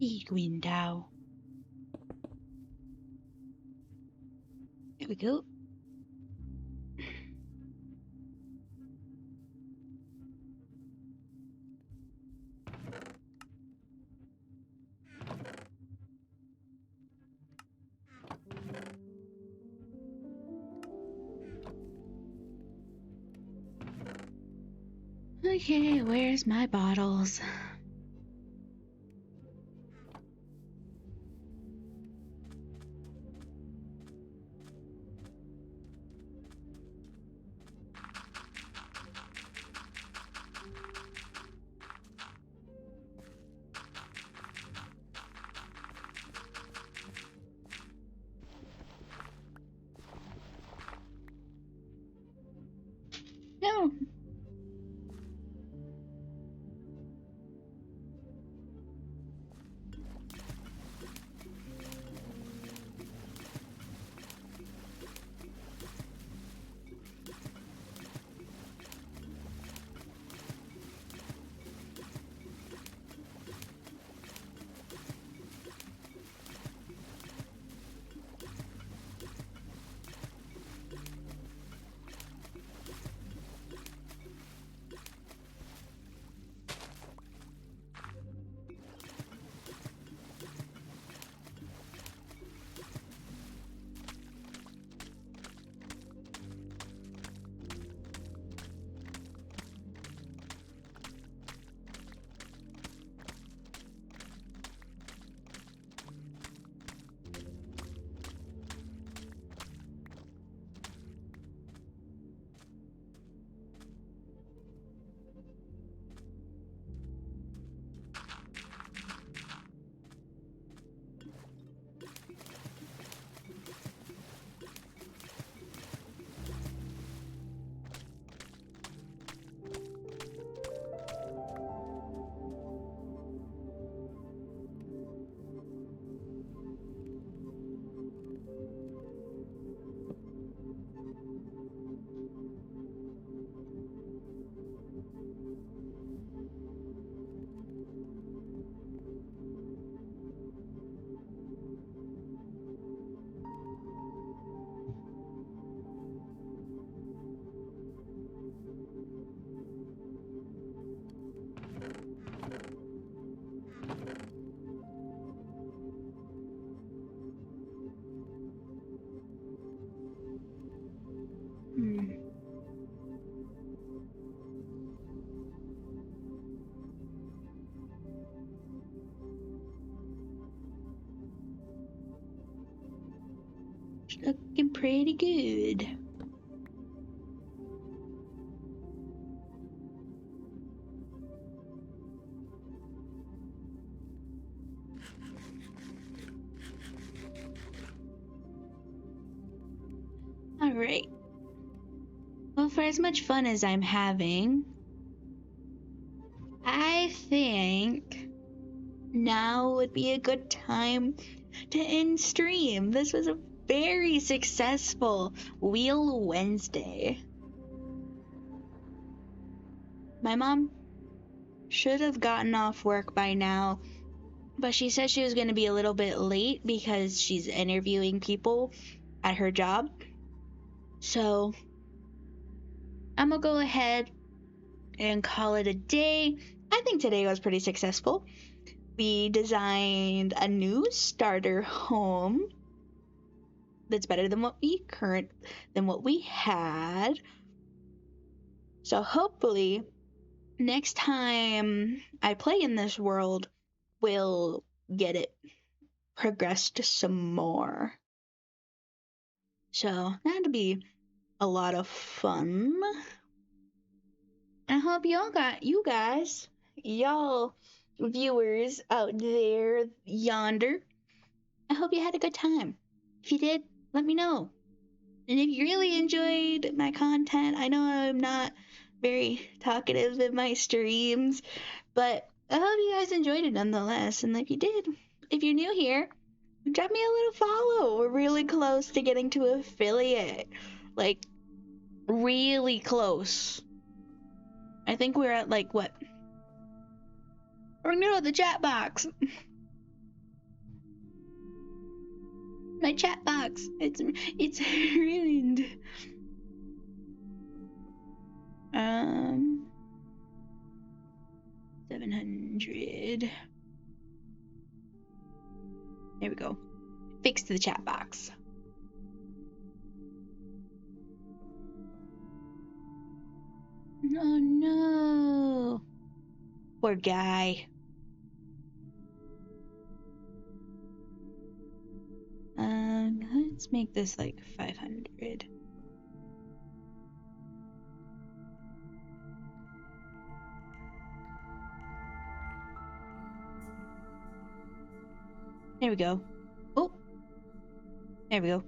Speaker 1: Big window. There we go. Okay, where's my bottles? No. Looking pretty good. Alright. Well, for as much fun as I'm having, I think now would be a good time to end stream. This was a very successful Wheel Wednesday. My mom should have gotten off work by now, but she said she was going to be a little bit late because she's interviewing people at her job. So I'm gonna go ahead and call it a day. I think today was pretty successful. We designed a new starter home that's better than what we had. So hopefully next time I play in this world, we'll get it progressed some more. So that'll be a lot of fun. I hope you guys, y'all viewers out there yonder, I hope you had a good time. If you did, let me know. And if you really enjoyed my content, I know I'm not very talkative in my streams, but I hope you guys enjoyed it nonetheless. And if you did, if you're new here, drop me a little follow. We're really close to getting to affiliate. Like, really close. I think we're at like what? Or no, the chat box. My chat box. It's ruined. 700. There we go. Fixed the chat box. Oh no. Poor guy. Let's make this like 500. There we go. Oh. There we go.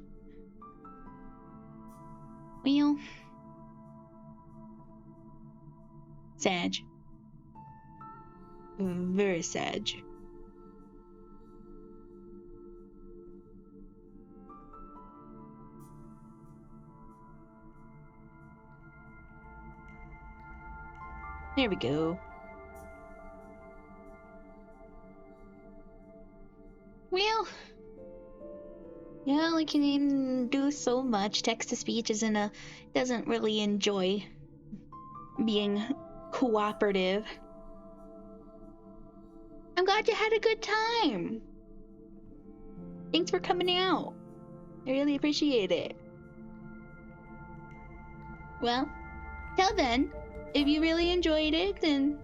Speaker 1: Wheel. Sag. Very sag. There we go. Well, you only can do so much. Text-to-speech doesn't really enjoy being cooperative. I'm glad you had a good time. Thanks for coming out. I really appreciate it. Well, till then, if you really enjoyed it, then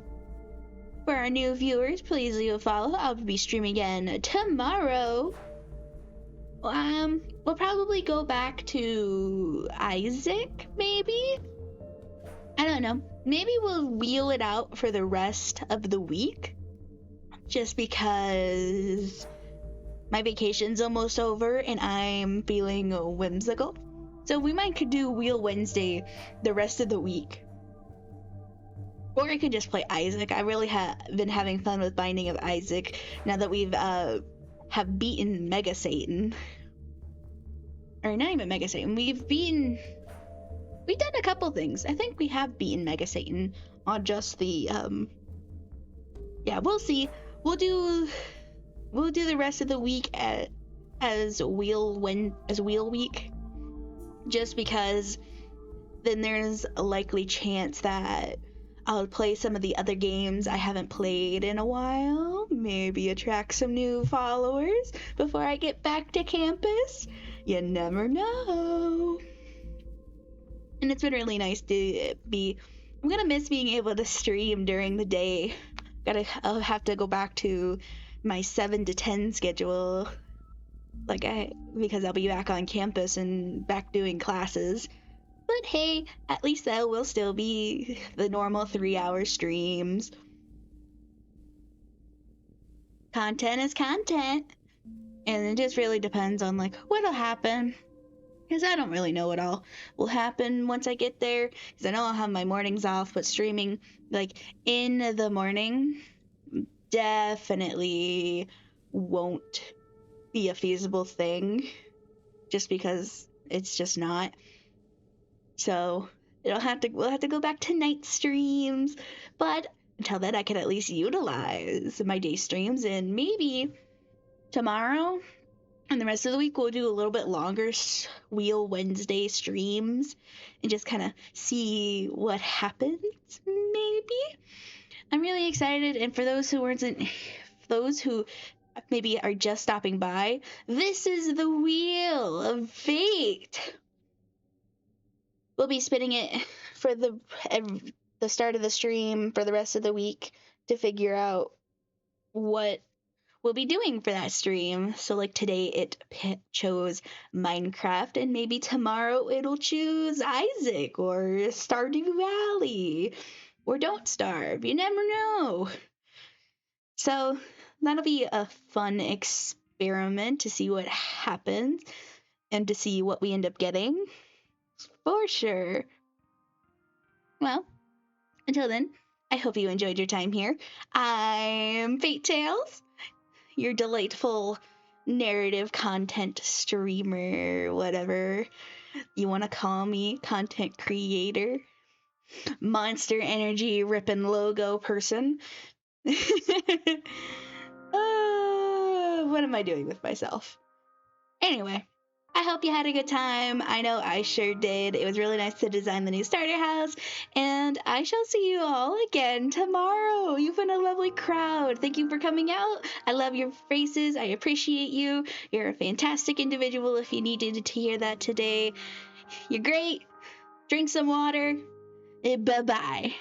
Speaker 1: for our new viewers, please leave a follow. I'll be streaming again tomorrow. We'll probably go back to Isaac, maybe? I don't know. Maybe we'll wheel it out for the rest of the week. Just because my vacation's almost over and I'm feeling whimsical. So we might could do Wheel Wednesday the rest of the week. Or I could just play Isaac. I really have been having fun with Binding of Isaac now that we've have beaten Mega Satan. Or not even Mega Satan. We've done a couple things. I think we have beaten Mega Satan on just the yeah, we'll see. We'll do the rest of the week as Wheel Week. Just because then there's a likely chance that I'll play some of the other games I haven't played in a while, maybe attract some new followers before I get back to campus. You never know. And it's been really nice to I'm gonna miss being able to stream during the day. I'll have to go back to my 7 to 10 schedule because I'll be back on campus and back doing classes. But hey, at least that will still be the normal 3-hour streams. Content is content. And it just really depends on like what'll happen. Because I don't really know what all will happen once I get there. Because I know I'll have my mornings off, but streaming like in the morning definitely won't be a feasible thing. Just because it's just not. So we'll have to go back to night streams. But until then, I can at least utilize my day streams, and maybe tomorrow and the rest of the week we'll do a little bit longer Wheel Wednesday streams and just kind of see what happens. Maybe I'm really excited, and for those who maybe are just stopping by, this is the Wheel of Fate. We'll be spinning it for the start of the stream for the rest of the week to figure out what we'll be doing for that stream. So like today it chose Minecraft, and maybe tomorrow it'll choose Isaac or Stardew Valley or Don't Starve. You never know. So that'll be a fun experiment to see what happens and to see what we end up getting. For sure. Well, until then, I hope you enjoyed your time here. I'm Fate Tales, your delightful narrative content streamer, whatever you want to call me, content creator, Monster Energy ripping logo person. What am I doing with myself? Anyway, I hope you had a good time. I know I sure did. It was really nice to design the new starter house, and I shall see you all again tomorrow. You've been a lovely crowd. Thank you for coming out. I love your faces. I appreciate you. You're a fantastic individual if you needed to hear that today. You're great. Drink some water. Bye-bye.